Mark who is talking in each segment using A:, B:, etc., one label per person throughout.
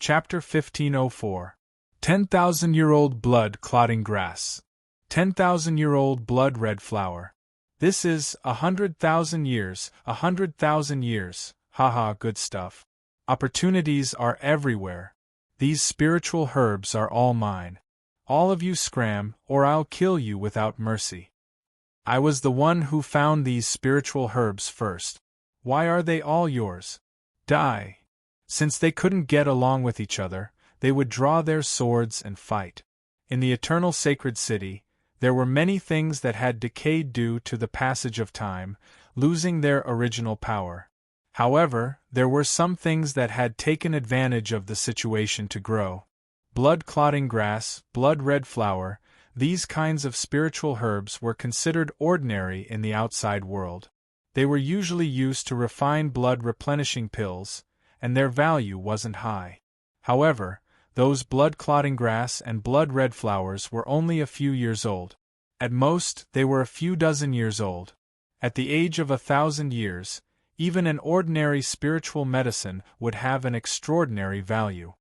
A: Chapter 1504. 10,000-year-old blood-clotting grass. 10,000-year-old blood-red flower. This is 100,000 years, 100,000 years, haha, good stuff. Opportunities are everywhere. These spiritual herbs are all mine. All of you scram, or I'll kill you without mercy. I was the one who found these spiritual herbs first. Why are they all yours? Die. Since they couldn't get along with each other, they would draw their swords and fight. In the eternal sacred city, there were many things that had decayed due to the passage of time, losing their original power. However, there were some things that had taken advantage of the situation to grow. Blood-clotting grass, blood-red flower, these kinds of spiritual herbs were considered ordinary in the outside world. They were usually used to refine blood-replenishing pills, and their value wasn't high. However, those blood-clotting grass and blood-red flowers were only a few years old. At most, they were a few dozen years old. At the age of 1,000 years, even an ordinary spiritual medicine would have an extraordinary value.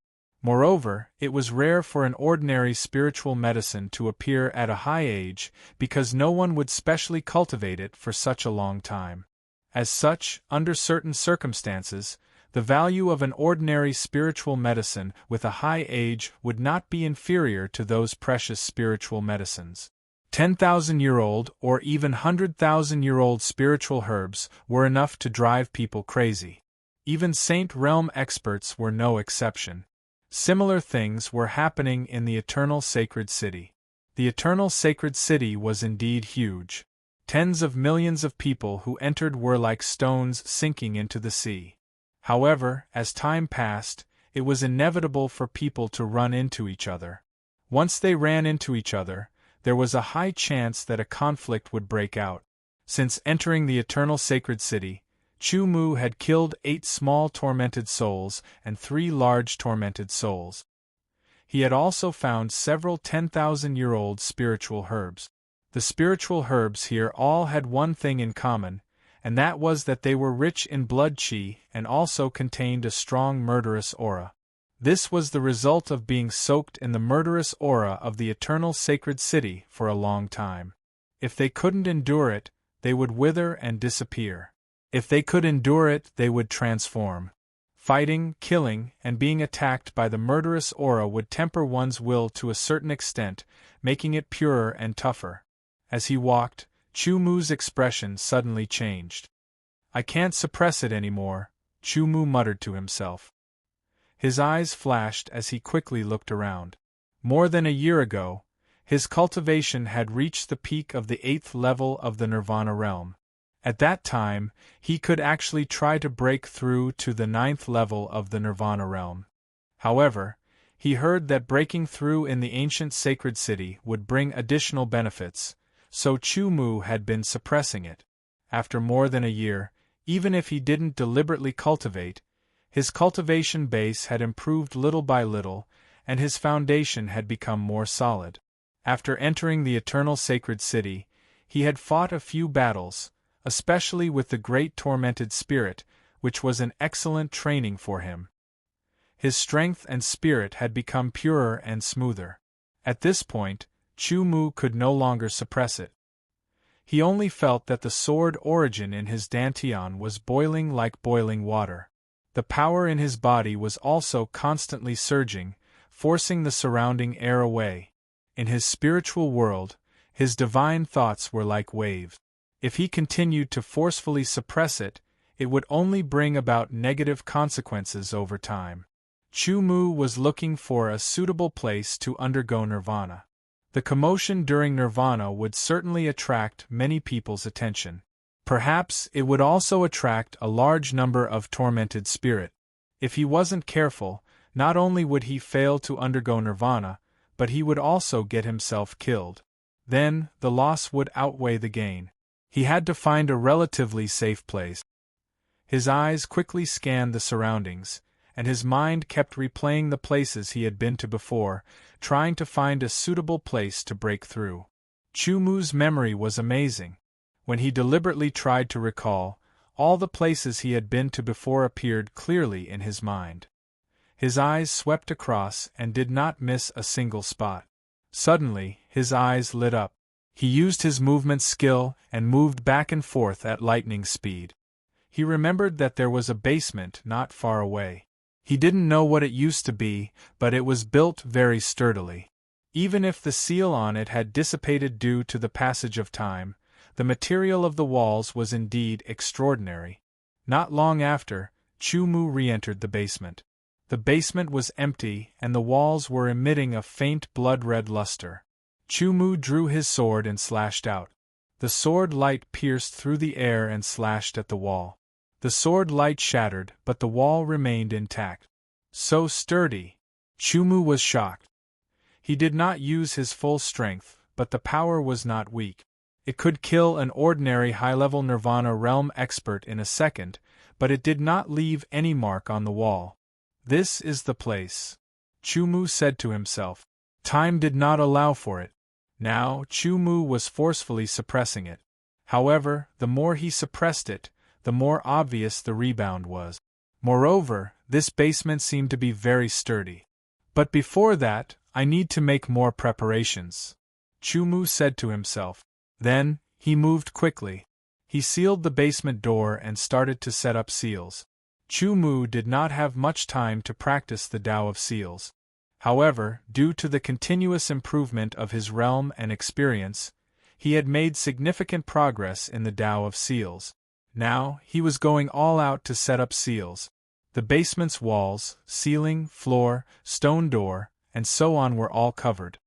A: Moreover, it was rare for an ordinary spiritual medicine to appear at a high age because no one would specially cultivate it for such a long time. As such, under certain circumstances, the value of an ordinary spiritual medicine with a high age would not be inferior to those precious spiritual medicines. 10,000-year-old or even 100,000-year-old spiritual herbs were enough to drive people crazy. Even Saint Realm experts were no exception. Similar things were happening in the eternal sacred city. The eternal sacred city was indeed huge. Tens of millions of people who entered were like stones sinking into the sea. However, as time passed, it was inevitable for people to run into each other. Once they ran into each other, there was a high chance that a conflict would break out. Since entering the eternal sacred city, Chu Mu had killed 8 small tormented souls and 3 large tormented souls. He had also found several 10,000-year-old spiritual herbs. The spiritual herbs here all had one thing in common, and that was that they were rich in blood qi and also contained a strong murderous aura. This was the result of being soaked in the murderous aura of the eternal sacred city for a long time. If they couldn't endure it, they would wither and disappear. If they could endure it, they would transform. Fighting, killing, and being attacked by the murderous aura would temper one's will to a certain extent, making it purer and tougher. As he walked, Chu Mu's expression suddenly changed. "I can't suppress it anymore," Chu Mu muttered to himself. His eyes flashed as he quickly looked around. More than a year ago, his cultivation had reached the peak of the 8th level of the Nirvana realm. At that time, he could actually try to break through to the 9th level of the Nirvana realm. However, he heard that breaking through in the ancient sacred city would bring additional benefits, so Chu Mu had been suppressing it. After more than a year, even if he didn't deliberately cultivate, his cultivation base had improved little by little, and his foundation had become more solid. After entering the eternal sacred city, he had fought a few battles, especially with the great tormented spirit, which was an excellent training for him. His strength and spirit had become purer and smoother. At this point, Chu Mu could no longer suppress it. He only felt that the sword origin in his dantian was boiling like boiling water. The power in his body was also constantly surging, forcing the surrounding air away. In his spiritual world, his divine thoughts were like waves. If he continued to forcefully suppress it, it would only bring about negative consequences over time. Chu Mu was looking for a suitable place to undergo nirvana. The commotion during nirvana would certainly attract many people's attention. Perhaps it would also attract a large number of tormented spirit. If he wasn't careful, not only would he fail to undergo nirvana, but he would also get himself killed. Then, the loss would outweigh the gain. He had to find a relatively safe place. His eyes quickly scanned the surroundings, and his mind kept replaying the places he had been to before, trying to find a suitable place to break through. Chu Mu's memory was amazing. When he deliberately tried to recall, all the places he had been to before appeared clearly in his mind. His eyes swept across and did not miss a single spot. Suddenly, his eyes lit up. He used his movement skill and moved back and forth at lightning speed. He remembered that there was a basement not far away. He didn't know what it used to be, but it was built very sturdily. Even if the seal on it had dissipated due to the passage of time, the material of the walls was indeed extraordinary. Not long after, Chu-Mu re-entered the basement. The basement was empty and the walls were emitting a faint blood-red luster. Chu-Mu drew his sword and slashed out. The sword light pierced through the air and slashed at the wall. The sword light shattered, but the wall remained intact. So sturdy! Chu-Mu was shocked. He did not use his full strength, but the power was not weak. It could kill an ordinary high-level Nirvana realm expert in a second, but it did not leave any mark on the wall. This is the place, Chu-Mu said to himself. Time did not allow for it. Now, Chu-Mu was forcefully suppressing it. However, the more he suppressed it, the more obvious the rebound was. Moreover, this basement seemed to be very sturdy. But before that, I need to make more preparations, Chu-Mu said to himself. Then, he moved quickly. He sealed the basement door and started to set up seals. Chu-Mu did not have much time to practice the Tao of Seals. However, due to the continuous improvement of his realm and experience, he had made significant progress in the Tao of Seals. Now, he was going all out to set up seals. The basement's walls, ceiling, floor, stone door, and so on were all covered.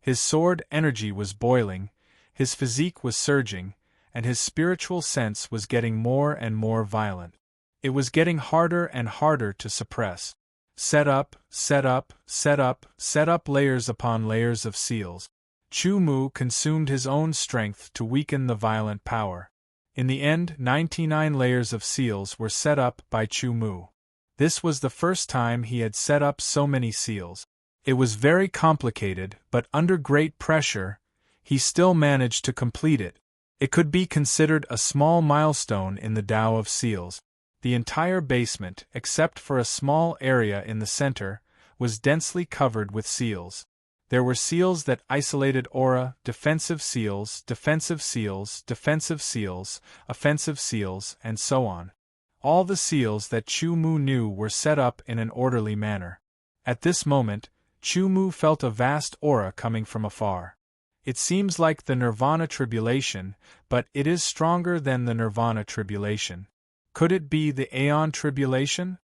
A: His sword energy was boiling, his physique was surging, and his spiritual sense was getting more and more violent. It was getting harder and harder to suppress. Set up, set up, set up, set up layers upon layers of seals. Chu-Mu consumed his own strength to weaken the violent power. In the end, 99 layers of seals were set up by Chu-Mu. This was the first time he had set up so many seals. It was very complicated, but under great pressure, he still managed to complete it. It could be considered a small milestone in the Tao of Seals. The entire basement, except for a small area in the center, was densely covered with seals. There were seals that isolated aura, defensive seals, defensive seals, defensive seals, offensive seals, and so on. All the seals that Chu-Mu knew were set up in an orderly manner. At this moment, Chu-Mu felt a vast aura coming from afar. It seems like the Nirvana Tribulation, but it is stronger than the Nirvana Tribulation. Could it be the Aeon Tribulation?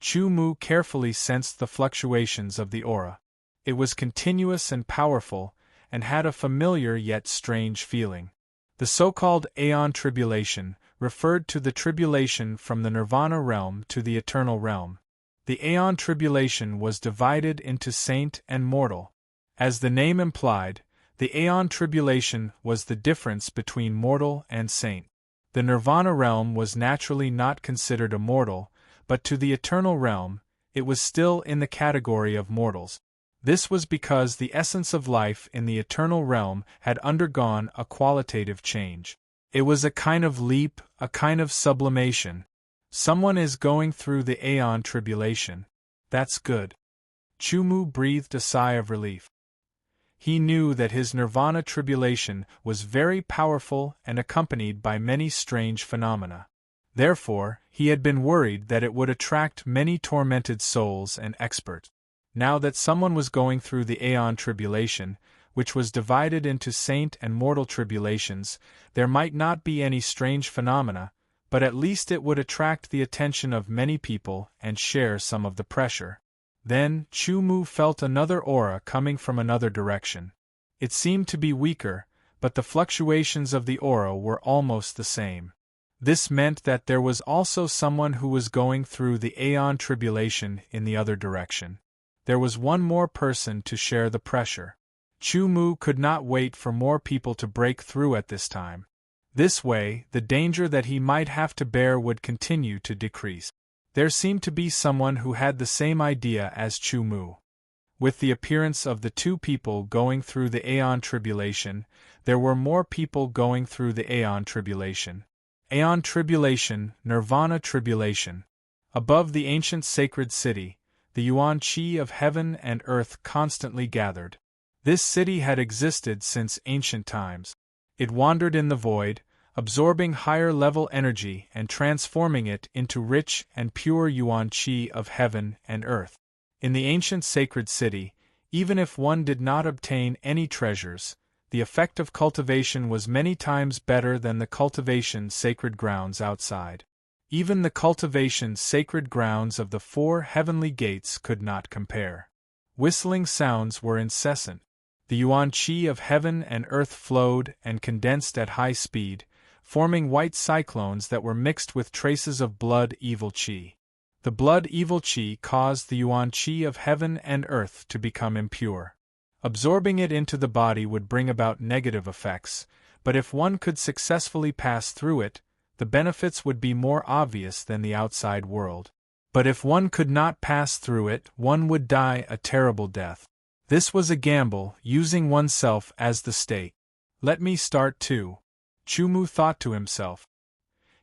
A: Chu-Mu carefully sensed the fluctuations of the aura. It was continuous and powerful, and had a familiar yet strange feeling. The so-called Aeon Tribulation referred to the tribulation from the Nirvana realm to the eternal realm. The Aeon Tribulation was divided into saint and mortal. As the name implied, the Aeon Tribulation was the difference between mortal and saint. The Nirvana realm was naturally not considered immortal, but to the eternal realm, it was still in the category of mortals. This was because the essence of life in the eternal realm had undergone a qualitative change. It was a kind of leap, a kind of sublimation. Someone is going through the Aeon Tribulation. That's good. Chu-Mu breathed a sigh of relief. He knew that his Nirvana Tribulation was very powerful and accompanied by many strange phenomena. Therefore, he had been worried that it would attract many tormented souls and experts. Now that someone was going through the Aeon Tribulation, which was divided into saint and mortal tribulations, there might not be any strange phenomena, but at least it would attract the attention of many people and share some of the pressure. Then, Chu-Mu felt another aura coming from another direction. It seemed to be weaker, but the fluctuations of the aura were almost the same. This meant that there was also someone who was going through the Aeon Tribulation in the other direction. There was one more person to share the pressure. Chu-Mu could not wait for more people to break through at this time. This way, the danger that he might have to bear would continue to decrease. There seemed to be someone who had the same idea as Chu-Mu. With the appearance of the two people going through the Aeon Tribulation, there were more people going through the Aeon Tribulation. Aeon Tribulation, Nirvana Tribulation. Above the ancient sacred city, the yuan qi of heaven and earth constantly gathered. This city had existed since ancient times. It wandered in the void, absorbing higher-level energy and transforming it into rich and pure yuan qi of heaven and earth. In the ancient sacred city, even if one did not obtain any treasures, the effect of cultivation was many times better than the cultivation sacred grounds outside. Even the cultivation sacred grounds of the 4 heavenly gates could not compare. Whistling sounds were incessant. The yuan qi of heaven and earth flowed and condensed at high speed, forming white cyclones that were mixed with traces of blood evil qi. The blood evil qi caused the yuan qi of heaven and earth to become impure. Absorbing it into the body would bring about negative effects, but if one could successfully pass through it, the benefits would be more obvious than the outside world. But if one could not pass through it, one would die a terrible death. This was a gamble, using oneself as the stake. Let me start too, Chumu thought to himself.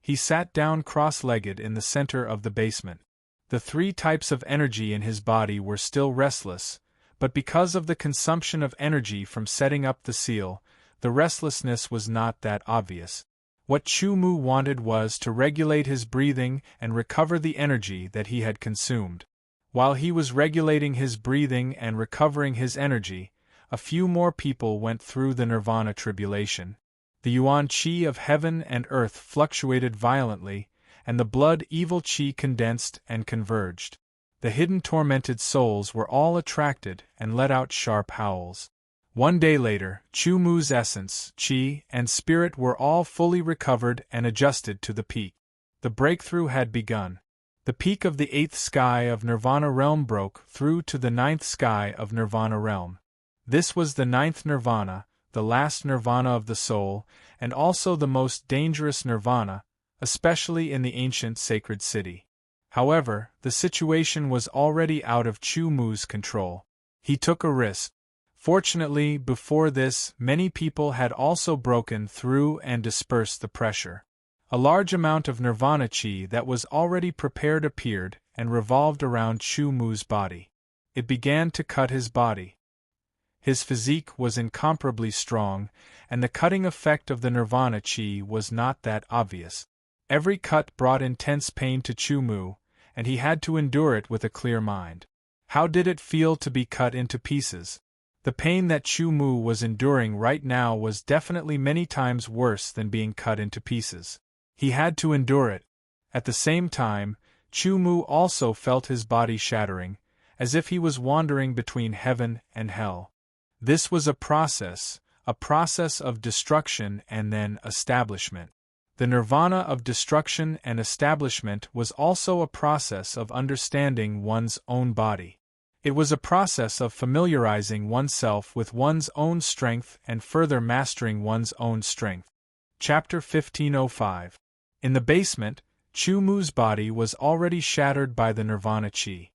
A: He sat down cross-legged in the center of the basement. The 3 types of energy in his body were still restless, but because of the consumption of energy from setting up the seal, the restlessness was not that obvious. What Chumu wanted was to regulate his breathing and recover the energy that he had consumed. While he was regulating his breathing and recovering his energy, a few more people went through the nirvana tribulation. The yuan qi of heaven and earth fluctuated violently, and the blood evil qi condensed and converged. The hidden tormented souls were all attracted and let out sharp howls. One day later, Chumu's essence, qi, and spirit were all fully recovered and adjusted to the peak. The breakthrough had begun. The peak of the 8th sky of Nirvana realm broke through to the 9th sky of Nirvana realm. This was the 9th Nirvana, the last Nirvana of the soul, and also the most dangerous Nirvana, especially in the ancient sacred city. However, the situation was already out of Chumu's control. He took a risk. Fortunately, before this, many people had also broken through and dispersed the pressure. A large amount of nirvana qi that was already prepared appeared and revolved around Chumu's body. It began to cut his body. His physique was incomparably strong, and the cutting effect of the nirvana qi was not that obvious. Every cut brought intense pain to Chumu, and he had to endure it with a clear mind. How did it feel to be cut into pieces? The pain that Chumu was enduring right now was definitely many times worse than being cut into pieces. He had to endure it. At the same time, Chumu also felt his body shattering, as if he was wandering between heaven and hell. This was a process of destruction and then establishment. The nirvana of destruction and establishment was also a process of understanding one's own body. It was a process of familiarizing oneself with one's own strength and further mastering one's own strength. Chapter 1505. In the basement, Chumu's body was already shattered by the nirvana qi.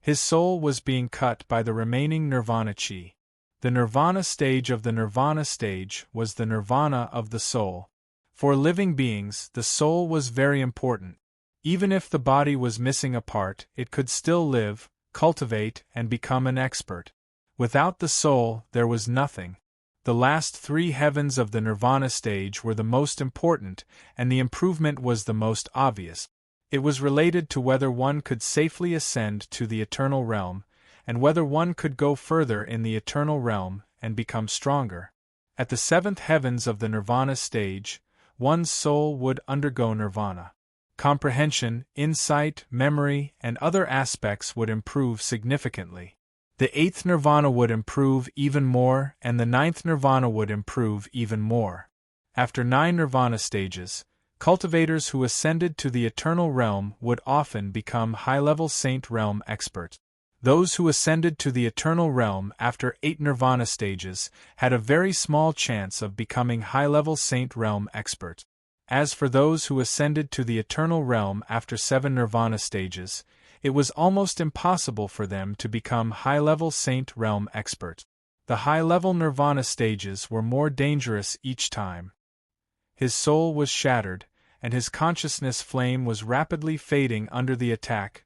A: His soul was being cut by the remaining nirvana qi. The nirvana stage of the nirvana stage was the nirvana of the soul. For living beings, the soul was very important. Even if the body was missing a part, it could still live, cultivate, and become an expert. Without the soul, there was nothing. The last 3 heavens of the nirvana stage were the most important, and the improvement was the most obvious. It was related to whether one could safely ascend to the eternal realm, and whether one could go further in the eternal realm and become stronger. At the 7th heavens of the nirvana stage, one's soul would undergo nirvana. Comprehension, insight, memory, and other aspects would improve significantly. The 8th nirvana would improve even more, and the 9th nirvana would improve even more. After 9 nirvana stages, cultivators who ascended to the eternal realm would often become high-level saint realm experts. Those who ascended to the eternal realm after 8 nirvana stages had a very small chance of becoming high-level saint realm experts. As for those who ascended to the eternal realm after 7 nirvana stages, it was almost impossible for them to become high-level saint realm experts. The high-level nirvana stages were more dangerous each time. His soul was shattered, and his consciousness flame was rapidly fading under the attack,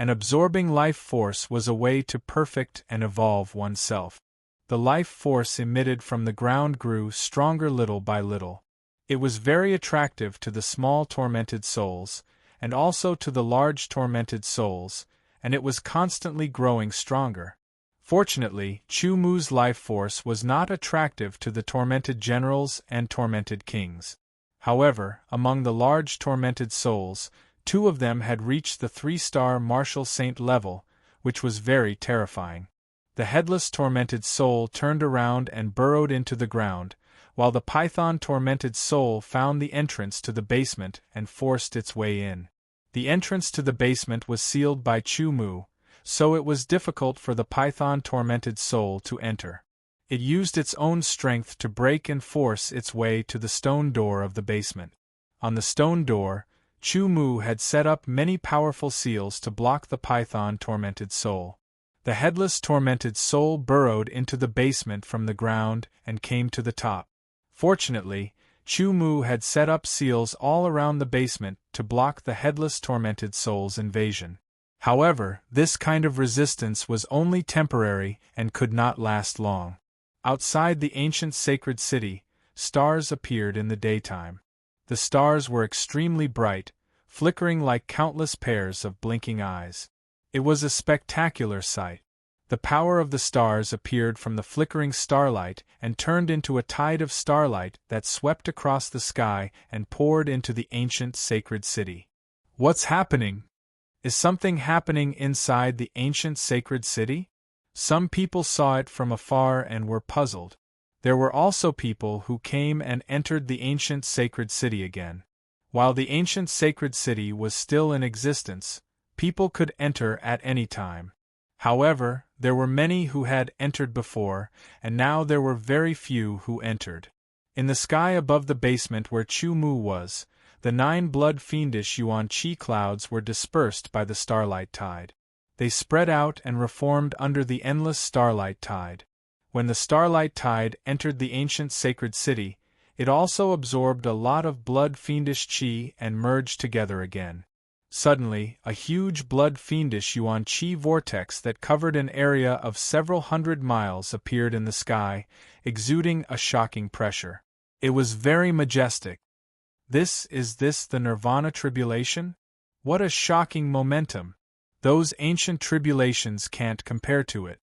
A: and absorbing life force was a way to perfect and evolve oneself. The life force emitted from the ground grew stronger little by little. It was very attractive to the small tormented souls, and also to the large tormented souls, and it was constantly growing stronger. Fortunately, Chu Mu's life force was not attractive to the tormented generals and tormented kings. However, among the large tormented souls, 2 of them had reached the 3-star martial saint level, which was very terrifying. The headless tormented soul turned around and burrowed into the ground, while the python tormented soul found the entrance to the basement and forced its way in. The entrance to the basement was sealed by Chu Mu, so it was difficult for the python tormented soul to enter. It used its own strength to break and force its way to the stone door of the basement. On the stone door, Chu Mu had set up many powerful seals to block the python tormented soul. The headless tormented soul burrowed into the basement from the ground and came to the top. Fortunately, Chu Mu had set up seals all around the basement to block the headless tormented soul's invasion. However, this kind of resistance was only temporary and could not last long. Outside the ancient sacred city, stars appeared in the daytime. The stars were extremely bright, flickering like countless pairs of blinking eyes. It was a spectacular sight. The power of the stars appeared from the flickering starlight and turned into a tide of starlight that swept across the sky and poured into the ancient sacred city. What's happening? Is something happening inside the ancient sacred city? Some people saw it from afar and were puzzled. There were also people who came and entered the ancient sacred city again. While the ancient sacred city was still in existence, people could enter at any time. However, there were many who had entered before, and now there were very few who entered. In the sky above the basement where Chu Mu was, the 9 blood fiendish Yuan Qi clouds were dispersed by the starlight tide. They spread out and reformed under the endless starlight tide. When the starlight tide entered the ancient sacred city, it also absorbed a lot of blood fiendish qi and merged together again. Suddenly, a huge blood fiendish Yuan Qi vortex that covered an area of several hundred miles appeared in the sky, exuding a shocking pressure. It was very majestic. Is this the Nirvana tribulation? What a shocking momentum! Those ancient tribulations can't compare to it.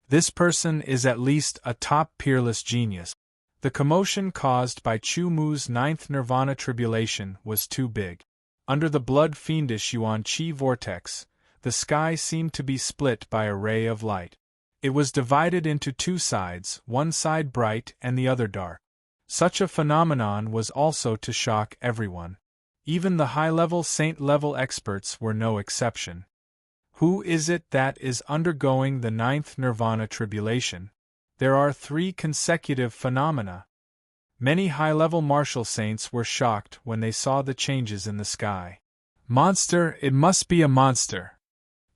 A: This person is at least a top peerless genius. The commotion caused by Chu Mu's 9th Nirvana tribulation was too big. Under the blood fiendish Yuan Qi vortex, the sky seemed to be split by a ray of light. It was divided into 2 sides, one side bright and the other dark. Such a phenomenon was also to shock everyone. Even the high-level saint-level experts were no exception. Who is it that is undergoing the 9th Nirvana tribulation? There are 3 consecutive phenomena. Many high-level martial saints were shocked when they saw the changes in the sky. Monster, it must be a monster.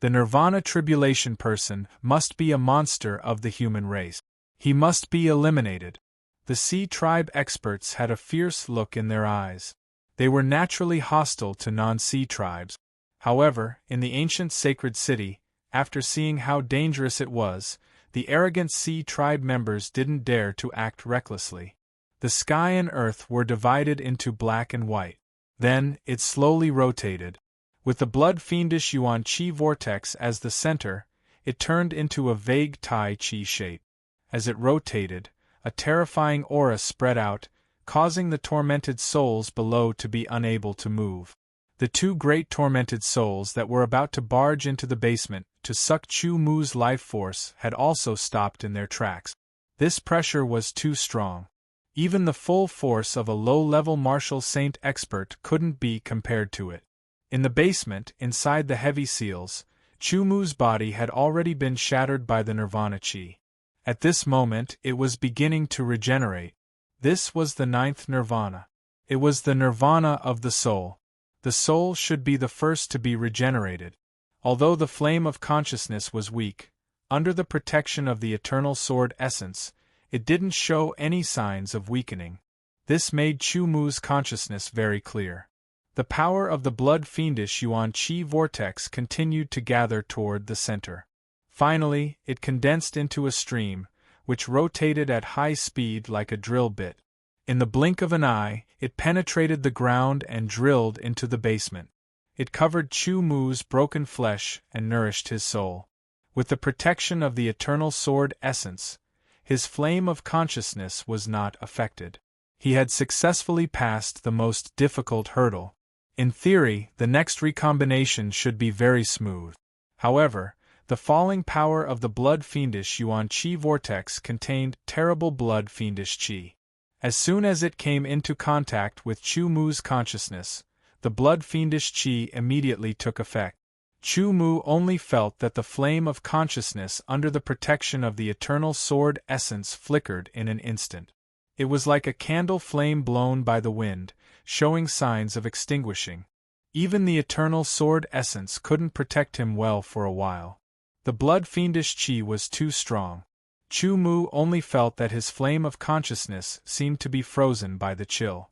A: The Nirvana tribulation person must be a monster of the human race. He must be eliminated. The Sea Tribe experts had a fierce look in their eyes. They were naturally hostile to non-Sea tribes. However, in the ancient sacred city, after seeing how dangerous it was, the arrogant Sea Tribe members didn't dare to act recklessly. The sky and earth were divided into black and white. Then, it slowly rotated. With the blood fiendish Yuan Qi vortex as the center, it turned into a vague Tai Chi shape. As it rotated, a terrifying aura spread out, causing the tormented souls below to be unable to move. The 2 great tormented souls that were about to barge into the basement to suck Chu Mu's life force had also stopped in their tracks. This pressure was too strong. Even the full force of a low-level martial saint expert couldn't be compared to it. In the basement, inside the heavy seals, Chu Mu's body had already been shattered by the Nirvana Chi. At this moment, it was beginning to regenerate. This was the 9th Nirvana. It was the Nirvana of the soul. The soul should be the first to be regenerated. Although the flame of consciousness was weak, under the protection of the eternal sword essence, it didn't show any signs of weakening. This made Chu Mu's consciousness very clear. The power of the blood-fiendish Yuan Qi vortex continued to gather toward the center. Finally, it condensed into a stream, which rotated at high speed like a drill bit. In the blink of an eye, it penetrated the ground and drilled into the basement. It covered Chu Mu's broken flesh and nourished his soul. With the protection of the eternal sword essence, his flame of consciousness was not affected. He had successfully passed the most difficult hurdle. In theory, the next recombination should be very smooth. However, the falling power of the blood-fiendish Yuan Qi vortex contained terrible blood-fiendish Qi. As soon as it came into contact with Chu Mu's consciousness, the blood-fiendish Qi immediately took effect. Chu Mu only felt that the flame of consciousness under the protection of the eternal sword essence flickered in an instant. It was like a candle flame blown by the wind, showing signs of extinguishing. Even the eternal sword essence couldn't protect him well for a while. The blood-fiendish Qi was too strong. Chu Mu only felt that his flame of consciousness seemed to be frozen by the chill.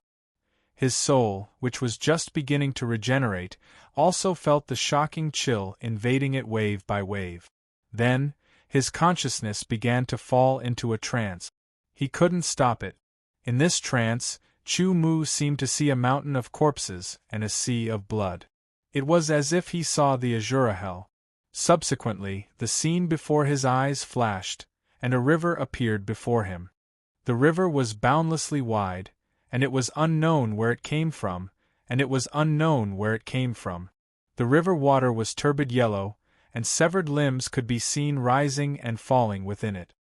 A: His soul, which was just beginning to regenerate, also felt the shocking chill invading it wave by wave. Then, his consciousness began to fall into a trance. He couldn't stop it. In this trance, Chu Mu seemed to see a mountain of corpses and a sea of blood. It was as if he saw the Azura Hell. Subsequently, the scene before his eyes flashed, and a river appeared before him. The river was boundlessly wide, and it was unknown where it came from, The river water was turbid yellow, and severed limbs could be seen rising and falling within it.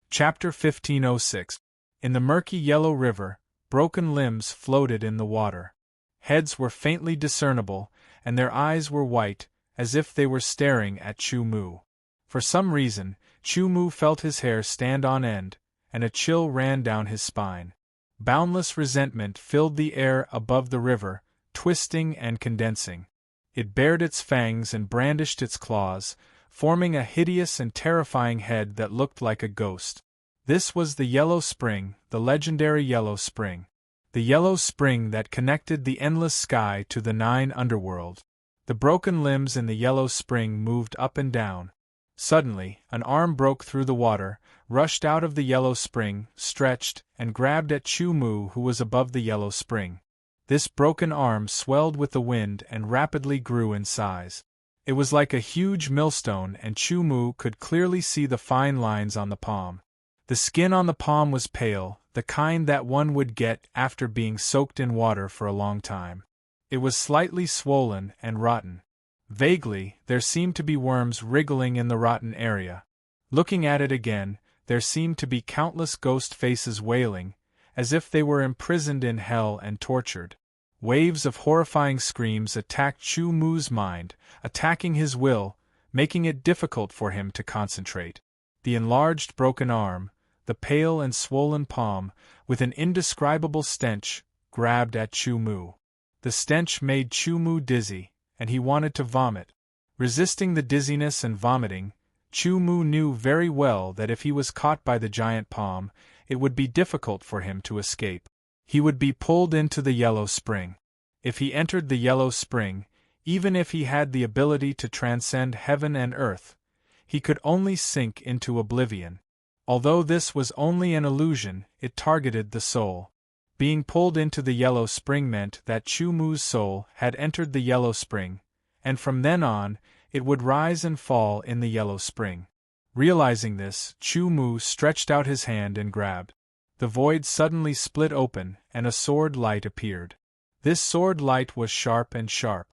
A: Chapter 1506. In the murky yellow river, broken limbs floated in the water. Heads were faintly discernible, and their eyes were white, as if they were staring at Chu Mu. For some reason, Chu Mu felt his hair stand on end, and a chill ran down his spine. Boundless resentment filled the air above the river, twisting and condensing. It bared its fangs and brandished its claws, forming a hideous and terrifying head that looked like a ghost. This was the Yellow Spring, the legendary Yellow Spring. The Yellow Spring that connected the endless sky to the 9 underworld. The broken limbs in the Yellow Spring moved up and down. Suddenly, an arm broke through the water, rushed out of the Yellow Spring, stretched, and grabbed at Chu Mu, who was above the Yellow Spring. This broken arm swelled with the wind and rapidly grew in size. It was like a huge millstone, and Chu Mu could clearly see the fine lines on the palm. The skin on the palm was pale, the kind that one would get after being soaked in water for a long time. It was slightly swollen and rotten. Vaguely, there seemed to be worms wriggling in the rotten area. Looking at it again, there seemed to be countless ghost faces wailing, as if they were imprisoned in hell and tortured. Waves of horrifying screams attacked Chu Mu's mind, attacking his will, making it difficult for him to concentrate. The enlarged broken arm, the pale and swollen palm, with an indescribable stench, grabbed at Chu Mu. The stench made Chu Mu dizzy, and he wanted to vomit. Resisting the dizziness and vomiting, Chu Mu knew very well that if he was caught by the giant palm, it would be difficult for him to escape. He would be pulled into the Yellow Spring. If he entered the Yellow Spring, even if he had the ability to transcend heaven and earth, he could only sink into oblivion. Although this was only an illusion, it targeted the soul. Being pulled into the Yellow Spring meant that Chu Mu's soul had entered the Yellow Spring, and from then on, it would rise and fall in the Yellow Spring. Realizing this, Chu Mu stretched out his hand and grabbed. The void suddenly split open, and a sword light appeared. This sword light was sharp and sharp.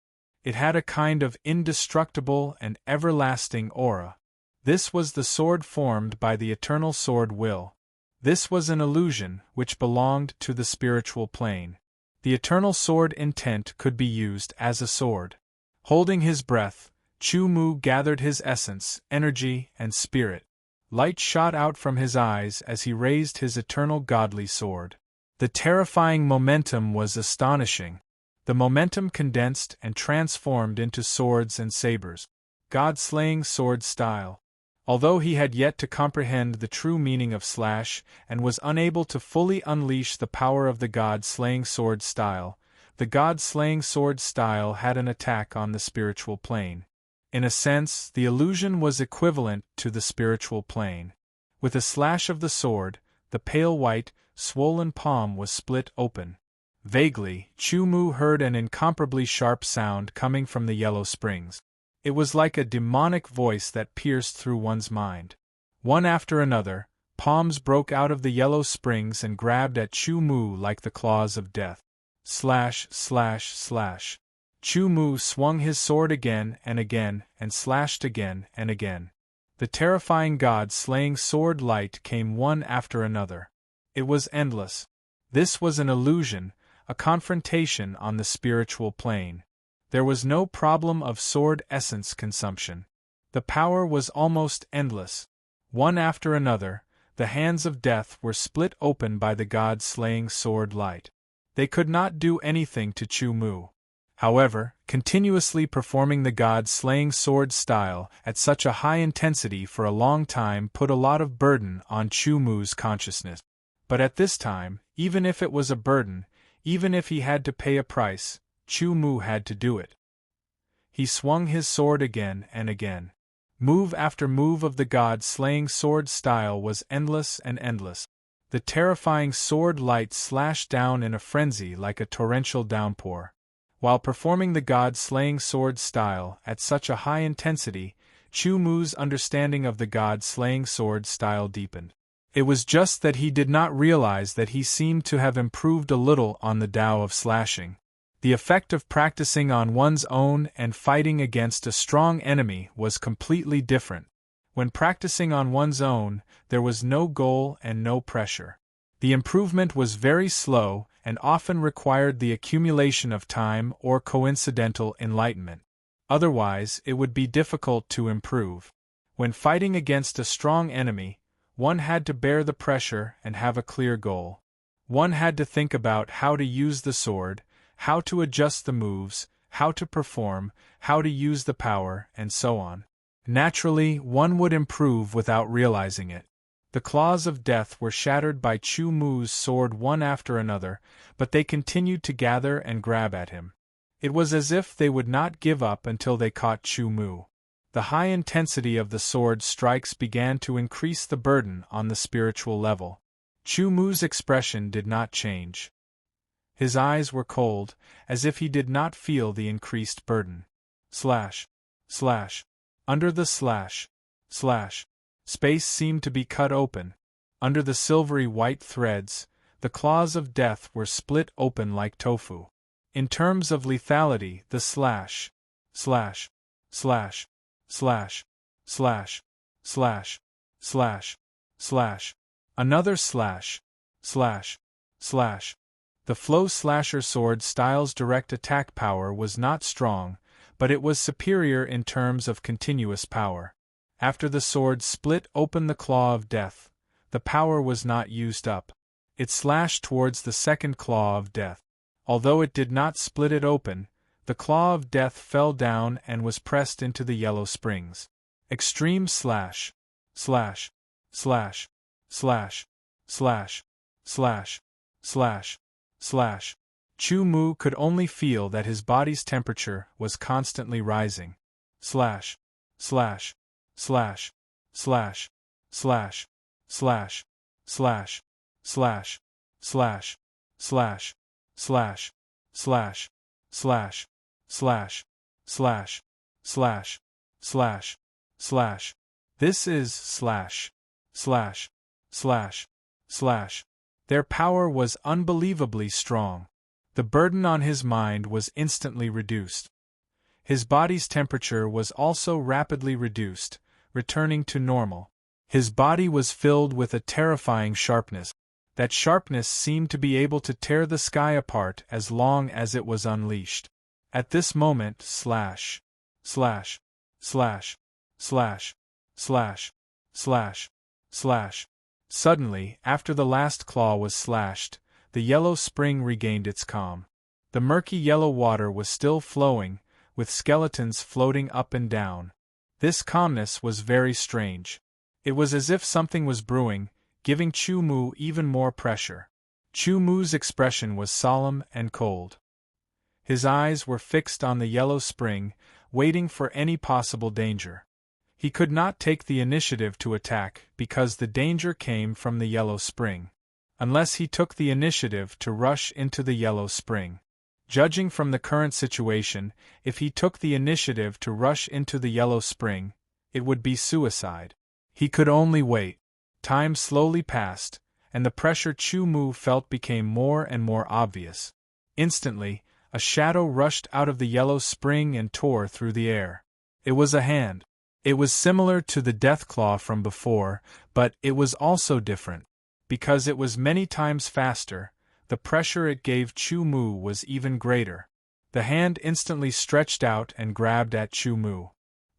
A: It had a kind of indestructible and everlasting aura. This was the sword formed by the eternal sword will. This was an illusion which belonged to the spiritual plane. The eternal sword intent could be used as a sword. Holding his breath, Chu Mu gathered his essence, energy, and spirit. Light shot out from his eyes as he raised his eternal godly sword. The terrifying momentum was astonishing. The momentum condensed and transformed into swords and sabers. God-slaying sword style. Although he had yet to comprehend the true meaning of slash and was unable to fully unleash the power of the God-slaying sword style, the god-slaying sword style had an attack on the spiritual plane. In a sense, the illusion was equivalent to the spiritual plane. With a slash of the sword, the pale white, swollen palm was split open. Vaguely, Chu Mu heard an incomparably sharp sound coming from the yellow springs. It was like a demonic voice that pierced through one's mind. One after another, palms broke out of the yellow springs and grabbed at Chu Mu like the claws of death. Slash, slash, slash. Chu Mu swung his sword again and slashed again and again. The terrifying god-slaying sword light came one after another. It was endless. This was an illusion, a confrontation on the spiritual plane. There was no problem of sword essence consumption. The power was almost endless. One after another, the hands of death were split open by the god-slaying sword light. They could not do anything to Chu Mu. However, continuously performing the god-slaying sword style at such a high intensity for a long time put a lot of burden on Chu Mu's consciousness. But at this time, even if it was a burden, even if he had to pay a price, Chu Mu had to do it. He swung his sword again and again. Move after move of the god-slaying sword style was endless and endless. The terrifying sword light slashed down in a frenzy like a torrential downpour. While performing the god-slaying sword style at such a high intensity, Chu Mu's understanding of the god-slaying sword style deepened. It was just that he did not realize that he seemed to have improved a little on the Tao of slashing. The effect of practicing on one's own and fighting against a strong enemy was completely different. When practicing on one's own, there was no goal and no pressure. The improvement was very slow and often required the accumulation of time or coincidental enlightenment. Otherwise, it would be difficult to improve. When fighting against a strong enemy, one had to bear the pressure and have a clear goal. One had to think about how to use the sword, how to adjust the moves, how to perform, how to use the power, and so on. Naturally, one would improve without realizing it. The claws of death were shattered by Chu Mu's sword one after another, but they continued to gather and grab at him. It was as if they would not give up until they caught Chu Mu. The high intensity of the sword strikes began to increase the burden on the spiritual level. Chu Mu's expression did not change. His eyes were cold, as if he did not feel the increased burden. Slash. Slash. Under the slash. Slash. Space seemed to be cut open. Under the silvery white threads, the claws of death were split open like tofu. In terms of lethality, the slash. Slash. Slash. Slash. Slash. Slash. Slash. Slash. Another slash. Slash. Slash. The flow slasher sword style's direct attack power was not strong, but it was superior in terms of continuous power. After the sword split open the claw of death, the power was not used up. It slashed towards the second claw of death. Although it did not split it open, the claw of death fell down and was pressed into the yellow springs. Extreme slash. Slash. Slash. Slash. Slash. Slash. Slash. Slash. Chu Mu could only feel that his body's temperature was constantly rising. Slash. Slash. Slash. Slash. Slash. Slash. Slash. Slash. Slash. Slash. Slash. Slash. Slash. Slash. Slash. Slash. Slash. Slash. This is slash. Slash. Slash. Slash. Their power was unbelievably strong. The burden on his mind was instantly reduced. His body's temperature was also rapidly reduced, returning to normal. His body was filled with a terrifying sharpness. That sharpness seemed to be able to tear the sky apart as long as it was unleashed. At this moment, slash. Slash. Slash. Slash. Slash. Slash. Slash. Suddenly, after the last claw was slashed, the yellow spring regained its calm. The murky yellow water was still flowing, with skeletons floating up and down. This calmness was very strange. It was as if something was brewing, giving Chu Mu even more pressure. Chu Mu's expression was solemn and cold. His eyes were fixed on the yellow spring, waiting for any possible danger. He could not take the initiative to attack because the danger came from the yellow spring. Unless he took the initiative to rush into the yellow spring. Judging from the current situation, if he took the initiative to rush into the yellow spring, it would be suicide. He could only wait. Time slowly passed, and the pressure Chu-Mu felt became more and more obvious. Instantly, a shadow rushed out of the yellow spring and tore through the air. It was a hand. It was similar to the death claw from before, but it was also different. Because it was many times faster, the pressure it gave Chu-Mu was even greater. The hand instantly stretched out and grabbed at Chu-Mu.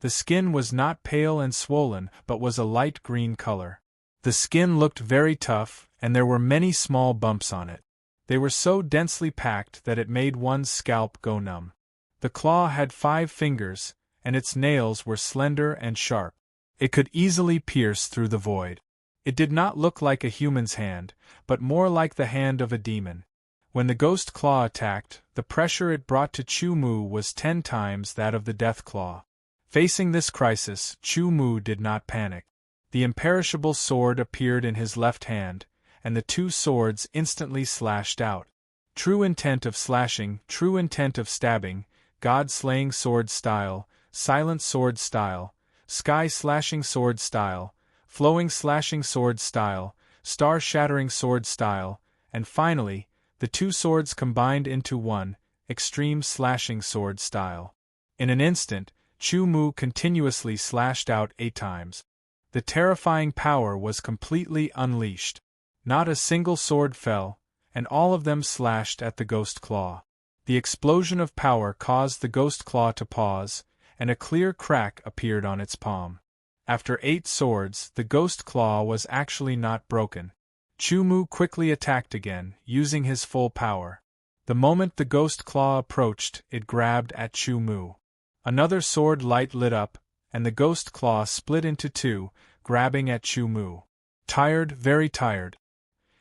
A: The skin was not pale and swollen but was a light green color. The skin looked very tough, and there were many small bumps on it. They were so densely packed that it made one's scalp go numb. The claw had 5 fingers, and its nails were slender and sharp. It could easily pierce through the void. It did not look like a human's hand, but more like the hand of a demon. When the ghost claw attacked, the pressure it brought to Chu-Mu was 10 times that of the death claw. Facing this crisis, Chu-Mu did not panic. The imperishable sword appeared in his left hand, and the 2 swords instantly slashed out. True intent of slashing, true intent of stabbing, God-slaying sword style, silent sword style, sky-slashing sword style, flowing slashing sword style, star-shattering sword style, and finally, the 2 swords combined into one, extreme slashing sword style. In an instant, Chu-Mu continuously slashed out 8 times. The terrifying power was completely unleashed. Not a single sword fell, and all of them slashed at the ghost claw. The explosion of power caused the ghost claw to pause, and a clear crack appeared on its palm. After 8 swords, the ghost claw was actually not broken. Chu-Mu quickly attacked again, using his full power. The moment the ghost claw approached, it grabbed at Chu-Mu. Another sword light lit up, and the ghost claw split into 2, grabbing at Chu-Mu. Tired, very tired.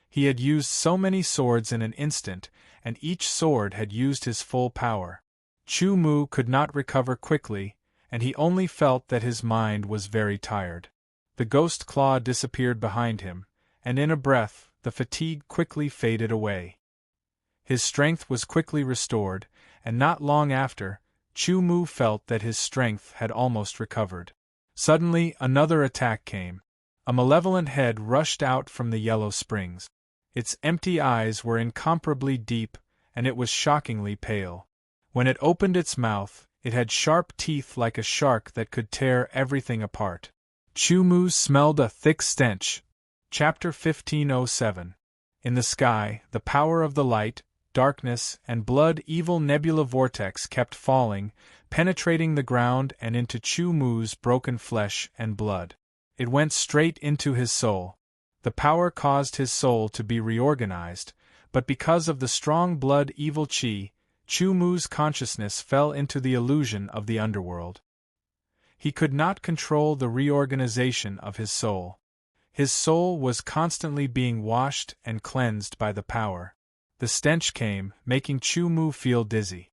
A: He had used so many swords in an instant, and each sword had used his full power. Chu-Mu could not recover quickly, and he only felt that his mind was very tired. The ghost claw disappeared behind him, and in a breath, the fatigue quickly faded away. His strength was quickly restored, and not long after, Chu-Mu felt that his strength had almost recovered. Suddenly, another attack came. A malevolent head rushed out from the yellow springs. Its empty eyes were incomparably deep, and it was shockingly pale. When it opened its mouth, it had sharp teeth like a shark that could tear everything apart. Chu-Mu smelled a thick stench. Chapter 1507. In the sky, the power of the light, darkness, and blood evil nebula vortex kept falling, penetrating the ground and into Chu-Mu's broken flesh and blood. It went straight into his soul. The power caused his soul to be reorganized, but because of the strong blood evil chi, Chu-Mu's consciousness fell into the illusion of the underworld. He could not control the reorganization of his soul. His soul was constantly being washed and cleansed by the power. The stench came, making Chu-Mu feel dizzy.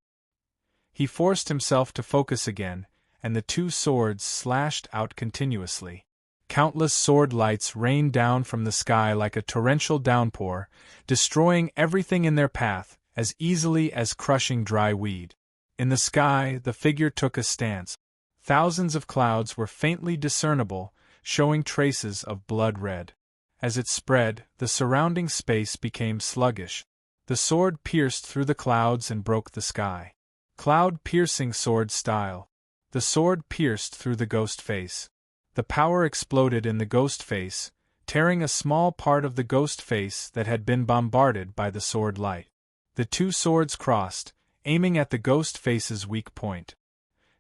A: He forced himself to focus again, and the 2 swords slashed out continuously. Countless sword lights rained down from the sky like a torrential downpour, destroying everything in their path as easily as crushing dry weed. In the sky, the figure took a stance. Thousands of clouds were faintly discernible, showing traces of blood red. As it spread, the surrounding space became sluggish. The sword pierced through the clouds and broke the sky. Cloud-piercing sword style. The sword pierced through the ghost face. The power exploded in the ghost face, tearing a small part of the ghost face that had been bombarded by the sword light. The 2 swords crossed, aiming at the ghost face's weak point.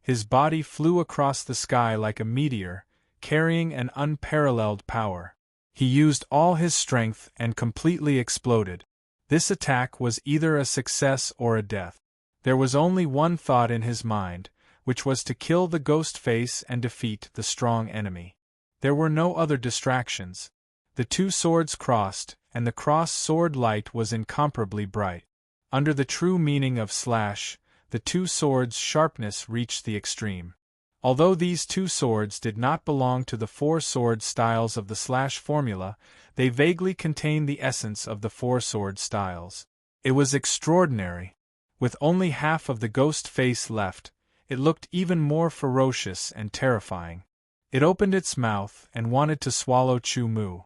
A: His body flew across the sky like a meteor, carrying an unparalleled power. He used all his strength and completely exploded. This attack was either a success or a death. There was only one thought in his mind, which was to kill the ghost face and defeat the strong enemy. There were no other distractions. The 2 swords crossed, and the cross sword light was incomparably bright. Under the true meaning of slash, the two swords' sharpness reached the extreme. Although these two swords did not belong to the four sword styles of the slash formula, they vaguely contained the essence of the four sword styles. It was extraordinary. With only half of the ghost face left, it looked even more ferocious and terrifying. It opened its mouth and wanted to swallow Chu Mu.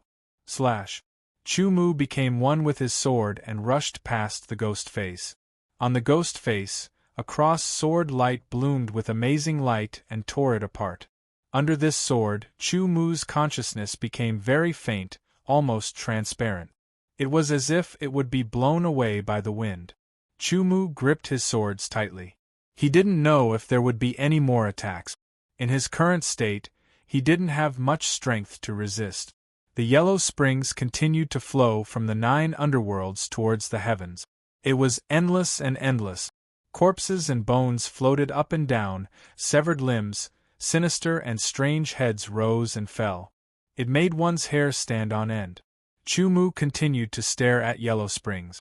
A: Chu Mu became one with his sword and rushed past the ghost face. On the ghost face, a cross-sword light bloomed with amazing light and tore it apart. Under this sword, Chu Mu's consciousness became very faint, almost transparent. It was as if it would be blown away by the wind. Chu Mu gripped his swords tightly. He didn't know if there would be any more attacks. In his current state, he didn't have much strength to resist. The yellow springs continued to flow from the 9 underworlds towards the heavens. It was endless and endless. Corpses and bones floated up and down, severed limbs, sinister and strange heads rose and fell. It made one's hair stand on end. Chu Mu continued to stare at yellow springs.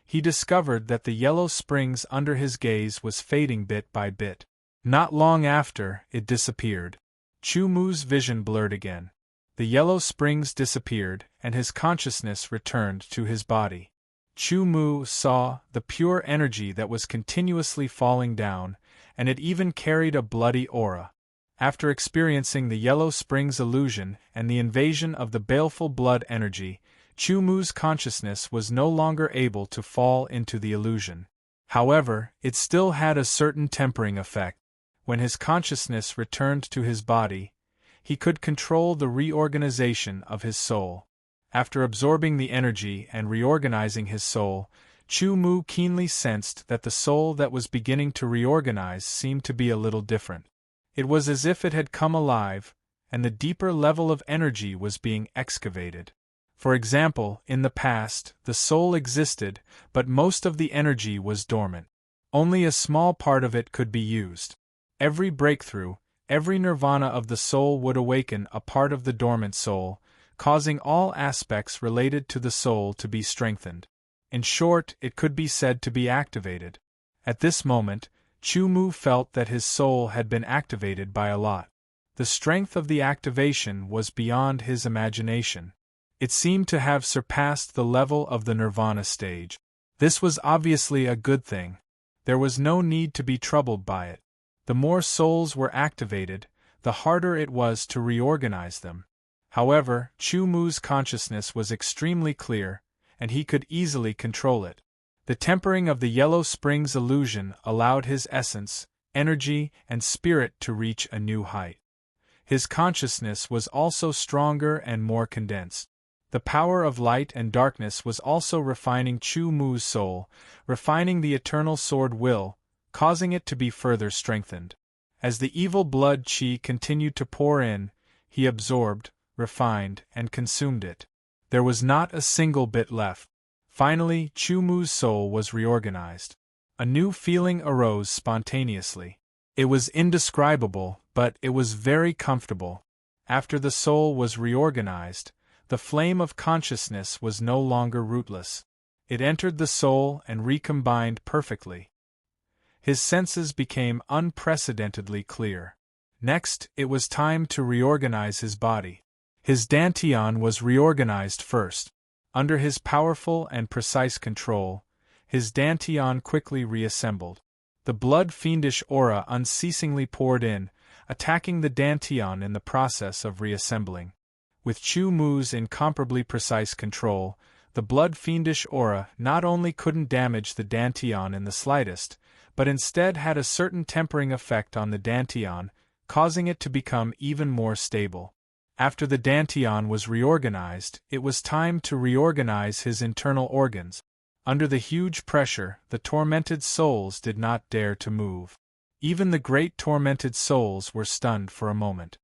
A: He discovered that the yellow springs under his gaze was fading bit by bit. Not long after, it disappeared. Chu Mu's vision blurred again. The yellow springs disappeared, and his consciousness returned to his body. Chu Mu saw the pure energy that was continuously falling down, and it even carried a bloody aura. After experiencing the yellow springs illusion and the invasion of the baleful blood energy, Chu Mu's consciousness was no longer able to fall into the illusion. However, it still had a certain tempering effect. When his consciousness returned to his body, he could control the reorganization of his soul. After absorbing the energy and reorganizing his soul, Chu Mu keenly sensed that the soul that was beginning to reorganize seemed to be a little different. It was as if it had come alive, and the deeper level of energy was being excavated. For example, in the past, the soul existed, but most of the energy was dormant. Only a small part of it could be used. Every breakthrough, every nirvana of the soul would awaken a part of the dormant soul, causing all aspects related to the soul to be strengthened. In short, it could be said to be activated. At this moment, Chu Mu felt that his soul had been activated by a lot. The strength of the activation was beyond his imagination. It seemed to have surpassed the level of the nirvana stage. This was obviously a good thing. There was no need to be troubled by it. The more souls were activated, the harder it was to reorganize them. However, Chu Mu's consciousness was extremely clear, and he could easily control it. The tempering of the yellow springs illusion allowed his essence, energy, and spirit to reach a new height. His consciousness was also stronger and more condensed. The power of light and darkness was also refining Chu Mu's soul, refining the eternal sword will, causing it to be further strengthened. As the evil blood qi continued to pour in, he absorbed, refined, and consumed it. There was not a single bit left. Finally, Chu Mu's soul was reorganized. A new feeling arose spontaneously. It was indescribable, but it was very comfortable. After the soul was reorganized, the flame of consciousness was no longer rootless. It entered the soul and recombined perfectly. His senses became unprecedentedly clear. Next, it was time to reorganize his body. His dantian was reorganized first. Under his powerful and precise control, his dantian quickly reassembled. The blood-fiendish aura unceasingly poured in, attacking the dantian in the process of reassembling. With Chu Mu's incomparably precise control, the blood-fiendish aura not only couldn't damage the dantian in the slightest, but instead had a certain tempering effect on the dantian, causing it to become even more stable. After the dantian was reorganized, it was time to reorganize his internal organs. Under the huge pressure, the tormented souls did not dare to move. Even the great tormented souls were stunned for a moment.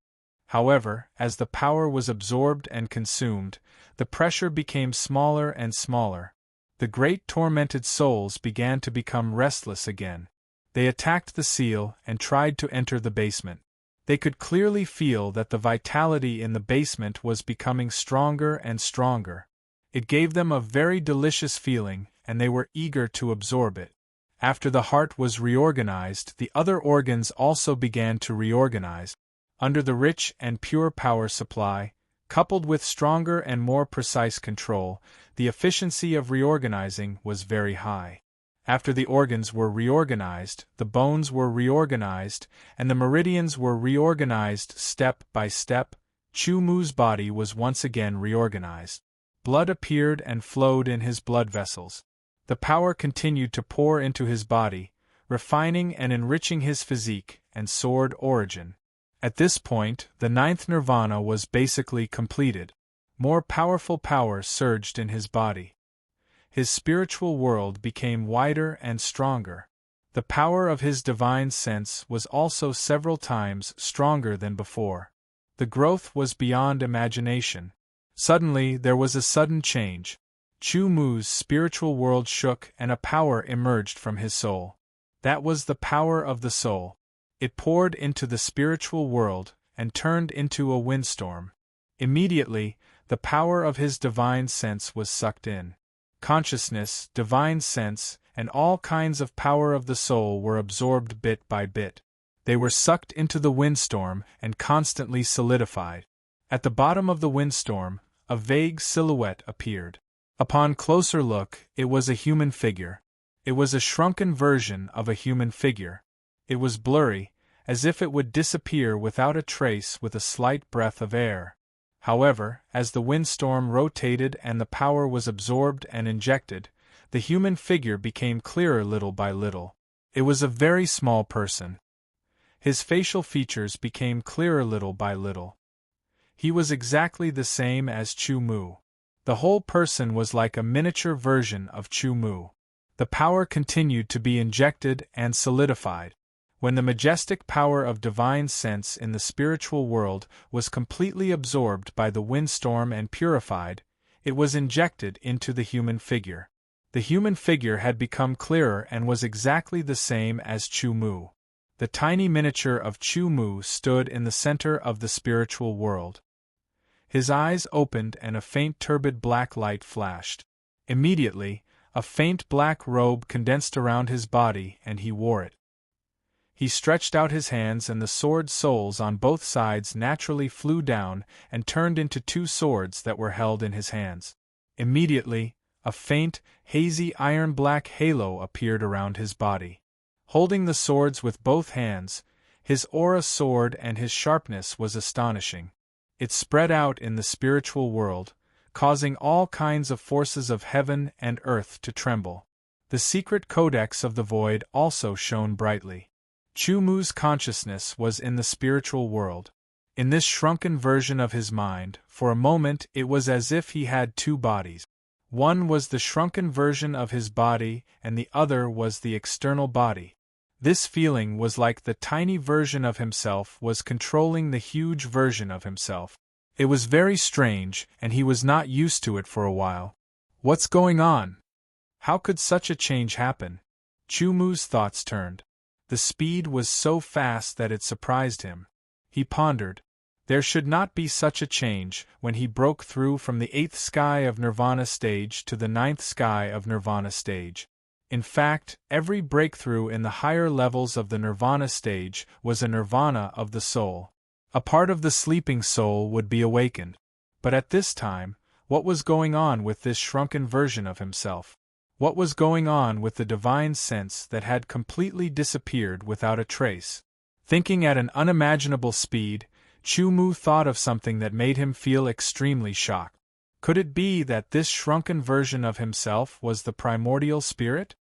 A: However, as the power was absorbed and consumed, the pressure became smaller and smaller. The great tormented souls began to become restless again. They attacked the seal and tried to enter the basement. They could clearly feel that the vitality in the basement was becoming stronger and stronger. It gave them a very delicious feeling, and they were eager to absorb it. After the heart was reorganized, the other organs also began to reorganize. Under the rich and pure power supply, coupled with stronger and more precise control, the efficiency of reorganizing was very high. After the organs were reorganized, the bones were reorganized, and the meridians were reorganized step by step, Chu Mu's body was once again reorganized. Blood appeared and flowed in his blood vessels. The power continued to pour into his body, refining and enriching his physique and sword origin. At this point, the ninth nirvana was basically completed. More powerful power surged in his body. His spiritual world became wider and stronger. The power of his divine sense was also several times stronger than before. The growth was beyond imagination. Suddenly there was a sudden change. Chu Mu's spiritual world shook and a power emerged from his soul. That was the power of the soul. It poured into the spiritual world and turned into a windstorm. Immediately, the power of his divine sense was sucked in. Consciousness, divine sense, and all kinds of power of the soul were absorbed bit by bit. They were sucked into the windstorm and constantly solidified. At the bottom of the windstorm, a vague silhouette appeared. Upon closer look, it was a human figure. It was a shrunken version of a human figure. It was blurry, as if it would disappear without a trace with a slight breath of air. However, as the windstorm rotated and the power was absorbed and injected, the human figure became clearer little by little. It was a very small person. His facial features became clearer little by little. He was exactly the same as Chu Mu. The whole person was like a miniature version of Chu Mu. The power continued to be injected and solidified. When the majestic power of divine sense in the spiritual world was completely absorbed by the windstorm and purified, it was injected into the human figure. The human figure had become clearer and was exactly the same as Chu Mu. The tiny miniature of Chu Mu stood in the center of the spiritual world. His eyes opened and a faint turbid black light flashed. Immediately, a faint black robe condensed around his body and he wore it. He stretched out his hands and the sword souls on both sides naturally flew down and turned into two swords that were held in his hands. Immediately, a faint, hazy iron-black halo appeared around his body. Holding the swords with both hands, his aura soared and his sharpness was astonishing. It spread out in the spiritual world, causing all kinds of forces of heaven and earth to tremble. The secret codex of the void also shone brightly. Chu Mu's consciousness was in the spiritual world. In this shrunken version of his mind, for a moment it was as if he had two bodies. One was the shrunken version of his body and the other was the external body. This feeling was like the tiny version of himself was controlling the huge version of himself. It was very strange, and he was not used to it for a while. What's going on? How could such a change happen? Chu Mu's thoughts turned. The speed was so fast that it surprised him. He pondered. There should not be such a change when he broke through from the 8th sky of Nirvana stage to the 9th sky of Nirvana stage. In fact, every breakthrough in the higher levels of the Nirvana stage was a Nirvana of the soul. A part of the sleeping soul would be awakened. But at this time, what was going on with this shrunken version of himself? What was going on with the divine sense that had completely disappeared without a trace? Thinking at an unimaginable speed, Chu Mu thought of something that made him feel extremely shocked. Could it be that this shrunken version of himself was the primordial spirit?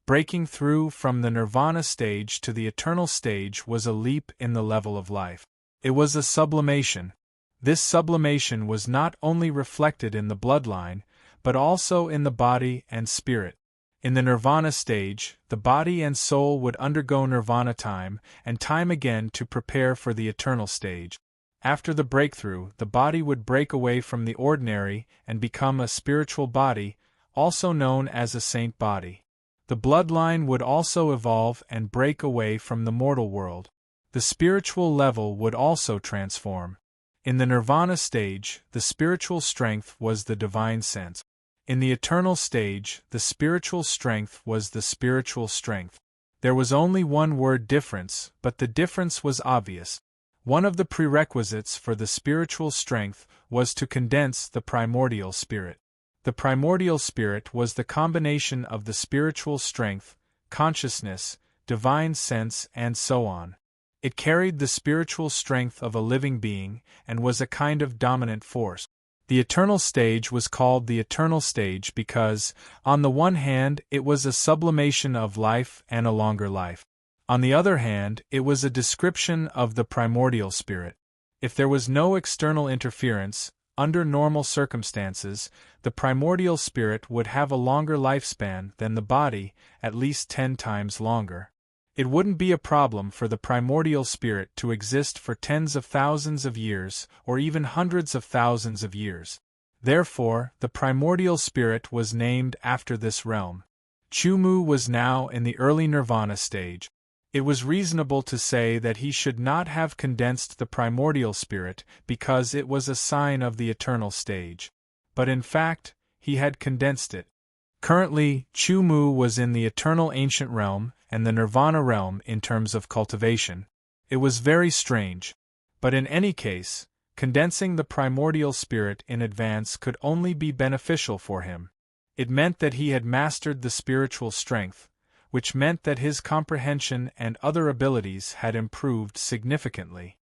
A: Breaking through from the Nirvana stage to the eternal stage was a leap in the level of life. It was a sublimation. This sublimation was not only reflected in the bloodline, but also in the body and spirit. In the Nirvana stage, the body and soul would undergo Nirvana time and time again to prepare for the eternal stage. After the breakthrough, the body would break away from the ordinary and become a spiritual body, also known as a saint body. The bloodline would also evolve and break away from the mortal world. The spiritual level would also transform. In the Nirvana stage, the spiritual strength was the divine sense. In the eternal stage, the spiritual strength was the spiritual strength. There was only one word difference, but the difference was obvious. One of the prerequisites for the spiritual strength was to condense the primordial spirit. The primordial spirit was the combination of the spiritual strength, consciousness, divine sense, and so on. It carried the spiritual strength of a living being, and was a kind of dominant force. The eternal stage was called the eternal stage because, on the one hand, it was a sublimation of life and a longer life. On the other hand, it was a description of the primordial spirit. If there was no external interference, under normal circumstances, the primordial spirit would have a longer lifespan than the body, at least 10 times longer. It wouldn't be a problem for the primordial spirit to exist for tens of thousands of years, or even hundreds of thousands of years. Therefore, the primordial spirit was named after this realm. Chumu was now in the early nirvana stage. It was reasonable to say that he should not have condensed the primordial spirit because it was a sign of the eternal stage. But in fact, he had condensed it. Currently, Chumu was in the eternal ancient realm and the nirvana realm in terms of cultivation. It was very strange. But in any case, condensing the primordial spirit in advance could only be beneficial for him. It meant that he had mastered the spiritual strength, which meant that his comprehension and other abilities had improved significantly.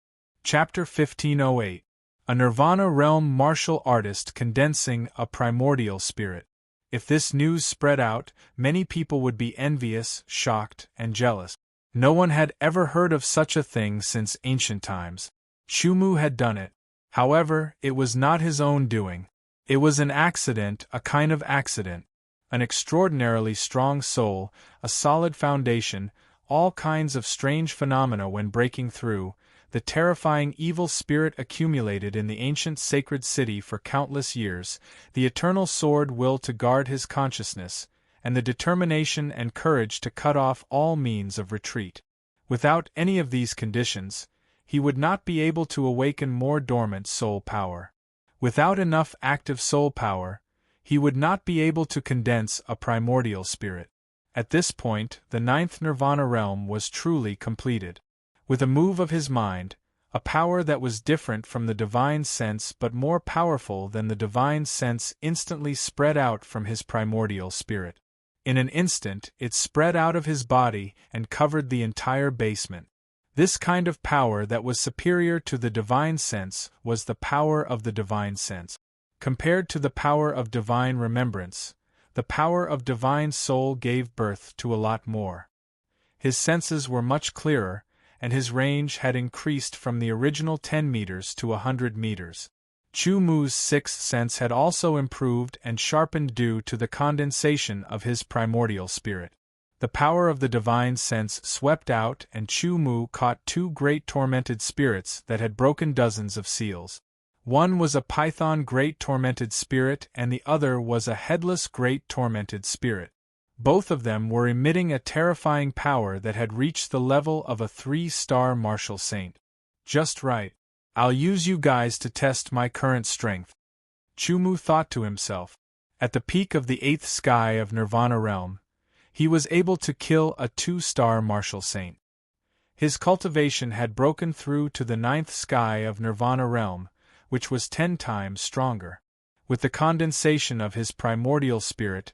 A: Chapter 1508. A Nirvana Realm Martial Artist Condensing a Primordial Spirit. If this news spread out, many people would be envious, shocked, and jealous. No one had ever heard of such a thing since ancient times. Chumu had done it. However, it was not his own doing. It was an accident, a kind of accident. An extraordinarily strong soul, a solid foundation, all kinds of strange phenomena when breaking through, the terrifying evil spirit accumulated in the ancient sacred city for countless years, the eternal sword will to guard his consciousness, and the determination and courage to cut off all means of retreat. Without any of these conditions, he would not be able to awaken more dormant soul power. Without enough active soul power, he would not be able to condense a primordial spirit. At this point, the ninth nirvana realm was truly completed. With a move of his mind, a power that was different from the divine sense but more powerful than the divine sense instantly spread out from his primordial spirit. In an instant, it spread out of his body and covered the entire basement. This kind of power that was superior to the divine sense was the power of the divine sense. Compared to the power of divine remembrance, the power of divine soul gave birth to a lot more. His senses were much clearer, and his range had increased from the original 10 meters to 100 meters. Chumu's sixth sense had also improved and sharpened due to the condensation of his primordial spirit. The power of the divine sense swept out, and Chumu caught two great tormented spirits that had broken dozens of seals. One was a python great tormented spirit and the other was a headless great tormented spirit. Both of them were emitting a terrifying power that had reached the level of a 3-star martial saint. Just right. I'll use you guys to test my current strength. Chumu thought to himself. At the peak of the 8th sky of Nirvana realm, he was able to kill a 2-star martial saint. His cultivation had broken through to the 9th sky of Nirvana realm, which was 10 times stronger. With the condensation of his primordial spirit,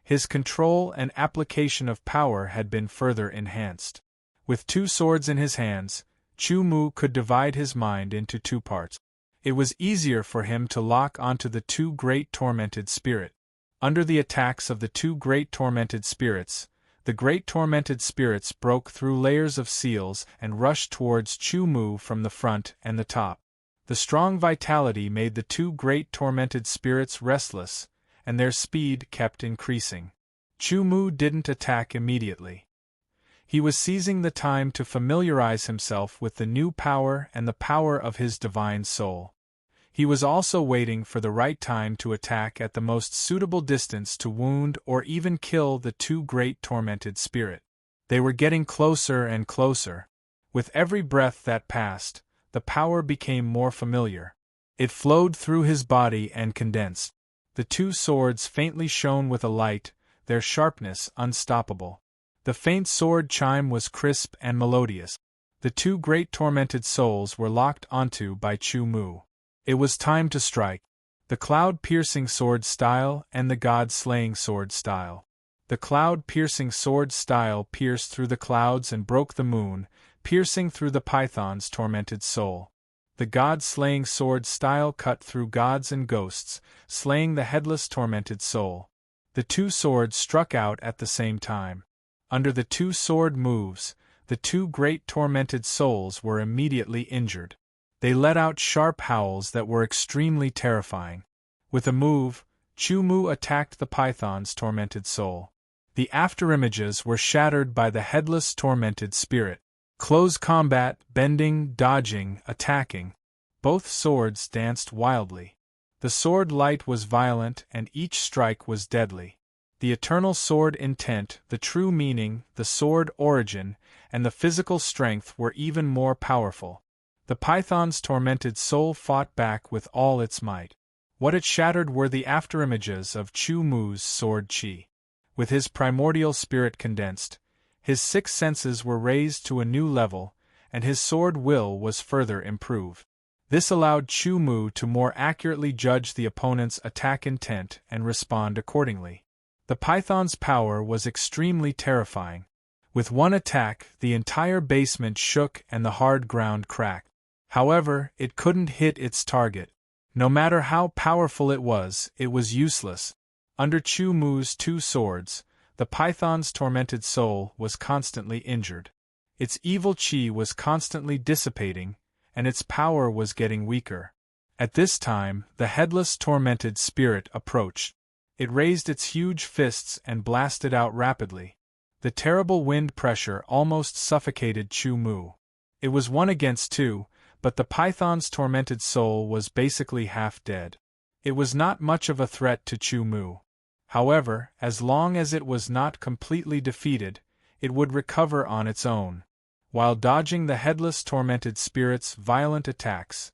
A: his control and application of power had been further enhanced. With 2 swords in his hands, Chumu could divide his mind into 2 parts. It was easier for him to lock onto the 2 great tormented spirit. Under the attacks of the 2 great tormented spirits, the great tormented spirits broke through layers of seals and rushed towards Chumu from the front and the top. The strong vitality made the 2 great tormented spirits restless, and their speed kept increasing. Chumu didn't attack immediately. He was seizing the time to familiarize himself with the new power and the power of his divine soul. He was also waiting for the right time to attack at the most suitable distance to wound or even kill the 2 great tormented spirit. They were getting closer and closer. With every breath that passed, the power became more familiar. It flowed through his body and condensed. The two swords faintly shone with a light, their sharpness unstoppable. The faint sword chime was crisp and melodious. The two great tormented souls were locked onto by Chu Mu. It was time to strike. The cloud-piercing sword style and the god-slaying sword style. The cloud-piercing sword style pierced through the clouds and broke the moon, piercing through the python's tormented soul. The god-slaying sword style cut through gods and ghosts, slaying the headless tormented soul. The two swords struck out at the same time. Under the two sword moves, the two great tormented souls were immediately injured. They let out sharp howls that were extremely terrifying. With a move, Chu Mu attacked the python's tormented soul. The afterimages were shattered by the headless tormented spirit. Close combat, bending, dodging, attacking. Both swords danced wildly. The sword light was violent and each strike was deadly. The eternal sword intent, the true meaning, the sword origin, and the physical strength were even more powerful. The python's tormented soul fought back with all its might. What it shattered were the afterimages of Chu Mu's sword chi. With his primordial spirit condensed, his six senses were raised to a new level, and his sword will was further improved. This allowed Chu Mu to more accurately judge the opponent's attack intent and respond accordingly. The python's power was extremely terrifying. With one attack, the entire basement shook and the hard ground cracked. However, it couldn't hit its target. No matter how powerful it was useless. Under Chu Mu's two swords, the python's tormented soul was constantly injured. Its evil chi was constantly dissipating, and its power was getting weaker. At this time, the headless tormented spirit approached. It raised its huge fists and blasted out rapidly. The terrible wind pressure almost suffocated Chu Mu. It was 1 against 2, but the python's tormented soul was basically half dead. It was not much of a threat to Chu Mu. However, as long as it was not completely defeated, it would recover on its own. While dodging the headless tormented spirit's violent attacks,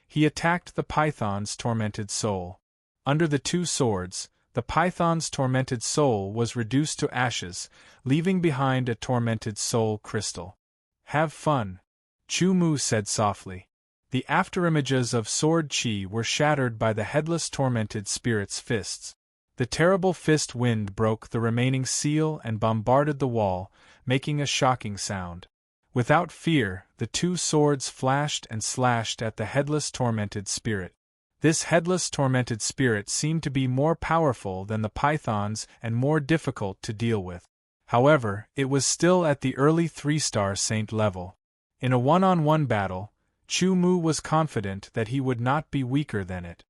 A: he attacked the python's tormented soul. Under the two swords, the python's tormented soul was reduced to ashes, leaving behind a tormented soul crystal. "Have fun," Chu Mu said softly. The afterimages of sword chi were shattered by the headless tormented spirit's fists. The terrible fist wind broke the remaining seal and bombarded the wall, making a shocking sound. Without fear, the two swords flashed and slashed at the headless tormented spirit. This headless tormented spirit seemed to be more powerful than the pythons and more difficult to deal with. However, it was still at the early 3-star saint level. In a one-on-one battle, Chu Mu was confident that he would not be weaker than it.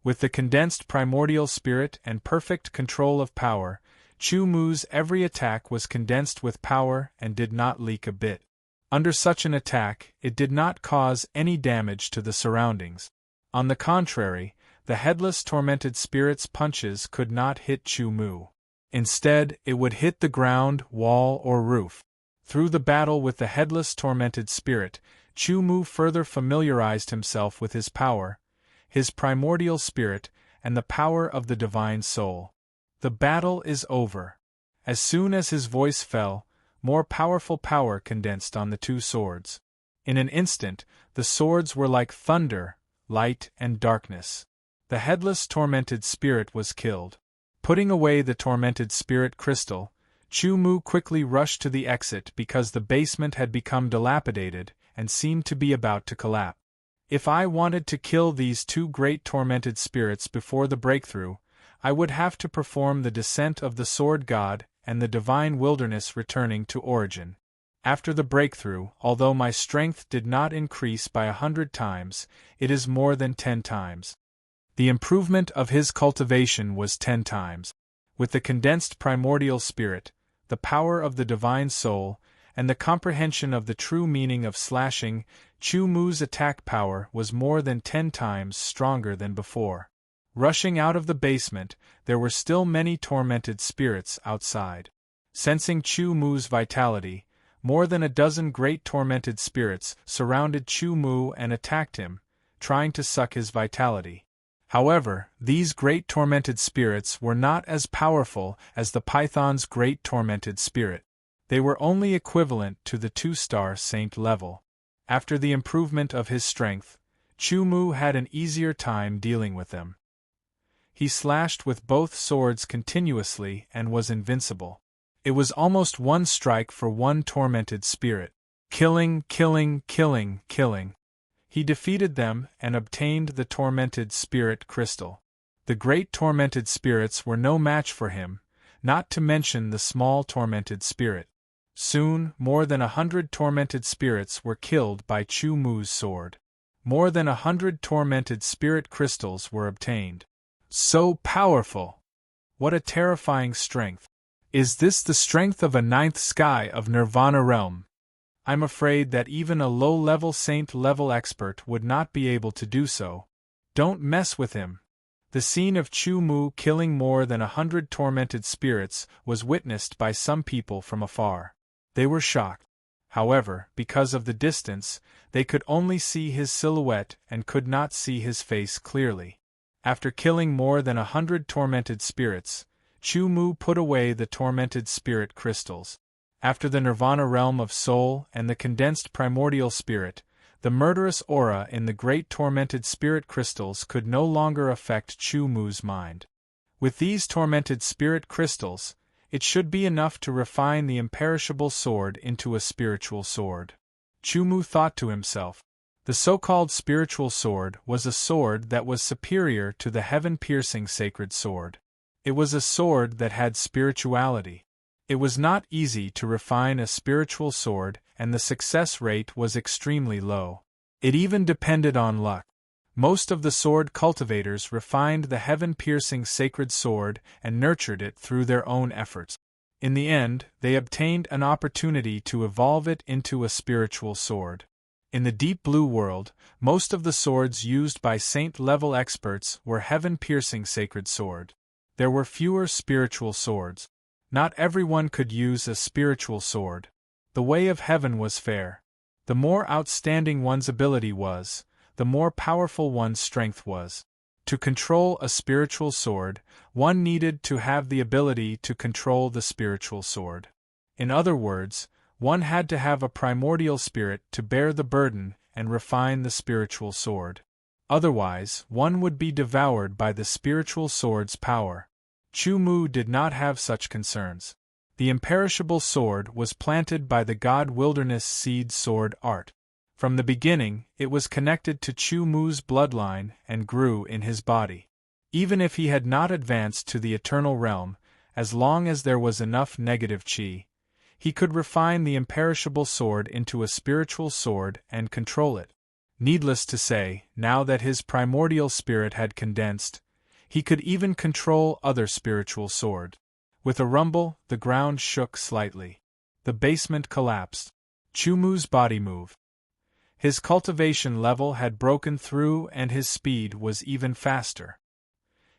A: With the condensed primordial spirit and perfect control of power, Chu Mu's every attack was condensed with power and did not leak a bit. Under such an attack, it did not cause any damage to the surroundings. On the contrary, the headless tormented spirit's punches could not hit Chu Mu. Instead, it would hit the ground, wall, or roof. Through the battle with the headless tormented spirit, Chu Mu further familiarized himself with his power, his primordial spirit, and the power of the divine soul. The battle is over. As soon as his voice fell, more powerful power condensed on the two swords. In an instant, the swords were like thunder, light, and darkness. The headless tormented spirit was killed. Putting away the tormented spirit crystal, Chu Mu quickly rushed to the exit because the basement had become dilapidated and seemed to be about to collapse. If I wanted to kill these two great tormented spirits before the breakthrough, I would have to perform the descent of the sword god and the divine wilderness returning to origin. After the breakthrough, although my strength did not increase by 100 times, it is more than 10 times. The improvement of his cultivation was 10 times. With the condensed primordial spirit, the power of the divine soul, and the comprehension of the true meaning of slashing, Chu Mu's attack power was more than 10 times stronger than before. Rushing out of the basement, there were still many tormented spirits outside. Sensing Chu Mu's vitality, more than a dozen great tormented spirits surrounded Chu Mu and attacked him, trying to suck his vitality. However, these great tormented spirits were not as powerful as the python's great tormented spirit. They were only equivalent to the 2-star saint level. After the improvement of his strength, Chu Mu had an easier time dealing with them. He slashed with both swords continuously and was invincible. It was almost one strike for one tormented spirit. Killing, killing, killing, killing. He defeated them and obtained the tormented spirit crystal. The great tormented spirits were no match for him, not to mention the small tormented spirit. Soon, more than 100 tormented spirits were killed by Chu Mu's sword. More than 100 tormented spirit crystals were obtained. So powerful! What a terrifying strength! Is this the strength of a 9th sky of Nirvana realm? I'm afraid that even a low-level saint-level expert would not be able to do so. Don't mess with him. The scene of Chu Mu killing more than 100 tormented spirits was witnessed by some people from afar. They were shocked. However, because of the distance, they could only see his silhouette and could not see his face clearly. After killing more than 100 tormented spirits, Chu Mu put away the tormented spirit crystals. After the nirvana realm of soul and the condensed primordial spirit, the murderous aura in the great tormented spirit crystals could no longer affect Chu Mu's mind. With these tormented spirit crystals, it should be enough to refine the imperishable sword into a spiritual sword. Chu Mu thought to himself. The so-called spiritual sword was a sword that was superior to the heaven-piercing sacred sword. It was a sword that had spirituality. It was not easy to refine a spiritual sword, and the success rate was extremely low. It even depended on luck. Most of the sword cultivators refined the heaven-piercing sacred sword and nurtured it through their own efforts. In the end, they obtained an opportunity to evolve it into a spiritual sword. In the deep blue world, most of the swords used by saint-level experts were heaven-piercing sacred sword. There were fewer spiritual swords. Not everyone could use a spiritual sword. The way of heaven was fair. The more outstanding one's ability was, the more powerful one's strength was. To control a spiritual sword, one needed to have the ability to control the spiritual sword. In other words, one had to have a primordial spirit to bear the burden and refine the spiritual sword. Otherwise, one would be devoured by the spiritual sword's power. Chu Mu did not have such concerns. The imperishable sword was planted by the God Wilderness Seed Sword art. From the beginning, it was connected to Chu Mu's bloodline and grew in his body. Even if he had not advanced to the eternal realm, as long as there was enough negative chi, he could refine the imperishable sword into a spiritual sword and control it. Needless to say, now that his primordial spirit had condensed, he could even control other spiritual swords. With a rumble, the ground shook slightly. The basement collapsed. Chu Mu's body moved. His cultivation level had broken through and his speed was even faster.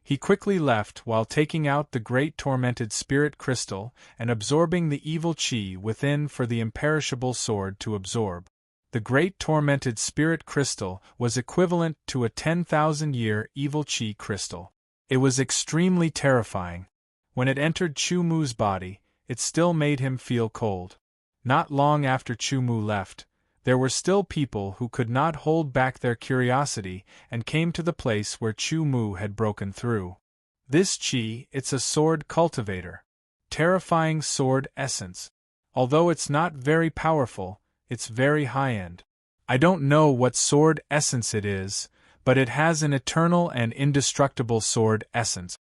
A: He quickly left while taking out the great tormented spirit crystal and absorbing the evil chi within for the imperishable sword to absorb. The great tormented spirit crystal was equivalent to a 10,000-year evil chi crystal. It was extremely terrifying. When it entered Chu Mu's body, it still made him feel cold. Not long after Chu Mu left, there were still people who could not hold back their curiosity and came to the place where Chu Mu had broken through. This chi, it's a sword cultivator. Terrifying sword essence. Although it's not very powerful, it's very high-end. I don't know what sword essence it is, but it has an eternal and indestructible sword essence.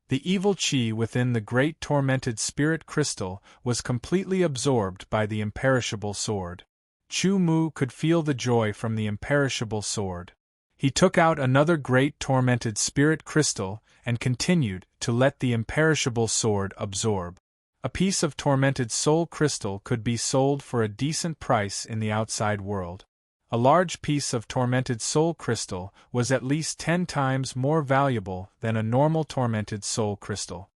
A: The evil chi within the great tormented spirit crystal was completely absorbed by the imperishable sword. Chu Mu could feel the joy from the imperishable sword. He took out another great tormented spirit crystal and continued to let the imperishable sword absorb. A piece of tormented soul crystal could be sold for a decent price in the outside world. A large piece of tormented soul crystal was at least 10 times more valuable than a normal tormented soul crystal.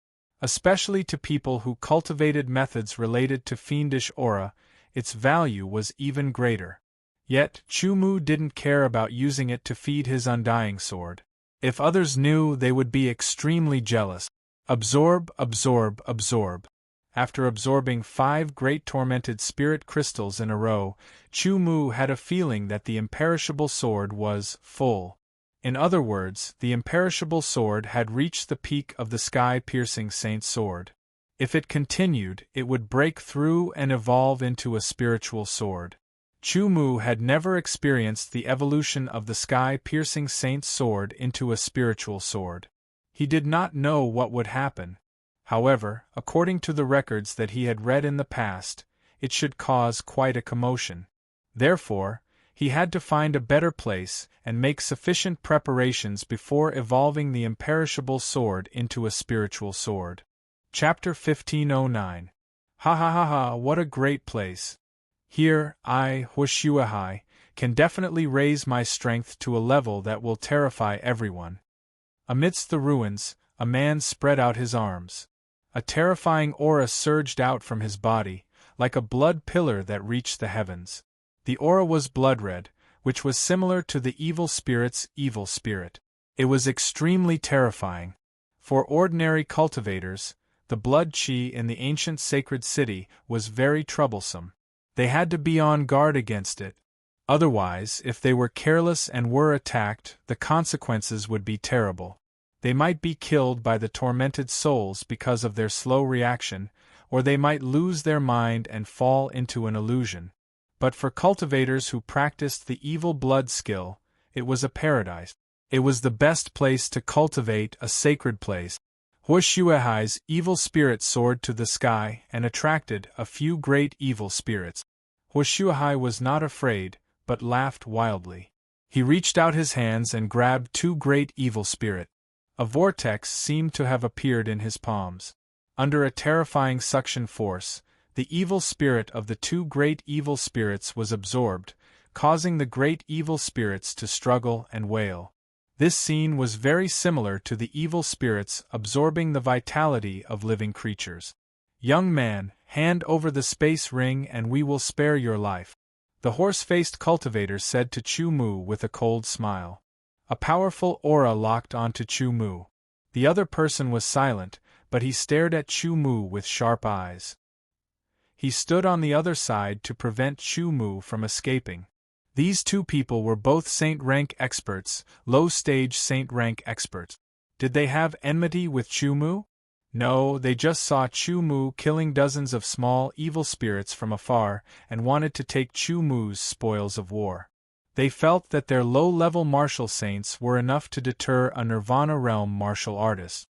A: Especially to people who cultivated methods related to fiendish aura, its value was even greater. Yet, Chu Mu didn't care about using it to feed his undying sword. If others knew, they would be extremely jealous. Absorb, absorb, absorb. After absorbing 5 great tormented spirit crystals in a row, Chu Mu had a feeling that the imperishable sword was full. In other words, the imperishable sword had reached the peak of the sky-piercing saint sword. If it continued, it would break through and evolve into a spiritual sword. Chu Mu had never experienced the evolution of the sky-piercing saint sword into a spiritual sword. He did not know what would happen. However, according to the records that he had read in the past, it should cause quite a commotion. Therefore, he had to find a better place and make sufficient preparations before evolving the imperishable sword into a spiritual sword. Chapter 1509. Ha ha ha ha, what a great place! Here, I, Huishuahai, can definitely raise my strength to a level that will terrify everyone. Amidst the ruins, a man spread out his arms. A terrifying aura surged out from his body, like a blood pillar that reached the heavens. The aura was blood-red, which was similar to the evil spirit's evil spirit. It was extremely terrifying. For ordinary cultivators, the blood chi in the ancient sacred city was very troublesome. They had to be on guard against it. Otherwise, if they were careless and were attacked, the consequences would be terrible. They might be killed by the tormented souls because of their slow reaction, or they might lose their mind and fall into an illusion. But for cultivators who practiced the evil blood skill, it was a paradise. It was the best place to cultivate, a sacred place. Huishuahai's evil spirit soared to the sky and attracted a few great evil spirits. Huishuahai was not afraid, but laughed wildly. He reached out his hands and grabbed 2 great evil spirits. A vortex seemed to have appeared in his palms. Under a terrifying suction force, the evil spirit of the 2 great evil spirits was absorbed, causing the great evil spirits to struggle and wail. This scene was very similar to the evil spirits absorbing the vitality of living creatures. Young man, hand over the space ring and we will spare your life, the horse-faced cultivator said to Chu Mu with a cold smile. A powerful aura locked onto Chu Mu. The other person was silent, but he stared at Chu Mu with sharp eyes. He stood on the other side to prevent Chu Mu from escaping. These 2 people were both saint rank experts, low-stage saint rank experts. Did they have enmity with Chu Mu? No, they just saw Chu Mu killing dozens of small evil spirits from afar and wanted to take Chu Mu's spoils of war. They felt that their low-level martial saints were enough to deter a Nirvana realm martial artist.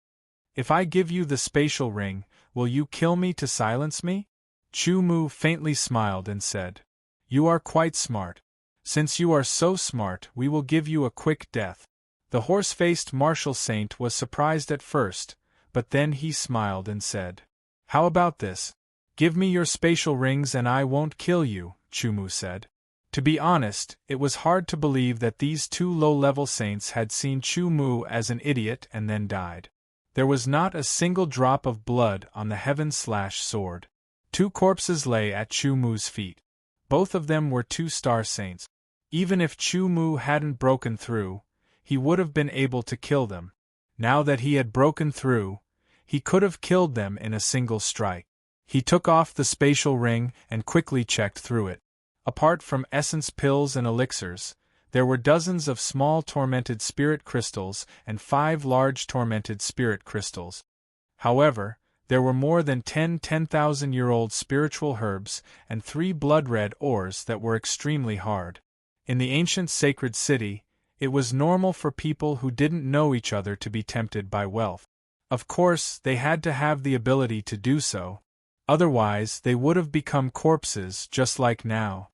A: If I give you the spatial ring, will you kill me to silence me? Chu Mu faintly smiled and said, You are quite smart. Since you are so smart, we will give you a quick death. The horse-faced martial saint was surprised at first, but then he smiled and said, How about this? Give me your spatial rings and I won't kill you, Chu Mu said. To be honest, it was hard to believe that these 2 low-level saints had seen Chu Mu as an idiot and then died. There was not a single drop of blood on the heaven/sword. 2 corpses lay at Chu Mu's feet. Both of them were 2-star saints. Even if Chu Mu hadn't broken through, he would have been able to kill them. Now that he had broken through, he could have killed them in a single strike. He took off the spatial ring and quickly checked through it. Apart from essence pills and elixirs, there were dozens of small tormented spirit crystals and 5 large tormented spirit crystals. However, there were more than 10 10,000-year-old spiritual herbs and 3 blood-red ores that were extremely hard. In the ancient sacred city, it was normal for people who didn't know each other to be tempted by wealth. Of course, they had to have the ability to do so. Otherwise, they would have become corpses just like now.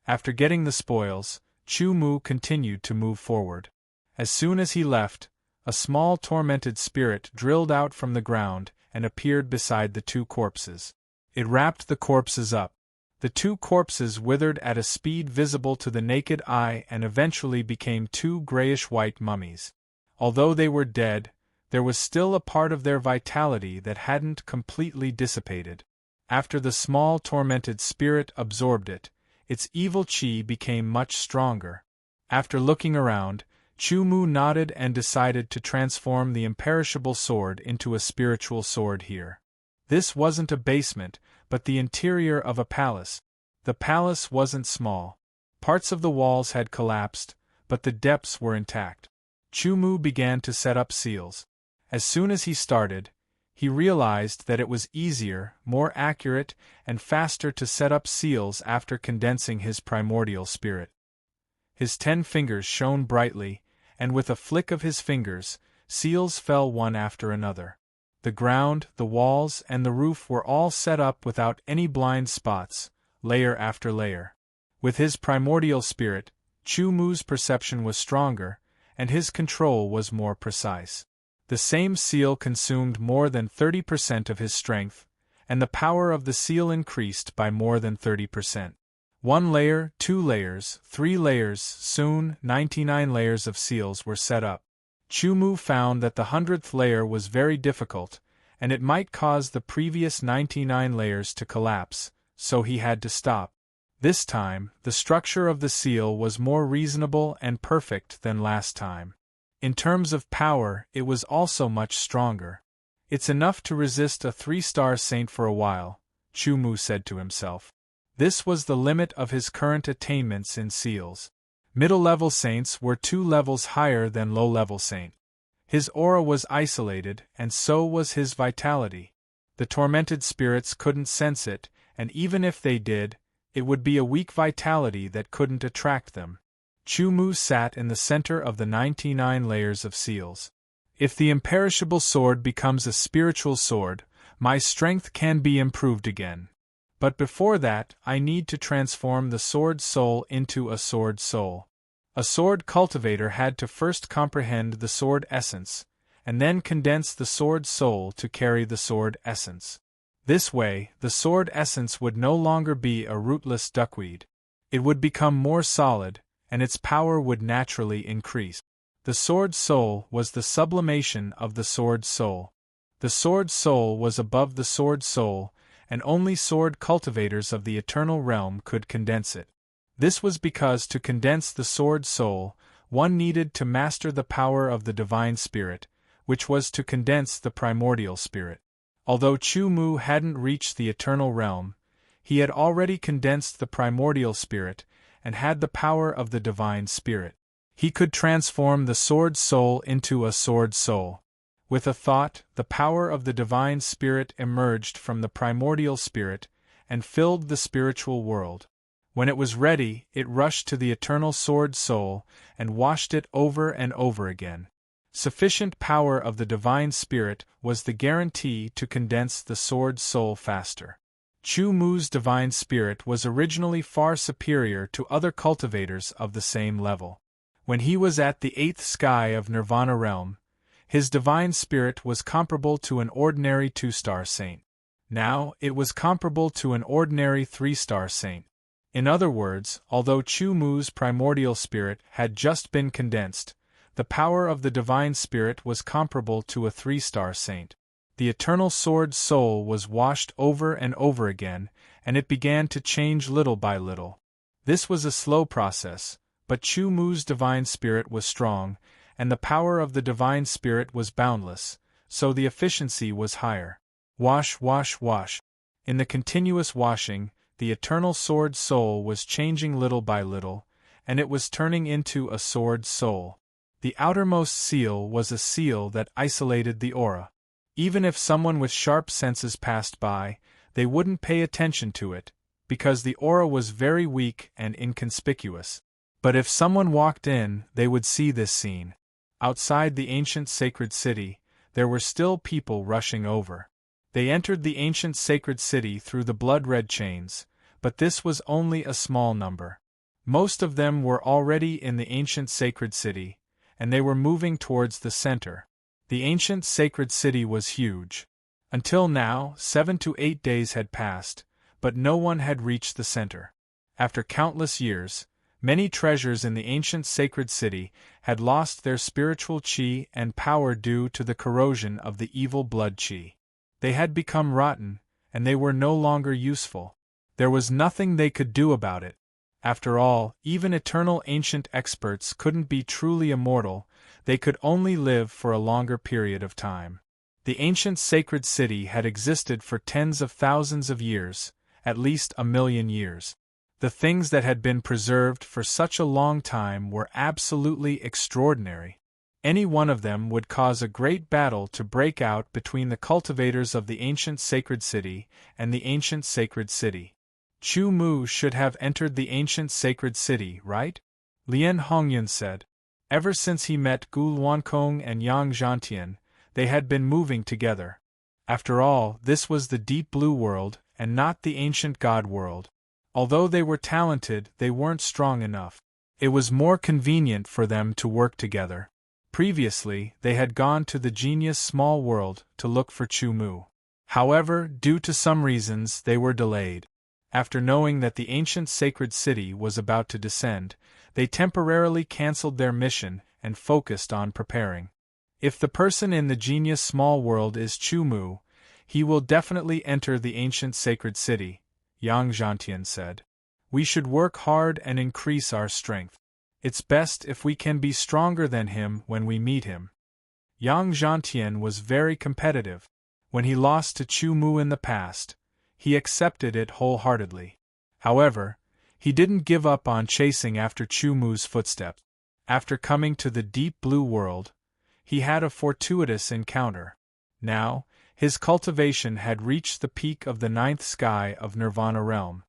A: After getting the spoils, Chu Mu continued to move forward. As soon as he left, a small tormented spirit drilled out from the ground and appeared beside the 2 corpses. It wrapped the corpses up. The 2 corpses withered at a speed visible to the naked eye and eventually became 2 grayish-white mummies. Although they were dead, there was still a part of their vitality that hadn't completely dissipated. After the small tormented spirit absorbed it, its evil chi became much stronger. After looking around, Chu Mu nodded and decided to transform the imperishable sword into a spiritual sword here. This wasn't a basement, but the interior of a palace. The palace wasn't small. Parts of the walls had collapsed, but the depths were intact. Chu Mu began to set up seals. As soon as he started, he realized that it was easier, more accurate, and faster to set up seals after condensing his primordial spirit. His 10 fingers shone brightly, and with a flick of his fingers, seals fell one after another. The ground, the walls, and the roof were all set up without any blind spots, layer after layer. With his primordial spirit, Chu Mu's perception was stronger, and his control was more precise. The same seal consumed more than 30% of his strength, and the power of the seal increased by more than 30%. 1 layer, 2 layers, 3 layers, soon 99 layers of seals were set up. Chu Mu found that the 100th layer was very difficult, and it might cause the previous 99 layers to collapse, so he had to stop. This time, the structure of the seal was more reasonable and perfect than last time. In terms of power, it was also much stronger. It's enough to resist a 3-star saint for a while, Chu Mu said to himself. This was the limit of his current attainments in seals. Middle-level saints were 2 levels higher than low-level saint. His aura was isolated, and so was his vitality. The tormented spirits couldn't sense it, and even if they did, it would be a weak vitality that couldn't attract them. Chu Mu sat in the center of the 99 layers of seals. If the imperishable sword becomes a spiritual sword, my strength can be improved again. But before that, I need to transform the sword soul into a sword soul. A sword cultivator had to first comprehend the sword essence, and then condense the sword soul to carry the sword essence. This way, the sword essence would no longer be a rootless duckweed. It would become more solid, and its power would naturally increase. The sword soul was the sublimation of the sword soul. The sword soul was above the sword soul, and only sword cultivators of the eternal realm could condense it. This was because to condense the sword soul, one needed to master the power of the divine spirit, which was to condense the primordial spirit. Although Chu Mu hadn't reached the eternal realm, he had already condensed the primordial spirit, and had the power of the divine spirit. He could transform the sword soul into a sword soul. With a thought, the power of the divine spirit emerged from the primordial spirit, and filled the spiritual world. When it was ready, it rushed to the eternal sword soul, and washed it over and over again. Sufficient power of the divine spirit was the guarantee to condense the sword soul faster. Chu Mu's divine spirit was originally far superior to other cultivators of the same level. When he was at the 8th sky of Nirvana realm, his divine spirit was comparable to an ordinary 2-star saint. Now, it was comparable to an ordinary 3-star saint. In other words, although Chu Mu's primordial spirit had just been condensed, the power of the divine spirit was comparable to a 3-star saint. The eternal sword soul was washed over and over again, and it began to change little by little. This was a slow process, but Chu Mu's divine spirit was strong, and the power of the divine spirit was boundless, so the efficiency was higher. Wash, wash, wash. In the continuous washing, the eternal sword soul was changing little by little, and it was turning into a sword soul. The outermost seal was a seal that isolated the aura. Even if someone with sharp senses passed by, they wouldn't pay attention to it, because the aura was very weak and inconspicuous. But if someone walked in, they would see this scene. Outside the ancient sacred city, there were still people rushing over. They entered the ancient sacred city through the blood-red chains, but this was only a small number. Most of them were already in the ancient sacred city, and they were moving towards the center. The ancient sacred city was huge. Until now, 7 to 8 days had passed, but no one had reached the center. After countless years, many treasures in the ancient sacred city had lost their spiritual chi and power due to the corrosion of the evil blood chi. They had become rotten, and they were no longer useful. There was nothing they could do about it. After all, even eternal ancient experts couldn't be truly immortal, they could only live for a longer period of time. The ancient sacred city had existed for tens of thousands of years, at least 1,000,000 years. The things that had been preserved for such a long time were absolutely extraordinary. Any one of them would cause a great battle to break out between the cultivators of the ancient sacred city and the ancient sacred city. Chu Mu should have entered the ancient sacred city, right? Lian Hongyun said. Ever since he met Gu Luankong and Yang Zhantian, they had been moving together. After all, this was the deep blue world, and not the ancient god world. Although they were talented, they weren't strong enough. It was more convenient for them to work together. Previously, they had gone to the genius small world to look for Chu Mu. However, due to some reasons, they were delayed. After knowing that the ancient sacred city was about to descend, they temporarily cancelled their mission and focused on preparing. If the person in the genius small world is Chu Mu, he will definitely enter the ancient sacred city, Yang Zhantian said. We should work hard and increase our strength. It's best if we can be stronger than him when we meet him. Yang Zhantian was very competitive. When he lost to Chu Mu in the past, he accepted it wholeheartedly. However, he didn't give up on chasing after Chu Mu's footsteps. After coming to the deep blue world, he had a fortuitous encounter. Now, his cultivation had reached the peak of the 9th sky of Nirvana realm.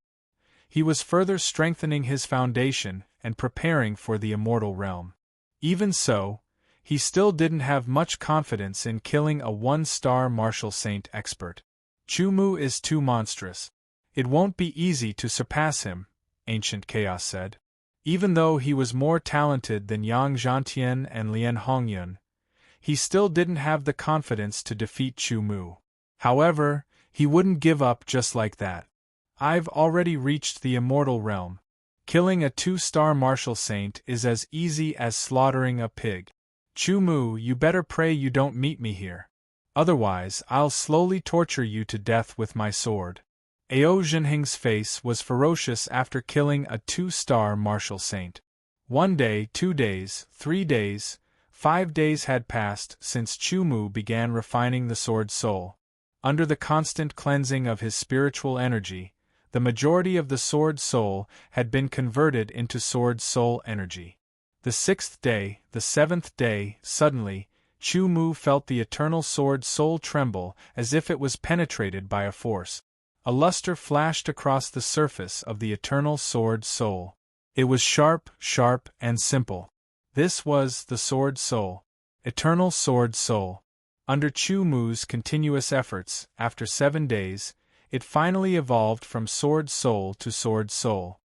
A: He was further strengthening his foundation and preparing for the immortal realm. Even so, he still didn't have much confidence in killing a 1-star martial saint expert. Chu Mu is too monstrous. It won't be easy to surpass him, Ancient Chaos said. Even though he was more talented than Yang Zhantian and Lian Hongyun, he still didn't have the confidence to defeat Chu Mu. However, he wouldn't give up just like that. I've already reached the immortal realm. Killing a 2-star martial saint is as easy as slaughtering a pig. Chu Mu, you better pray you don't meet me here. Otherwise, I'll slowly torture you to death with my sword. Ao Zhenheng's face was ferocious after killing a 2-star martial saint. 1 day, 2 days, 3 days, 5 days had passed since Chu Mu began refining the sword soul. Under the constant cleansing of his spiritual energy, the majority of the sword soul had been converted into sword soul energy. The 6th day, the 7th day, suddenly, Chu Mu felt the eternal sword soul tremble as if it was penetrated by a force. A luster flashed across the surface of the eternal sword soul. It was sharp, sharp, and simple. This was the sword soul. Eternal sword soul. Under Chu Mu's continuous efforts, after 7 days, it finally evolved from sword soul to sword soul.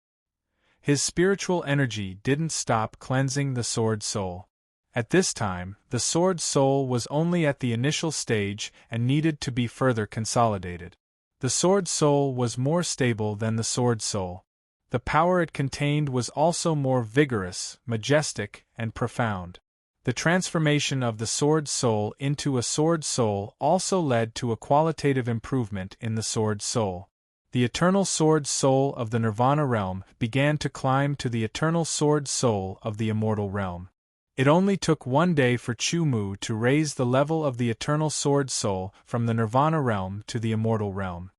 A: His spiritual energy didn't stop cleansing the sword soul. At this time, the sword soul was only at the initial stage and needed to be further consolidated. The sword soul was more stable than the sword soul. The power it contained was also more vigorous, majestic, and profound. The transformation of the sword soul into a sword soul also led to a qualitative improvement in the sword soul. The eternal sword soul of the Nirvana realm began to climb to the eternal sword soul of the immortal realm. It only took 1 day for Chu Mu to raise the level of the eternal sword soul from the Nirvana realm to the immortal realm.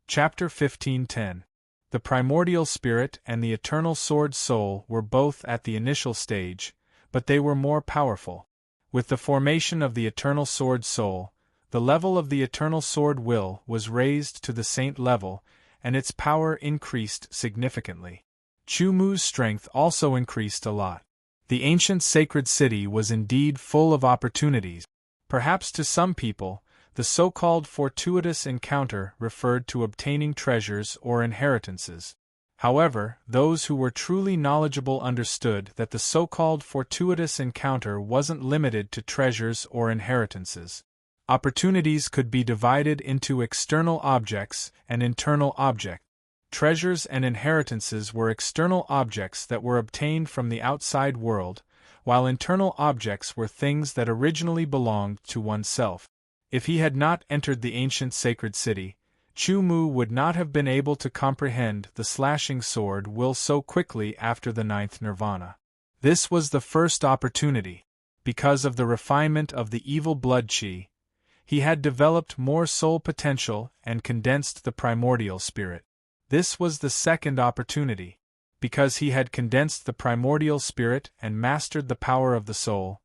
A: Chapter 15:10. The primordial spirit and the eternal sword soul were both at the initial stage, but they were more powerful. With the formation of the eternal sword soul, the level of the eternal sword will was raised to the saint level, and its power increased significantly. Chu Mu's strength also increased a lot. The ancient sacred city was indeed full of opportunities. Perhaps to some people, the so-called fortuitous encounter referred to obtaining treasures or inheritances. However, those who were truly knowledgeable understood that the so-called fortuitous encounter wasn't limited to treasures or inheritances. Opportunities could be divided into external objects and internal objects. Treasures and inheritances were external objects that were obtained from the outside world, while internal objects were things that originally belonged to oneself. If he had not entered the ancient sacred city, Chu Mu would not have been able to comprehend the slashing sword will so quickly after the ninth nirvana. This was the first opportunity. Because of the refinement of the evil blood chi, he had developed more soul potential and condensed the primordial spirit. This was the second opportunity. Because he had condensed the primordial spirit and mastered the power of the soul,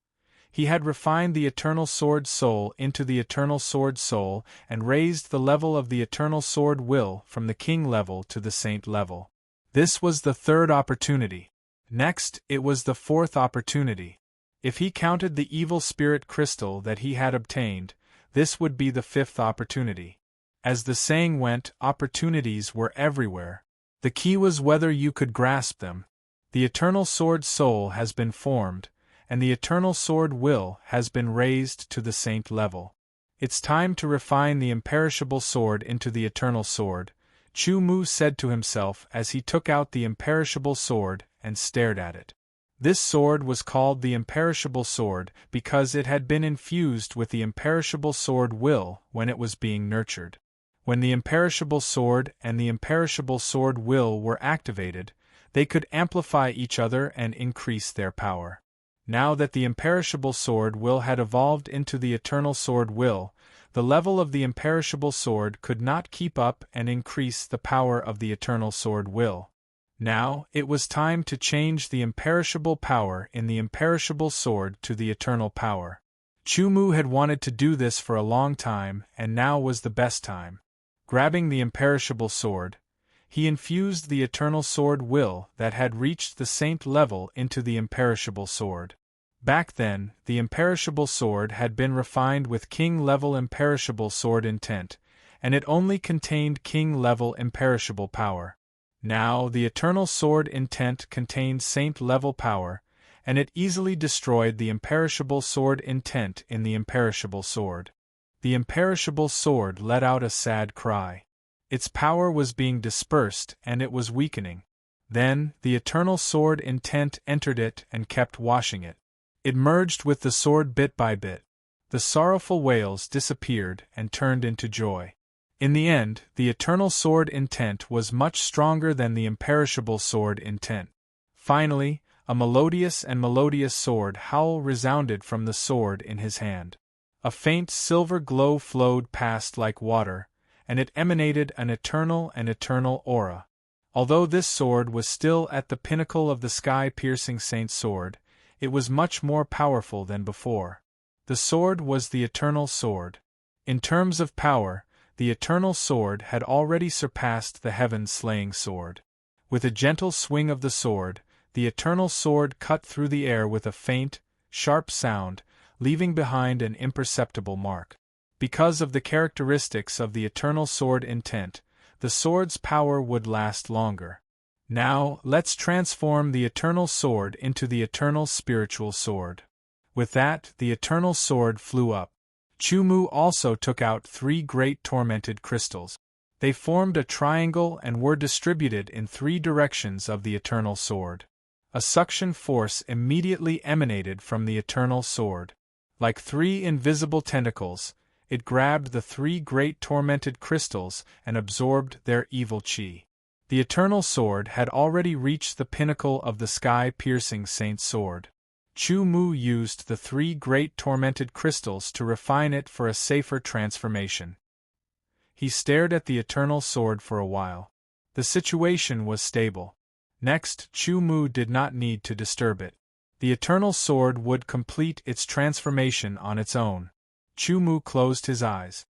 A: he had refined the eternal sword soul into the eternal sword soul and raised the level of the eternal sword will from the king level to the saint level. This was the third opportunity. Next, it was the fourth opportunity. If he counted the evil spirit crystal that he had obtained, this would be the fifth opportunity. As the saying went, opportunities were everywhere. The key was whether you could grasp them. The eternal sword soul has been formed, and the eternal sword will has been raised to the saint level. It's time to refine the imperishable sword into the eternal sword, Chu Mu said to himself as he took out the imperishable sword and stared at it. This sword was called the imperishable sword because it had been infused with the imperishable sword will when it was being nurtured. When the imperishable sword and the imperishable sword will were activated, they could amplify each other and increase their power. Now that the imperishable sword will had evolved into the eternal sword will, the level of the imperishable sword could not keep up and increase the power of the eternal sword will. Now, it was time to change the imperishable power in the imperishable sword to the eternal power. Chu Mu had wanted to do this for a long time, and now was the best time. Grabbing the imperishable sword, he infused the eternal sword will that had reached the saint level into the imperishable sword. Back then, the imperishable sword had been refined with king-level imperishable sword intent, and it only contained king-level imperishable power. Now, the eternal sword intent contained saint-level power, and it easily destroyed the imperishable sword intent in the imperishable sword. The imperishable sword let out a sad cry. Its power was being dispersed and it was weakening. Then, the eternal sword intent entered it and kept washing it. It merged with the sword bit by bit. The sorrowful wails disappeared and turned into joy. In the end, the eternal sword intent was much stronger than the imperishable sword intent. Finally, a melodious sword howl resounded from the sword in his hand. A faint silver glow flowed past like water, and it emanated an eternal aura. Although this sword was still at the pinnacle of the sky-piercing saint sword, it was much more powerful than before. The sword was the eternal sword. In terms of power, the eternal sword had already surpassed the heaven-slaying sword. With a gentle swing of the sword, the eternal sword cut through the air with a faint, sharp sound, leaving behind an imperceptible mark. Because of the characteristics of the eternal sword intent, the sword's power would last longer. Now, let's transform the eternal sword into the eternal spiritual sword. With that, the eternal sword flew up. Chu Mu also took out 3 great tormented crystals. They formed a triangle and were distributed in 3 directions of the eternal sword. A suction force immediately emanated from the eternal sword. Like 3 invisible tentacles, it grabbed the 3 great tormented crystals and absorbed their evil chi. The eternal sword had already reached the pinnacle of the sky-piercing saint sword. Chu Mu used the 3 great tormented crystals to refine it for a safer transformation. He stared at the eternal sword for a while. The situation was stable. Next, Chu Mu did not need to disturb it. The eternal sword would complete its transformation on its own. Chu Mu closed his eyes.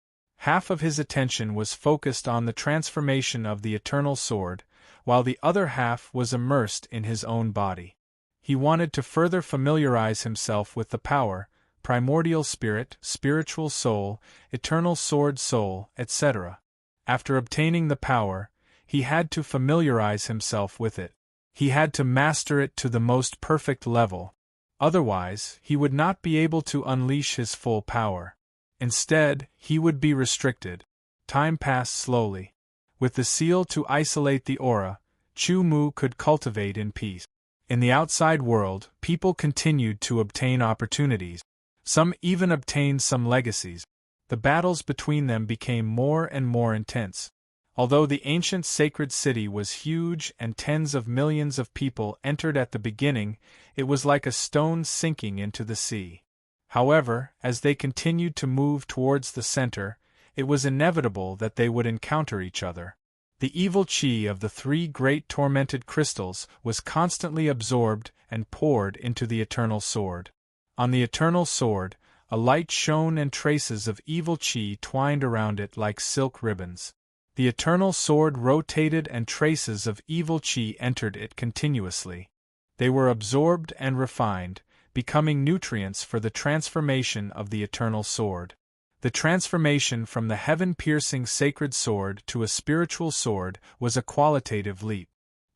A: Half of his attention was focused on the transformation of the eternal sword, while the other half was immersed in his own body. He wanted to further familiarize himself with the power, primordial spirit, spiritual soul, eternal sword soul, etc. After obtaining the power, he had to familiarize himself with it. He had to master it to the most perfect level. Otherwise, he would not be able to unleash his full power. Instead, he would be restricted. Time passed slowly. With the seal to isolate the aura, Chu Mu could cultivate in peace. In the outside world, people continued to obtain opportunities. Some even obtained some legacies. The battles between them became more and more intense. Although the ancient sacred city was huge and tens of millions of people entered at the beginning, it was like a stone sinking into the sea. However, as they continued to move towards the center, it was inevitable that they would encounter each other. The evil chi of the three great tormented crystals was constantly absorbed and poured into the eternal sword. On the eternal sword, a light shone and traces of evil chi twined around it like silk ribbons. The eternal sword rotated and traces of evil chi entered it continuously. They were absorbed and refined, becoming nutrients for the transformation of the eternal sword. The transformation from the heaven-piercing sacred sword to a spiritual sword was a qualitative leap.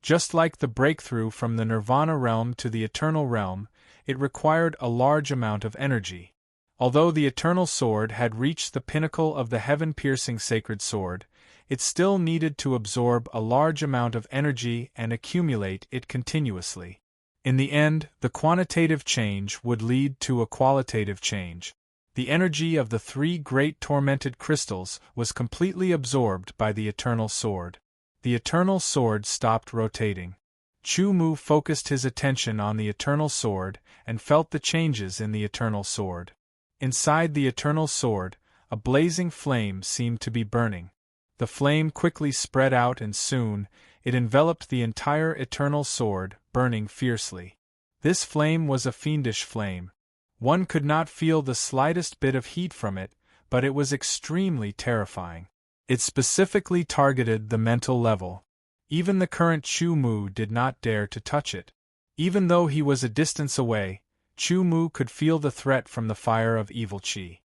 A: Just like the breakthrough from the nirvana realm to the eternal realm, it required a large amount of energy. Although the eternal sword had reached the pinnacle of the heaven-piercing sacred sword, it still needed to absorb a large amount of energy and accumulate it continuously. In the end, the quantitative change would lead to a qualitative change. The energy of the three great tormented crystals was completely absorbed by the eternal sword. The eternal sword stopped rotating. Chu Mu focused his attention on the eternal sword and felt the changes in the eternal sword. Inside the eternal sword, a blazing flame seemed to be burning. The flame quickly spread out and soon, it enveloped the entire eternal sword, burning fiercely. This flame was a fiendish flame. One could not feel the slightest bit of heat from it, but it was extremely terrifying. It specifically targeted the mental level. Even the current Chu Mu did not dare to touch it. Even though he was a distance away, Chu Mu could feel the threat from the fire of evil chi.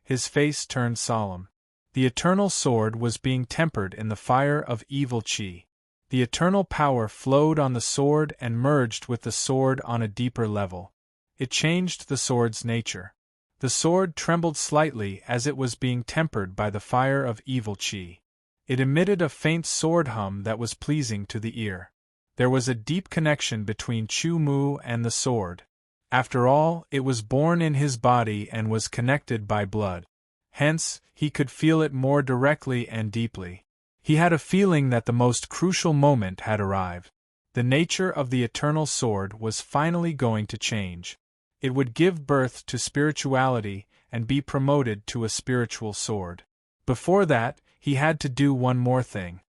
A: His face turned solemn. The eternal sword was being tempered in the fire of evil chi. The eternal power flowed on the sword and merged with the sword on a deeper level. It changed the sword's nature. The sword trembled slightly as it was being tempered by the fire of evil chi. It emitted a faint sword hum that was pleasing to the ear. There was a deep connection between Chu Mu and the sword. After all, it was born in his body and was connected by blood. Hence, he could feel it more directly and deeply. He had a feeling that the most crucial moment had arrived. The nature of the eternal sword was finally going to change. It would give birth to spirituality and be promoted to a spiritual sword. Before that, he had to do one more thing.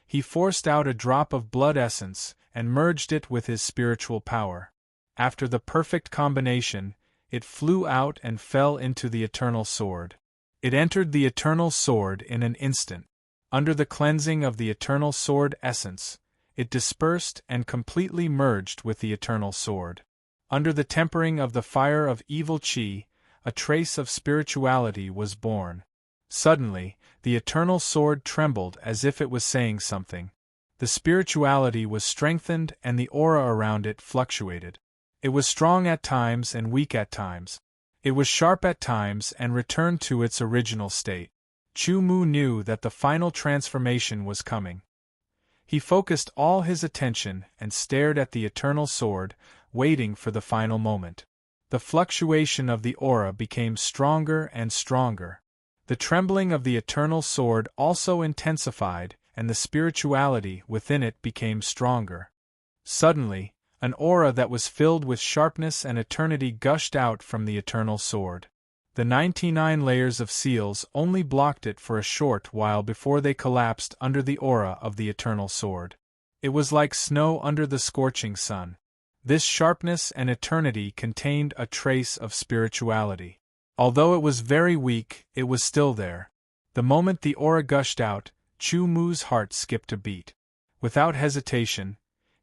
A: He forced out a drop of blood essence and merged it with his spiritual power. After the perfect combination, it flew out and fell into the eternal sword. It entered the eternal sword in an instant. Under the cleansing of the eternal sword essence, it dispersed and completely merged with the eternal sword. Under the tempering of the fire of evil chi, a trace of spirituality was born. Suddenly, the eternal sword trembled as if it was saying something. The spirituality was strengthened and the aura around it fluctuated. It was strong at times and weak at times. It was sharp at times and returned to its original state. Chu Mu knew that the final transformation was coming. He focused all his attention and stared at the eternal sword, waiting for the final moment. The fluctuation of the aura became stronger and stronger. The trembling of the eternal sword also intensified, and the spirituality within it became stronger. Suddenly, an aura that was filled with sharpness and eternity gushed out from the eternal sword. The 99 layers of seals only blocked it for a short while before they collapsed under the aura of the eternal sword. It was like snow under the scorching sun. This sharpness and eternity contained a trace of spirituality. Although it was very weak, it was still there. The moment the aura gushed out, Chu Mu's heart skipped a beat. Without hesitation,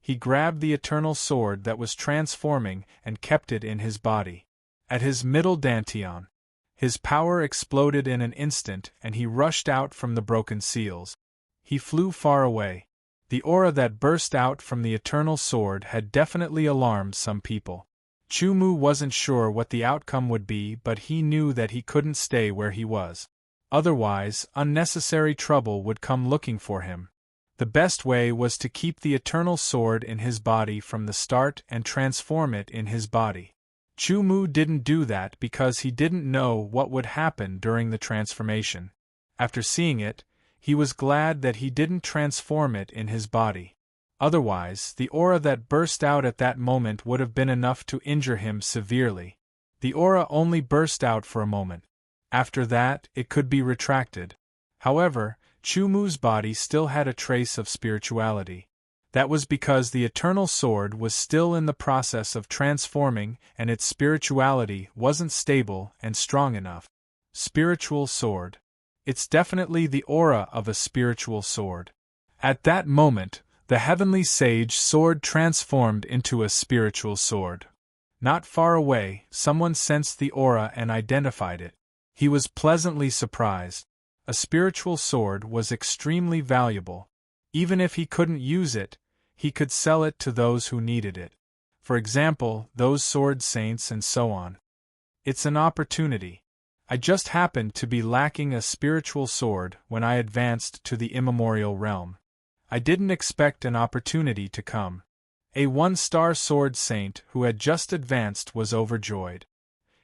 A: he grabbed the eternal sword that was transforming and kept it in his body. At his middle dantian, his power exploded in an instant and he rushed out from the broken seals. He flew far away. The aura that burst out from the eternal sword had definitely alarmed some people. Chu Mu wasn't sure what the outcome would be, but he knew that he couldn't stay where he was. Otherwise, unnecessary trouble would come looking for him. The best way was to keep the eternal sword in his body from the start and transform it in his body. Chu Mu didn't do that because he didn't know what would happen during the transformation. After seeing it, he was glad that he didn't transform it in his body. Otherwise, the aura that burst out at that moment would have been enough to injure him severely. The aura only burst out for a moment. After that, it could be retracted. However, Chu Mu's body still had a trace of spirituality. That was because the eternal sword was still in the process of transforming and its spirituality wasn't stable and strong enough. Spiritual sword. It's definitely the aura of a spiritual sword. At that moment, the heavenly sage sword transformed into a spiritual sword. Not far away, someone sensed the aura and identified it. He was pleasantly surprised. A spiritual sword was extremely valuable. Even if he couldn't use it, he could sell it to those who needed it. For example, those sword saints and so on. It's an opportunity. I just happened to be lacking a spiritual sword when I advanced to the immemorial realm. I didn't expect an opportunity to come. A one-star sword saint who had just advanced was overjoyed.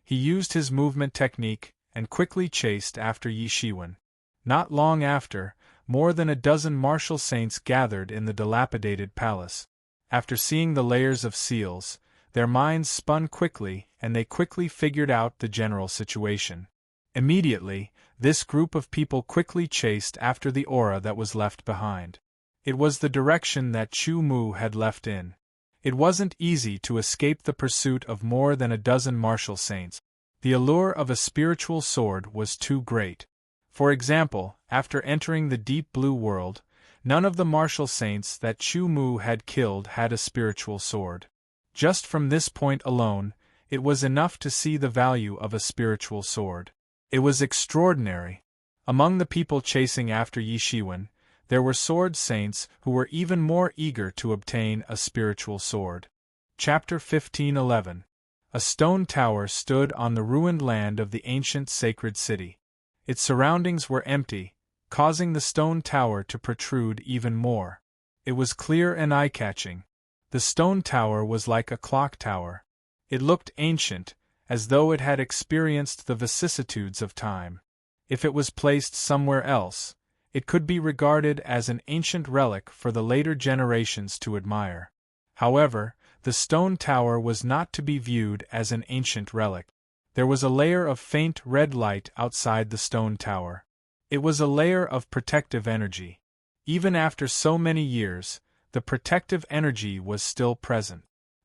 A: He used his movement technique and quickly chased after Yi Shiwen. Not long after, more than a dozen martial saints gathered in the dilapidated palace. After seeing the layers of seals, their minds spun quickly and they quickly figured out the general situation. Immediately, this group of people quickly chased after the aura that was left behind. It was the direction that Chu Mu had left in. It wasn't easy to escape the pursuit of more than a dozen martial saints. The allure of a spiritual sword was too great. For example, after entering the deep blue world, none of the martial saints that Chu Mu had killed had a spiritual sword. Just from this point alone, it was enough to see the value of a spiritual sword. It was extraordinary. Among the people chasing after Yi Shiwen, there were sword saints who were even more eager to obtain a spiritual sword. Chapter 15:11. A stone tower stood on the ruined land of the ancient sacred city. Its surroundings were empty, causing the stone tower to protrude even more. It was clear and eye-catching. The stone tower was like a clock tower. It looked ancient, as though it had experienced the vicissitudes of time. If it was placed somewhere else, it could be regarded as an ancient relic for the later generations to admire. However, the stone tower was not to be viewed as an ancient relic. There was a layer of faint red light outside the stone tower. It was a layer of protective energy. Even after so many years, the protective energy was still present.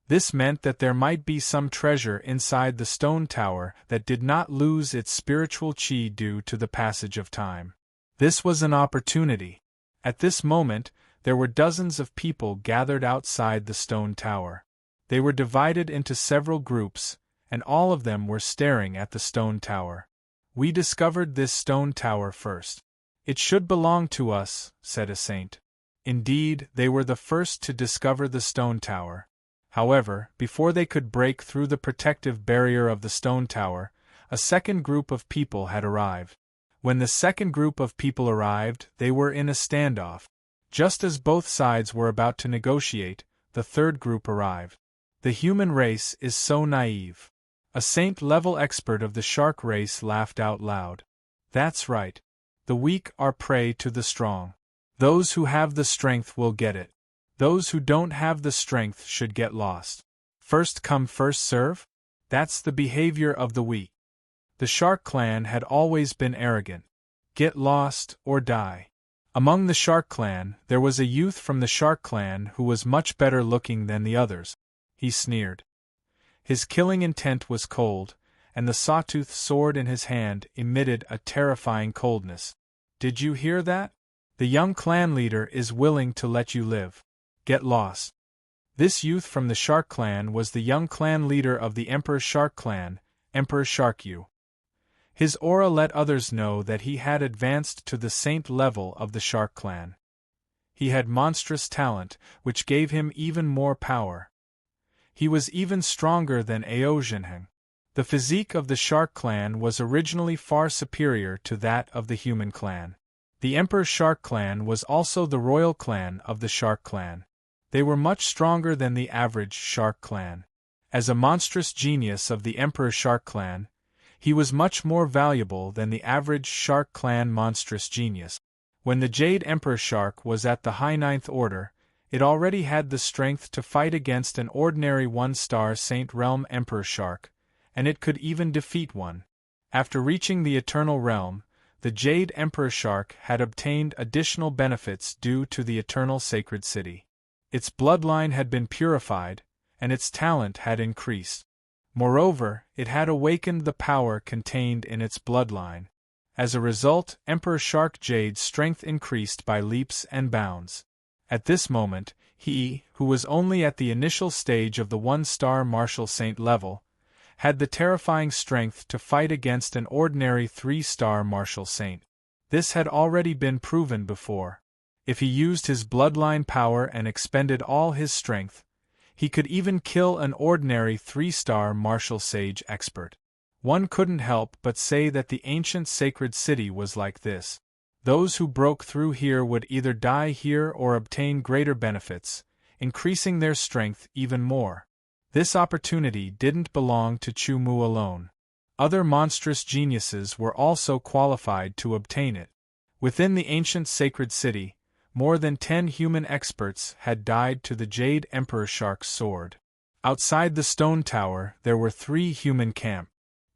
A: This meant that there might be some treasure inside the stone tower that did not lose its spiritual chi due to the passage of time. This was an opportunity. At this moment, there were dozens of people gathered outside the stone tower. They were divided into several groups, and all of them were staring at the stone tower. "We discovered this stone tower first. It should belong to us," said a saint. Indeed, they were the first to discover the stone tower. However, before they could break through the protective barrier of the stone tower, a second group of people had arrived. When the second group of people arrived, they were in a standoff. Just as both sides were about to negotiate, the third group arrived. The human race is so naive. A saint-level expert of the shark race laughed out loud. That's right. The weak are prey to the strong. Those who have the strength will get it. Those who don't have the strength should get lost. First come first serve? That's the behavior of the weak. The Shark clan had always been arrogant. Get lost or die. Among the Shark clan, there was a youth from the Shark clan who was much better looking than the others. He sneered. His killing intent was cold, and the sawtooth sword in his hand emitted a terrifying coldness. Did you hear that? The young clan leader is willing to let you live. Get lost. This youth from the Shark clan was the young clan leader of the Emperor Shark clan, Emperor Sharkyu. His aura let others know that he had advanced to the saint level of the Shark clan. He had monstrous talent, which gave him even more power. He was even stronger than Aozhenheng. The physique of the Shark clan was originally far superior to that of the human clan. The Emperor Shark clan was also the royal clan of the Shark clan. They were much stronger than the average Shark clan. As a monstrous genius of the Emperor Shark Clan, he was much more valuable than the average Shark Clan monstrous genius. When the Jade Emperor Shark was at the high ninth order, it already had the strength to fight against an ordinary one-star Saint Realm Emperor Shark, and it could even defeat one. After reaching the Eternal Realm, the Jade Emperor Shark had obtained additional benefits due to the Eternal Sacred City. Its bloodline had been purified, and its talent had increased. Moreover, it had awakened the power contained in its bloodline. As a result, Emperor Shark Jade's strength increased by leaps and bounds. At this moment, he, who was only at the initial stage of the one-star Martial Saint level, had the terrifying strength to fight against an ordinary three-star Martial Saint. This had already been proven before. If he used his bloodline power and expended all his strength, he could even kill an ordinary three-star Martial Sage expert. One couldn't help but say that the ancient sacred city was like this. Those who broke through here would either die here or obtain greater benefits, increasing their strength even more. This opportunity didn't belong to Chu Mu alone. Other monstrous geniuses were also qualified to obtain it. Within the ancient sacred city, more than 10 human experts had died to the Jade Emperor Shark's sword. Outside the stone tower there were 3 human camps.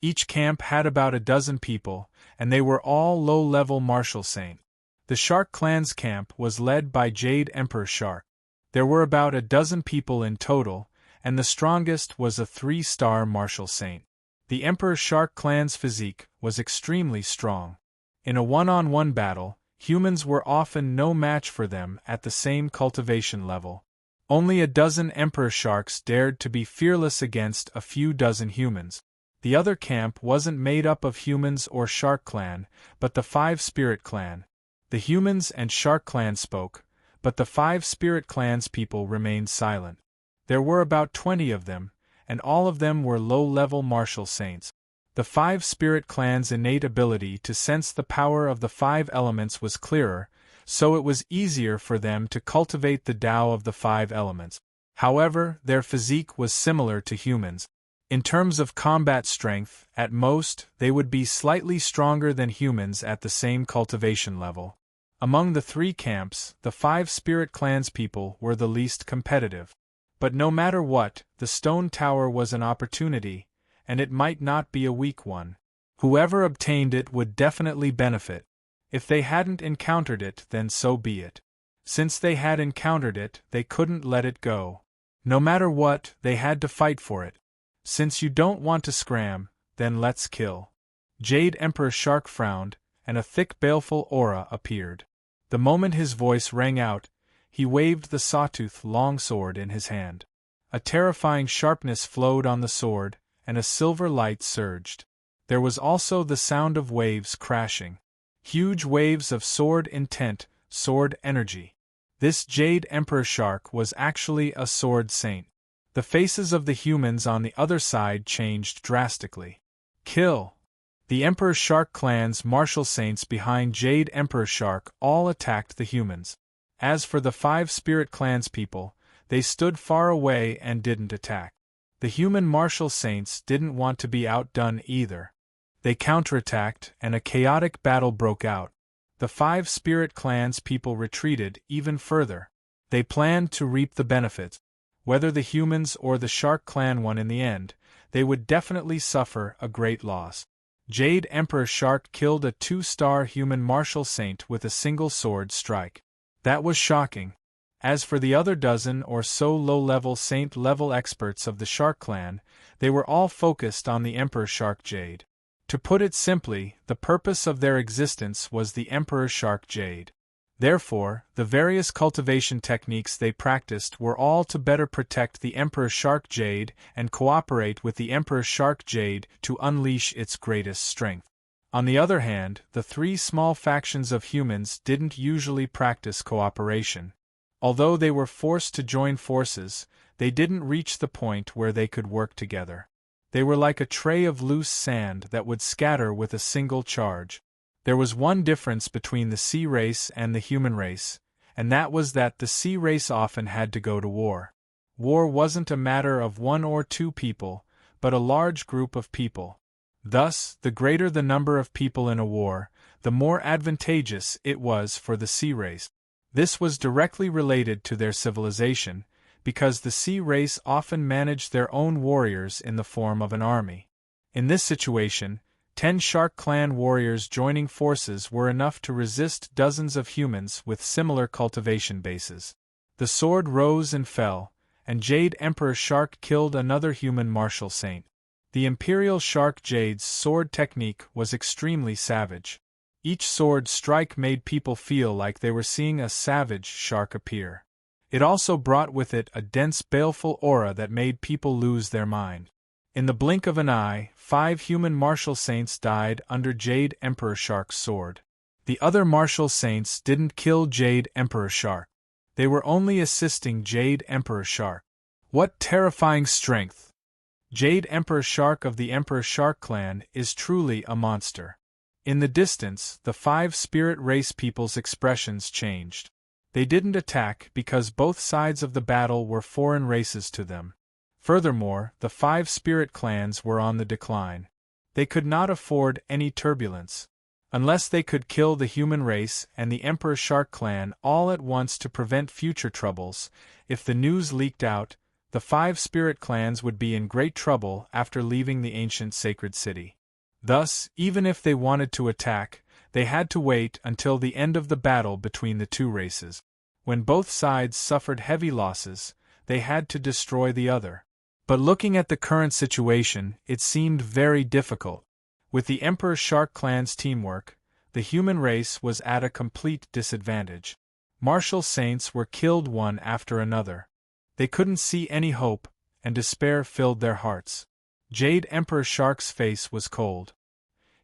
A: Each camp had about a dozen people, and they were all low-level Martial Saint. The Shark Clan's camp was led by Jade Emperor Shark. There were about a dozen people in total, and the strongest was a 3-star Martial Saint. The Emperor Shark Clan's physique was extremely strong. In a one-on-one battle, humans were often no match for them at the same cultivation level. Only a dozen Emperor Sharks dared to be fearless against a few dozen humans. The other camp wasn't made up of humans or Shark Clan, but the 5 Spirit Clan. The humans and Shark Clan spoke, but the 5 Spirit Clan's people remained silent. There were about 20 of them, and all of them were low-level Martial Saints. The 5 Spirit Clan's innate ability to sense the power of the 5 elements was clearer, so it was easier for them to cultivate the Tao of the 5 elements. However, their physique was similar to humans. In terms of combat strength, at most, they would be slightly stronger than humans at the same cultivation level. Among the 3 camps, the 5 Spirit Clan's people were the least competitive. But no matter what, the stone tower was an opportunity, and it might not be a weak one. Whoever obtained it would definitely benefit. If they hadn't encountered it, then so be it. Since they had encountered it, they couldn't let it go. No matter what, they had to fight for it. Since you don't want to scram, then let's kill. Jade Emperor Shark frowned, and a thick baleful aura appeared. The moment his voice rang out, he waved the sawtooth longsword in his hand. A terrifying sharpness flowed on the sword, and a silver light surged. There was also the sound of waves crashing. Huge waves of sword intent, sword energy. This Jade Emperor Shark was actually a sword saint. The faces of the humans on the other side changed drastically. Kill! The Emperor Shark Clan's martial saints behind Jade Emperor Shark all attacked the humans. As for the 5 Spirit Clan's people, they stood far away and didn't attack. The human martial saints didn't want to be outdone either. They counterattacked, and a chaotic battle broke out. The 5 Spirit Clan's people retreated even further. They planned to reap the benefits. Whether the humans or the Shark Clan won in the end, they would definitely suffer a great loss. Jade Emperor Shark killed a 2-star human martial saint with a single sword strike. That was shocking. As for the other dozen or so low-level saint-level experts of the Shark Clan, they were all focused on the Emperor Shark Jade. To put it simply, the purpose of their existence was the Emperor Shark Jade. Therefore, the various cultivation techniques they practiced were all to better protect the Emperor Shark Jade and cooperate with the Emperor Shark Jade to unleash its greatest strength. On the other hand, the 3 small factions of humans didn't usually practice cooperation. Although they were forced to join forces, they didn't reach the point where they could work together. They were like a tray of loose sand that would scatter with a single charge. There was one difference between the sea race and the human race, and that was that the sea race often had to go to war. War wasn't a matter of one or two people, but a large group of people. Thus, the greater the number of people in a war, the more advantageous it was for the sea race. This was directly related to their civilization, because the sea race often managed their own warriors in the form of an army. In this situation, 10 Shark Clan warriors joining forces were enough to resist dozens of humans with similar cultivation bases. The sword rose and fell, and Jade Emperor Shark killed another human martial saint. The Imperial Shark Jade's sword technique was extremely savage. Each sword strike made people feel like they were seeing a savage shark appear. It also brought with it a dense, baleful aura that made people lose their mind. In the blink of an eye, 5 human martial saints died under Jade Emperor Shark's sword. The other martial saints didn't kill Jade Emperor Shark. They were only assisting Jade Emperor Shark. What terrifying strength! Jade Emperor Shark of the Emperor Shark clan is truly a monster. In the distance, the 5 spirit race people's expressions changed. They didn't attack because both sides of the battle were foreign races to them. Furthermore, the 5 spirit clans were on the decline. They could not afford any turbulence. Unless they could kill the human race and the Emperor Shark clan all at once to prevent future troubles, if the news leaked out, the 5 spirit clans would be in great trouble after leaving the ancient sacred city. Thus, even if they wanted to attack, they had to wait until the end of the battle between the two races. When both sides suffered heavy losses, they had to destroy the other. But looking at the current situation, it seemed very difficult. With the Emperor Shark clan's teamwork, the human race was at a complete disadvantage. Martial saints were killed one after another. They couldn't see any hope, and despair filled their hearts. Jade Emperor Shark's face was cold.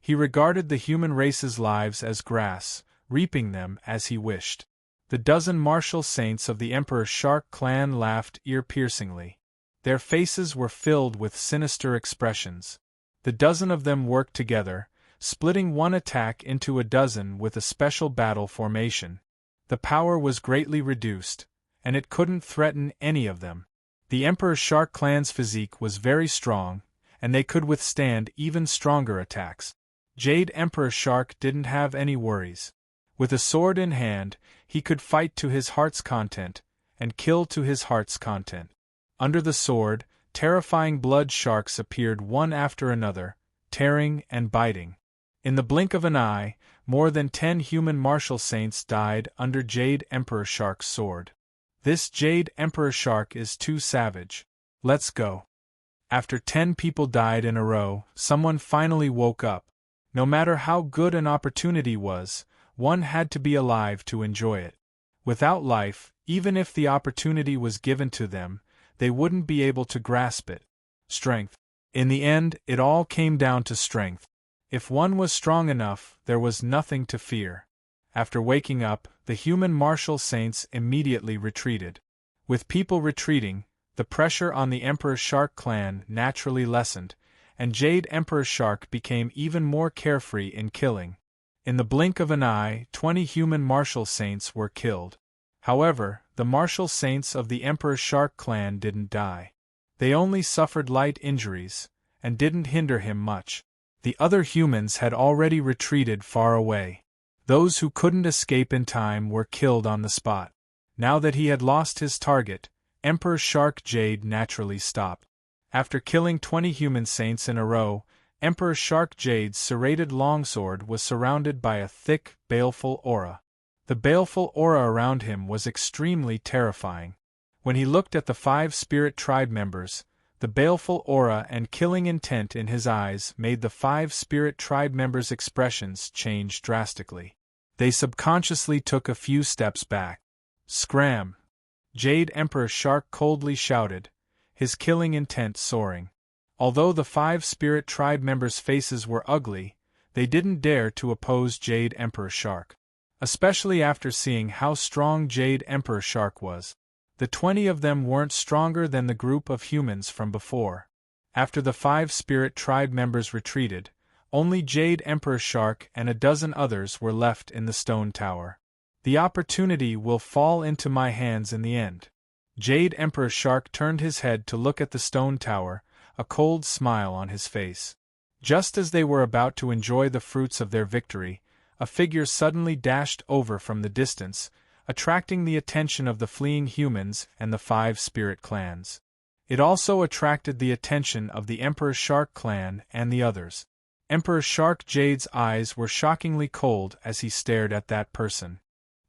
A: He regarded the human race's lives as grass, reaping them as he wished. The dozen martial saints of the Emperor Shark clan laughed ear-piercingly. Their faces were filled with sinister expressions. The dozen of them worked together, splitting one attack into a dozen with a special battle formation. The power was greatly reduced, and it couldn't threaten any of them. The Emperor Shark clan's physique was very strong, and they could withstand even stronger attacks. Jade Emperor Shark didn't have any worries. With a sword in hand, he could fight to his heart's content, and kill to his heart's content. Under the sword, terrifying blood sharks appeared one after another, tearing and biting. In the blink of an eye, more than 10 human martial saints died under Jade Emperor Shark's sword. This Jade Emperor Shark is too savage. Let's go. After 10 people died in a row, someone finally woke up. No matter how good an opportunity was, one had to be alive to enjoy it. Without life, even if the opportunity was given to them, they wouldn't be able to grasp it. Strength. In the end, it all came down to strength. If one was strong enough, there was nothing to fear. After waking up, the human martial saints immediately retreated. With people retreating, the pressure on the Emperor Shark clan naturally lessened, and Jade Emperor Shark became even more carefree in killing. In the blink of an eye, 20 human martial saints were killed. However, the martial saints of the Emperor Shark clan didn't die. They only suffered light injuries, and didn't hinder him much. The other humans had already retreated far away. Those who couldn't escape in time were killed on the spot. Now that he had lost his target, Emperor Shark Jade naturally stopped. After killing 20 human saints in a row, Emperor Shark Jade's serrated longsword was surrounded by a thick, baleful aura. The baleful aura around him was extremely terrifying. When he looked at the 5 spirit tribe members, the baleful aura and killing intent in his eyes made the 5 spirit tribe members' expressions change drastically. They subconsciously took a few steps back. Scram! Jade Emperor Shark coldly shouted, his killing intent soaring. Although the 5 spirit tribe members' faces were ugly, they didn't dare to oppose Jade Emperor Shark. Especially after seeing how strong Jade Emperor Shark was. The 20 of them weren't stronger than the group of humans from before. After the 5 spirit tribe members retreated, only Jade Emperor Shark and a dozen others were left in the stone tower. The opportunity will fall into my hands in the end. Jade Emperor Shark turned his head to look at the stone tower, a cold smile on his face. Just as they were about to enjoy the fruits of their victory, a figure suddenly dashed over from the distance, attracting the attention of the fleeing humans and the 5 spirit clans. It also attracted the attention of the Emperor Shark clan and the others. Emperor Shark Jade's eyes were shockingly cold as he stared at that person.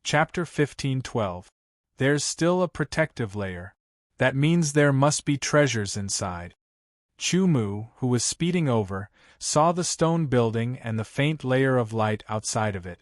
A: Chapter 15:12. There's still a protective layer. That means there must be treasures inside. Chu-Mu, who was speeding over, saw the stone building and the faint layer of light outside of it.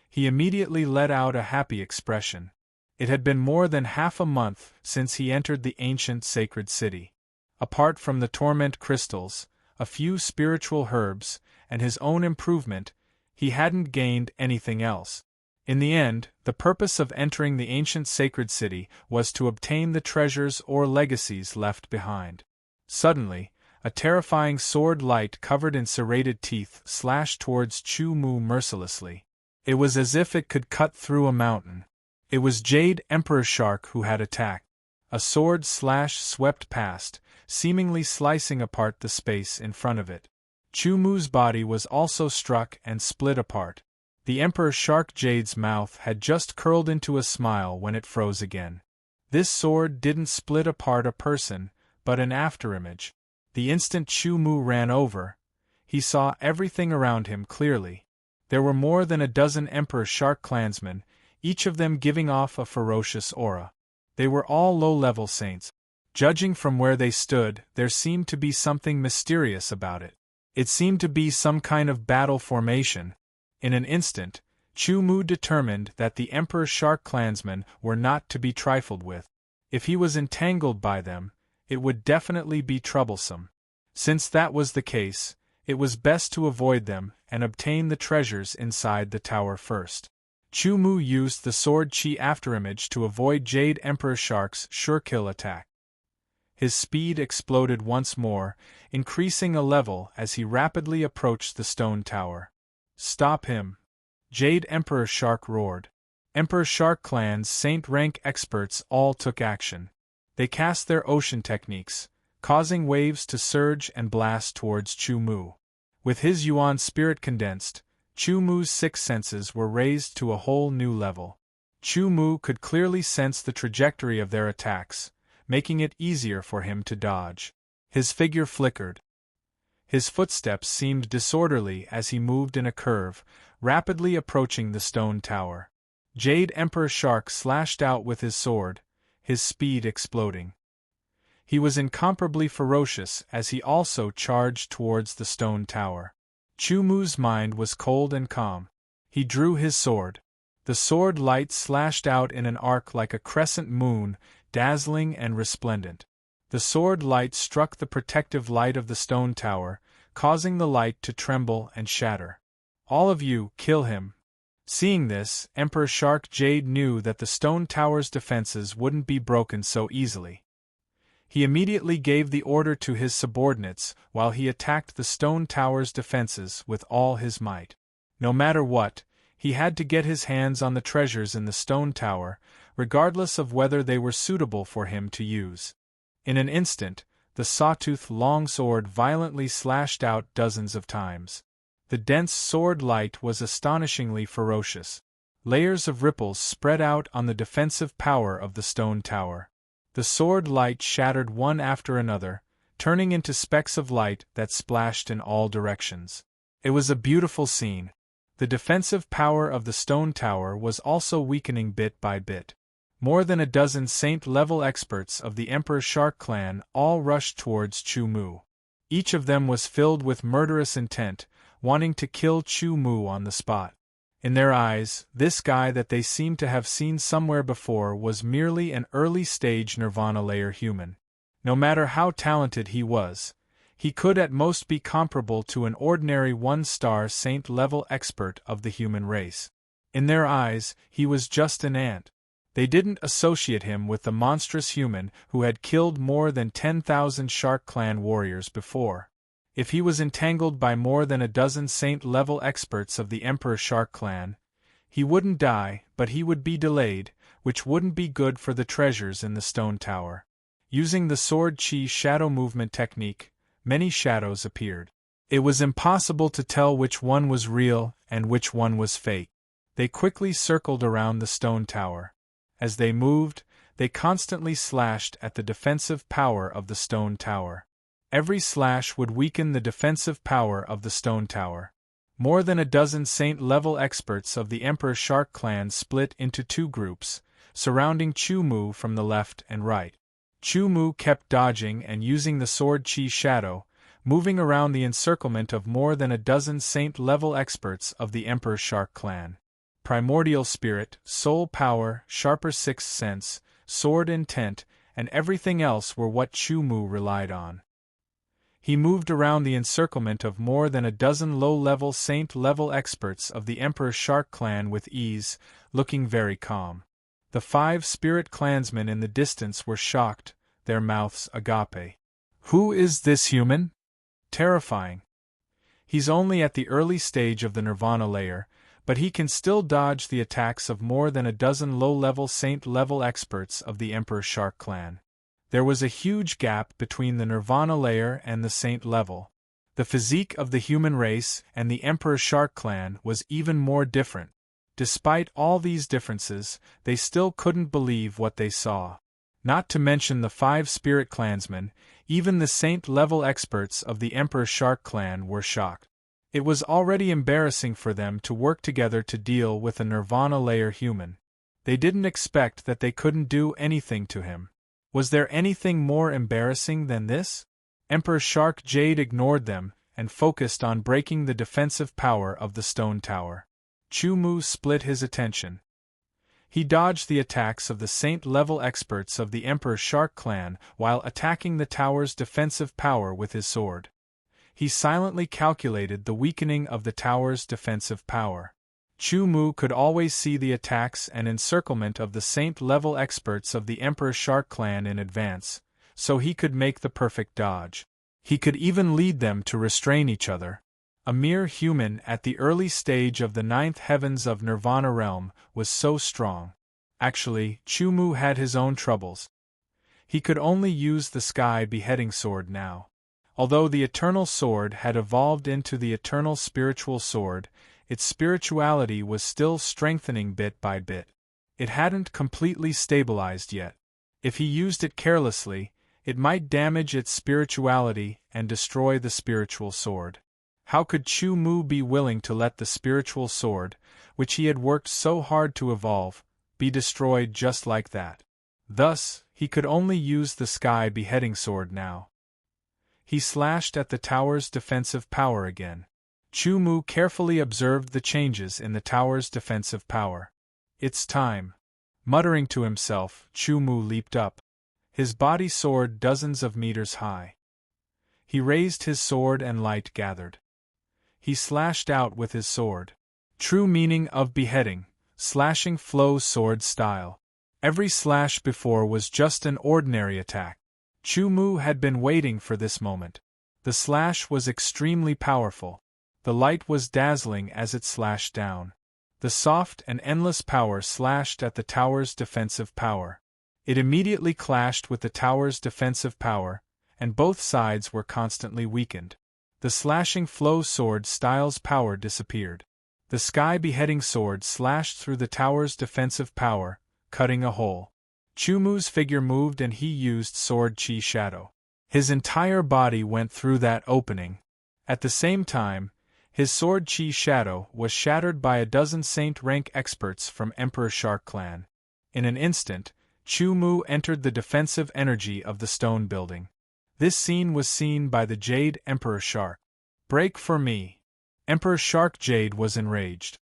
A: He immediately let out a happy expression. It had been more than half a month since he entered the ancient sacred city. Apart from the torment crystals, a few spiritual herbs, and his own improvement, he hadn't gained anything else. In the end, the purpose of entering the ancient sacred city was to obtain the treasures or legacies left behind. Suddenly, a terrifying sword light covered in serrated teeth slashed towards Chu-Mu mercilessly. It was as if it could cut through a mountain. It was Jade Emperor Shark who had attacked. A sword slash swept past, seemingly slicing apart the space in front of it. Chu-Mu's body was also struck and split apart. The Emperor Shark Jade's mouth had just curled into a smile when it froze again. This sword didn't split apart a person, but an afterimage. The instant Chu-Mu ran over, he saw everything around him clearly. There were more than a dozen Emperor Shark clansmen, each of them giving off a ferocious aura. They were all low-level saints. Judging from where they stood, there seemed to be something mysterious about it. It seemed to be some kind of battle formation. In an instant, Chu-Mu determined that the Emperor Shark clansmen were not to be trifled with. If he was entangled by them, it would definitely be troublesome. Since that was the case, it was best to avoid them and obtain the treasures inside the tower first. Chu-Mu used the sword chi afterimage to avoid Jade Emperor Shark's sure-kill attack. His speed exploded once more, increasing a level as he rapidly approached the stone tower. "Stop him!" Jade Emperor Shark roared. Emperor Shark clan's saint-rank experts all took action. They cast their ocean techniques, causing waves to surge and blast towards Chu-Mu. With his Yuan spirit condensed, Chu-Mu's 6 senses were raised to a whole new level. Chu-Mu could clearly sense the trajectory of their attacks, making it easier for him to dodge. His figure flickered. His footsteps seemed disorderly as he moved in a curve, rapidly approaching the stone tower. Jade Emperor Shark slashed out with his sword, his speed exploding. He was incomparably ferocious as he also charged towards the stone tower. Chu-Mu's mind was cold and calm. He drew his sword. The sword light slashed out in an arc like a crescent moon, dazzling and resplendent. The sword light struck the protective light of the stone tower, causing the light to tremble and shatter. "All of you, kill him." Seeing this, Emperor Shark Jade knew that the stone tower's defenses wouldn't be broken so easily. He immediately gave the order to his subordinates while he attacked the stone tower's defenses with all his might. No matter what, he had to get his hands on the treasures in the stone tower, regardless of whether they were suitable for him to use. In an instant, the sawtooth longsword violently slashed out dozens of times. The dense sword light was astonishingly ferocious. Layers of ripples spread out on the defensive power of the stone tower. The sword light shattered one after another, turning into specks of light that splashed in all directions. It was a beautiful scene. The defensive power of the stone tower was also weakening bit by bit. More than a dozen saint-level experts of the Emperor Shark clan all rushed towards Chu-Mu. Each of them was filled with murderous intent, wanting to kill Chu-Mu on the spot. In their eyes, this guy that they seemed to have seen somewhere before was merely an early-stage Nirvana layer human. No matter how talented he was, he could at most be comparable to an ordinary one-star saint-level expert of the human race. In their eyes, he was just an ant. They didn't associate him with the monstrous human who had killed more than 10,000 Shark Clan warriors before. If he was entangled by more than a dozen saint-level experts of the Emperor Shark Clan, he wouldn't die, but he would be delayed, which wouldn't be good for the treasures in the stone tower. Using the sword chi shadow movement technique, many shadows appeared. It was impossible to tell which one was real and which one was fake. They quickly circled around the stone tower. As they moved, they constantly slashed at the defensive power of the stone tower. Every slash would weaken the defensive power of the stone tower. More than a dozen saint-level experts of the Emperor Shark clan split into two groups, surrounding Chu Mu from the left and right. Chu Mu kept dodging and using the sword chi shadow, moving around the encirclement of more than a dozen saint-level experts of the Emperor Shark clan. Primordial spirit, soul power, sharper sixth sense, sword intent, and everything else were what Chu Mu relied on. He moved around the encirclement of more than a dozen low-level saint-level experts of the Emperor Shark clan with ease, looking very calm. The 5 spirit clansmen in the distance were shocked, their mouths agape. Who is this human? Terrifying. He's only at the early stage of the Nirvana layer, but he can still dodge the attacks of more than a dozen low-level saint-level experts of the Emperor Shark clan. There was a huge gap between the Nirvana layer and the Saint level. The physique of the human race and the Emperor Shark clan was even more different. Despite all these differences, they still couldn't believe what they saw. Not to mention the 5 spirit clansmen, even the Saint level experts of the Emperor Shark clan were shocked. It was already embarrassing for them to work together to deal with a Nirvana layer human. They didn't expect that they couldn't do anything to him. Was there anything more embarrassing than this? Emperor Shark Jade ignored them and focused on breaking the defensive power of the stone tower. Chu Mu split his attention. He dodged the attacks of the saint-level experts of the Emperor Shark clan while attacking the tower's defensive power with his sword. He silently calculated the weakening of the tower's defensive power. Chu Mu could always see the attacks and encirclement of the saint-level experts of the Emperor Shark clan in advance, so he could make the perfect dodge. He could even lead them to restrain each other. A mere human at the early stage of the 9th heavens of Nirvana realm was so strong. Actually, Chu Mu had his own troubles. He could only use the sky beheading sword now. Although the eternal sword had evolved into the eternal spiritual sword, its spirituality was still strengthening bit by bit. It hadn't completely stabilized yet. If he used it carelessly, it might damage its spirituality and destroy the spiritual sword. How could Chu Mu be willing to let the spiritual sword, which he had worked so hard to evolve, be destroyed just like that? Thus, he could only use the sky beheading sword now. He slashed at the tower's defensive power again. Chu Mu carefully observed the changes in the tower's defensive power. It's time. Muttering to himself, Chu Mu leaped up. His body soared dozens of meters high. He raised his sword and light gathered. He slashed out with his sword. True meaning of beheading, slashing flow sword style. Every slash before was just an ordinary attack. Chu Mu had been waiting for this moment. The slash was extremely powerful. The light was dazzling as it slashed down. The soft and endless power slashed at the tower's defensive power. It immediately clashed with the tower's defensive power, and both sides were constantly weakened. The slashing flow sword style's power disappeared. The sky beheading sword slashed through the tower's defensive power, cutting a hole. Chu Mu's figure moved and he used sword chi shadow. His entire body went through that opening. At the same time, his sword chi shadow was shattered by a dozen saint rank experts from Emperor Shark clan. In an instant, Chu Mu entered the defensive energy of the stone building. This scene was seen by the Jade Emperor Shark. Break for me! Emperor Shark Jade was enraged.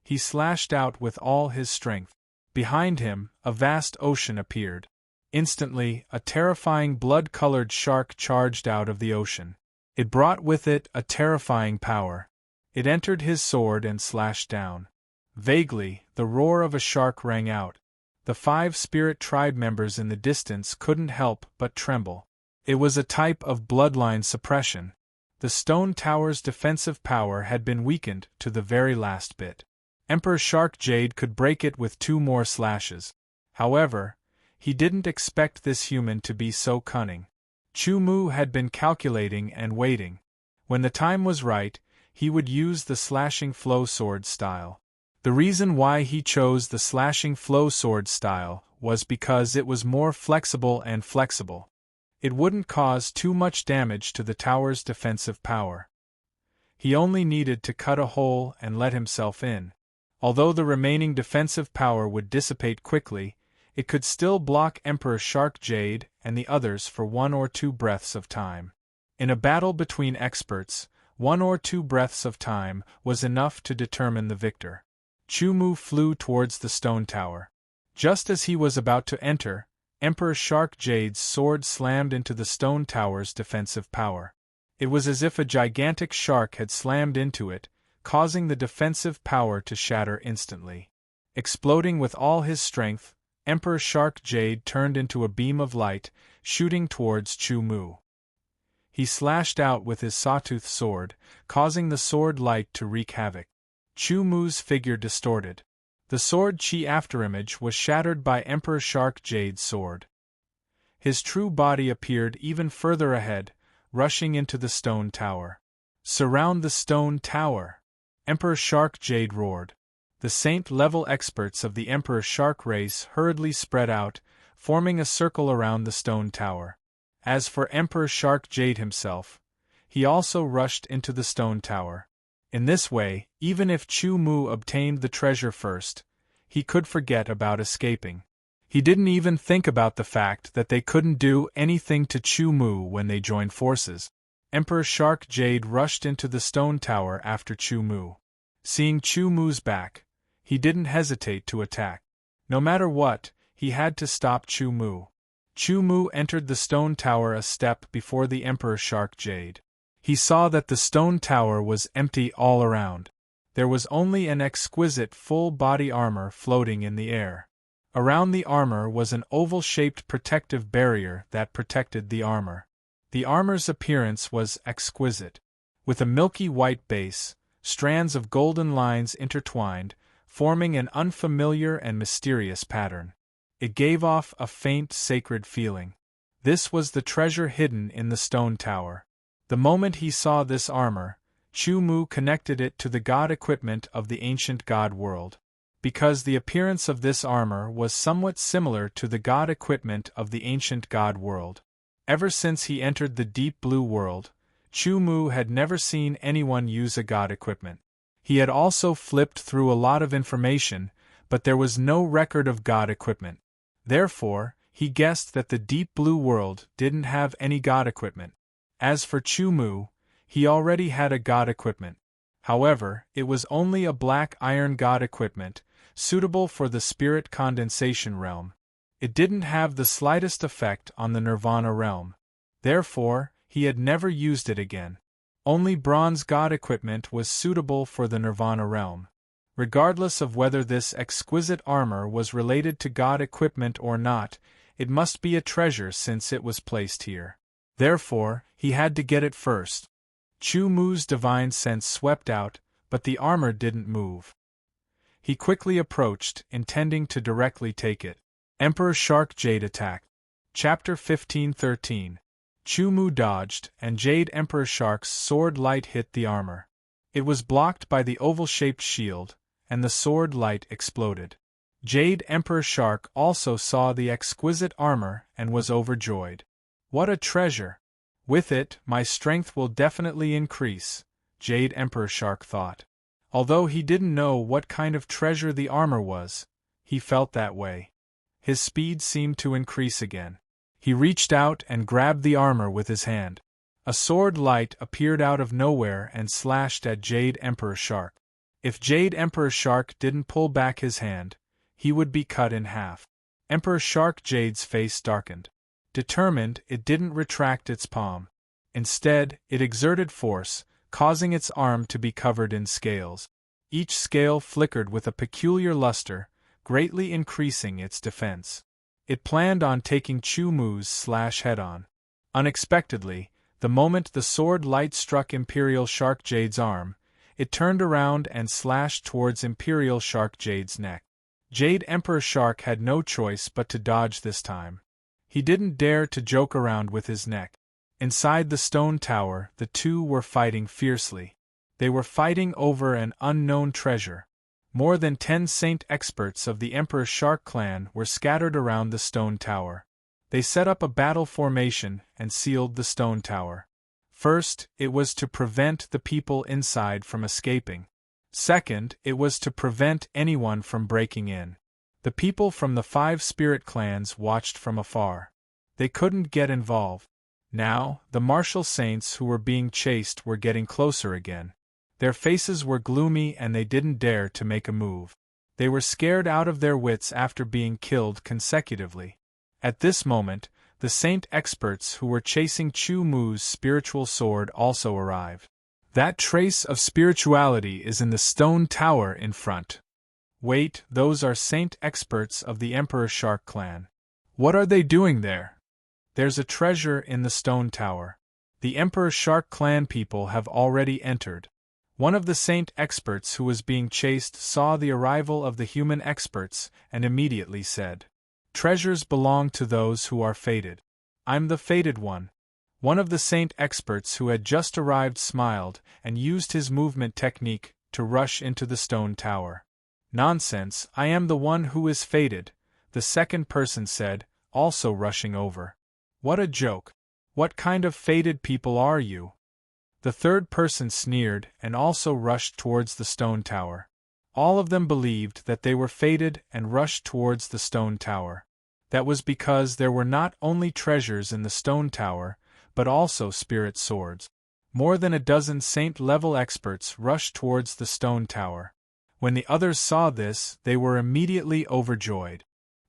A: He slashed out with all his strength. Behind him, a vast ocean appeared. Instantly, a terrifying blood-colored shark charged out of the ocean. It brought with it a terrifying power. It entered his sword and slashed down. Vaguely, the roar of a shark rang out. The 5 spirit tribe members in the distance couldn't help but tremble. It was a type of bloodline suppression. The stone tower's defensive power had been weakened to the very last bit. Emperor Shark Jade could break it with 2 more slashes. However, he didn't expect this human to be so cunning. Chu Mu had been calculating and waiting. When the time was right, he would use the slashing flow sword style. The reason why he chose the slashing flow sword style was because it was more flexible and flexible. It wouldn't cause too much damage to the tower's defensive power. He only needed to cut a hole and let himself in. Although the remaining defensive power would dissipate quickly, it could still block Emperor Shark Jade and the others for 1 or 2 breaths of time. In a battle between experts, 1 or 2 breaths of time was enough to determine the victor. Chu Mu flew towards the stone tower. Just as he was about to enter, Emperor Shark Jade's sword slammed into the stone tower's defensive power. It was as if a gigantic shark had slammed into it, causing the defensive power to shatter instantly. Exploding with all his strength, Emperor Shark Jade turned into a beam of light, shooting towards Chu Mu. He slashed out with his sawtooth sword, causing the sword light to wreak havoc. Chu Mu's figure distorted. The sword chi afterimage was shattered by Emperor Shark Jade's sword. His true body appeared even further ahead, rushing into the stone tower. "Surround the stone tower!" Emperor Shark Jade roared. The saint-level experts of the Emperor Shark race hurriedly spread out, forming a circle around the stone tower. As for Emperor Shark Jade himself, he also rushed into the stone tower. In this way, even if Chu Mu obtained the treasure first, he could forget about escaping. He didn't even think about the fact that they couldn't do anything to Chu Mu when they joined forces. Emperor Shark Jade rushed into the stone tower after Chu Mu. Seeing Chu Mu's back, he didn't hesitate to attack. No matter what, he had to stop Chu Mu. Chu Mu entered the stone tower a step before the Emperor Shark Jade. He saw that the stone tower was empty all around. There was only an exquisite full-body armor floating in the air. Around the armor was an oval-shaped protective barrier that protected the armor. The armor's appearance was exquisite. With a milky white base, strands of golden lines intertwined, forming an unfamiliar and mysterious pattern. It gave off a faint sacred feeling. This was the treasure hidden in the stone tower. The moment he saw this armor, Chu Mu connected it to the god equipment of the ancient god world. Because the appearance of this armor was somewhat similar to the god equipment of the ancient god world. Ever since he entered the deep blue world, Chu Mu had never seen anyone use a god equipment. He had also flipped through a lot of information, but there was no record of god equipment. Therefore, he guessed that the deep blue world didn't have any god equipment. As for Chu Mu, he already had a god equipment. However, it was only a black iron god equipment, suitable for the spirit condensation realm. It didn't have the slightest effect on the nirvana realm. Therefore, he had never used it again. Only bronze god equipment was suitable for the nirvana realm. Regardless of whether this exquisite armor was related to god equipment or not, it must be a treasure since it was placed here. Therefore, he had to get it first. Chu Mu's divine sense swept out, but the armor didn't move. He quickly approached, intending to directly take it. Emperor Shark Jade attacked. Chapter 15:13. Chu Mu dodged, and Jade Emperor Shark's sword light hit the armor. It was blocked by the oval-shaped shield, and the sword light exploded. Jade Emperor Shark also saw the exquisite armor and was overjoyed. What a treasure! With it, my strength will definitely increase, Jade Emperor Shark thought. Although he didn't know what kind of treasure the armor was, he felt that way. His speed seemed to increase again. He reached out and grabbed the armor with his hand. A sword light appeared out of nowhere and slashed at Jade Emperor Shark. If Jade Emperor Shark didn't pull back his hand, he would be cut in half. Emperor Shark Jade's face darkened. Determined, it didn't retract its palm. Instead, it exerted force, causing its arm to be covered in scales. Each scale flickered with a peculiar luster, greatly increasing its defense. It planned on taking Chu Mu's slash head-on. Unexpectedly, the moment the sword light struck Imperial Shark Jade's arm, it turned around and slashed towards Imperial Shark Jade's neck. Jade Emperor Shark had no choice but to dodge this time. He didn't dare to joke around with his neck. Inside the stone tower, the two were fighting fiercely. They were fighting over an unknown treasure. More than 10 saint experts of the Emperor Shark clan were scattered around the stone tower. They set up a battle formation and sealed the stone tower. First, it was to prevent the people inside from escaping. Second, it was to prevent anyone from breaking in. The people from the 5 spirit clans watched from afar. They couldn't get involved. Now, the martial saints who were being chased were getting closer again. Their faces were gloomy and they didn't dare to make a move. They were scared out of their wits after being killed consecutively. At this moment, the saint experts who were chasing Chu Mu's spiritual sword also arrived. That trace of spirituality is in the stone tower in front. Wait, those are saint experts of the Emperor Shark clan. What are they doing there? There's a treasure in the stone tower. The Emperor Shark clan people have already entered. One of the saint experts who was being chased saw the arrival of the human experts and immediately said, "Treasures belong to those who are fated. I'm the fated one." One of the saint experts who had just arrived smiled and used his movement technique to rush into the stone tower. "Nonsense, I am the one who is fated," the second person said, also rushing over. "What a joke. What kind of fated people are you?" The third person sneered and also rushed towards the stone tower. All of them believed that they were fated and rushed towards the stone tower. That was because there were not only treasures in the stone tower, but also spirit swords. More than a dozen saint-level experts rushed towards the stone tower. When the others saw this, they were immediately overjoyed.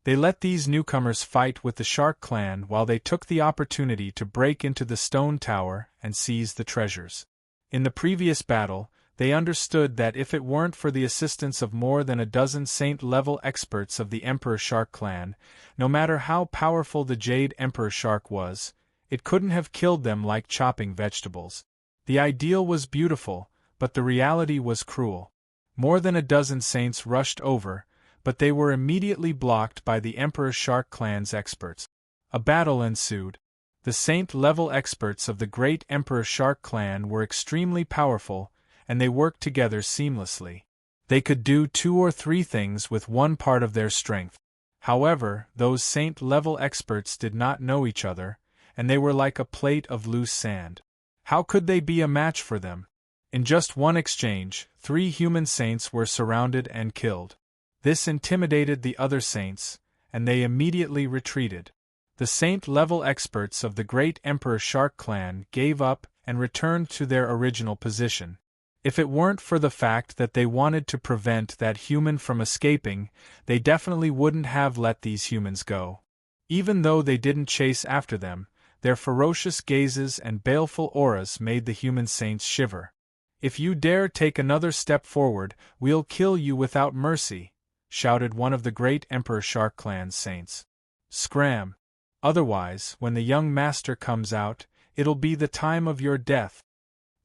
A: They let these newcomers fight with the Shark clan while they took the opportunity to break into the stone tower and seize the treasures. In the previous battle, they understood that if it weren't for the assistance of more than a dozen saint-level experts of the Emperor Shark clan, no matter how powerful the Jade Emperor Shark was, it couldn't have killed them like chopping vegetables. The ideal was beautiful, but the reality was cruel. More than a dozen saints rushed over, but they were immediately blocked by the Emperor Shark clan's experts. A battle ensued. The saint-level experts of the great Emperor Shark clan were extremely powerful, and they worked together seamlessly. They could do 2 or 3 things with one part of their strength. However, those saint-level experts did not know each other, and they were like a plate of loose sand. How could they be a match for them? In just one exchange, 3 human saints were surrounded and killed. This intimidated the other saints, and they immediately retreated. The saint-level experts of the great Emperor Shark clan gave up and returned to their original position. If it weren't for the fact that they wanted to prevent that human from escaping, they definitely wouldn't have let these humans go. Even though they didn't chase after them, their ferocious gazes and baleful auras made the human saints shiver. "If you dare take another step forward, we'll kill you without mercy," shouted one of the great Emperor Shark clan's saints. "Scram! Otherwise, when the young master comes out, it'll be the time of your death."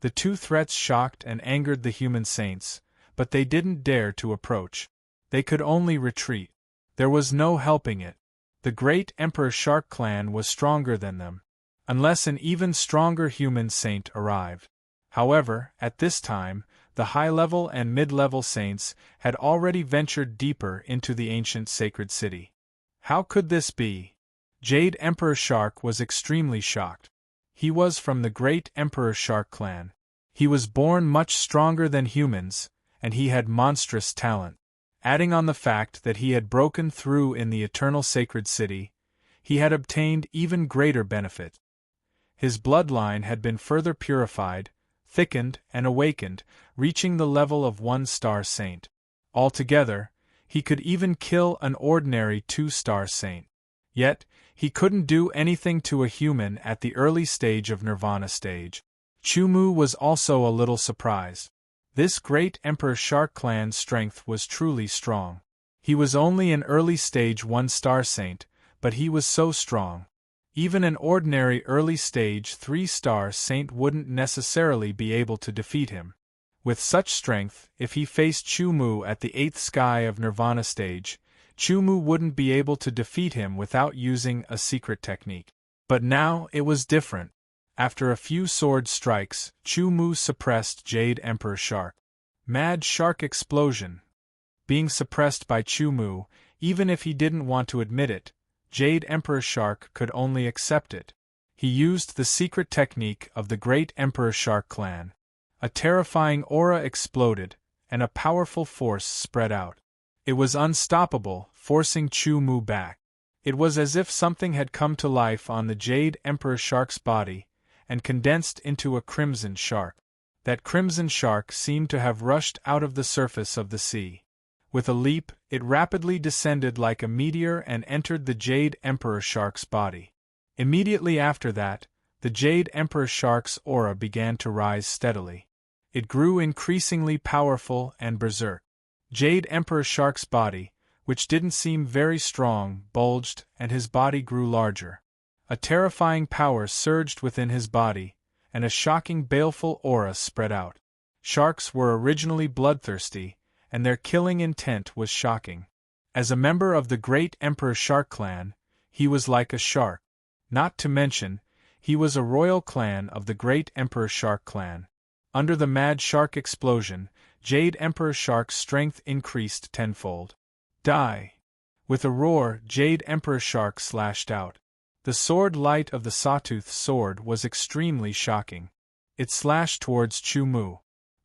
A: The 2 threats shocked and angered the human saints, but they didn't dare to approach. They could only retreat. There was no helping it. The great Emperor Shark clan was stronger than them, unless an even stronger human saint arrived. However, at this time, the high-level and mid-level saints had already ventured deeper into the ancient sacred city. How could this be? Jade Emperor Shark was extremely shocked. He was from the great Emperor Shark clan. He was born much stronger than humans, and he had monstrous talent. Adding on the fact that he had broken through in the eternal sacred city, he had obtained even greater benefit. His bloodline had been further purified, thickened, and awakened, reaching the level of 1-star saint. Altogether, he could even kill an ordinary 2-star saint. Yet, he couldn't do anything to a human at the early stage of Nirvana stage. Chu Mu was also a little surprised. This great Emperor Shark clan's strength was truly strong. He was only an early stage 1-star saint, but he was so strong. Even an ordinary early stage 3-star saint wouldn't necessarily be able to defeat him. With such strength, if he faced Chu Mu at the 8th sky of Nirvana stage, Chu Mu wouldn't be able to defeat him without using a secret technique. But now it was different. After a few sword strikes, Chu Mu suppressed Jade Emperor Shark. Mad Shark Explosion. Being suppressed by Chu Mu, even if he didn't want to admit it, Jade Emperor Shark could only accept it. He used the secret technique of the Great Emperor Shark clan. A terrifying aura exploded, and a powerful force spread out. It was unstoppable, forcing Chu Mu back. It was as if something had come to life on the Jade Emperor Shark's body, and condensed into a crimson shark. That crimson shark seemed to have rushed out of the surface of the sea. With a leap, it rapidly descended like a meteor and entered the Jade Emperor Shark's body. Immediately after that, the Jade Emperor Shark's aura began to rise steadily. It grew increasingly powerful and berserk. Jade Emperor Shark's body, which didn't seem very strong, bulged, and his body grew larger. A terrifying power surged within his body, and a shocking baleful aura spread out. Sharks were originally bloodthirsty, and their killing intent was shocking. As a member of the Great Emperor Shark clan, he was like a shark. Not to mention, he was a royal clan of the Great Emperor Shark clan. Under the Mad Shark Explosion, Jade Emperor Shark's strength increased tenfold. Die! With a roar, Jade Emperor Shark slashed out. The sword light of the Sawtooth sword was extremely shocking. It slashed towards Chu Mu.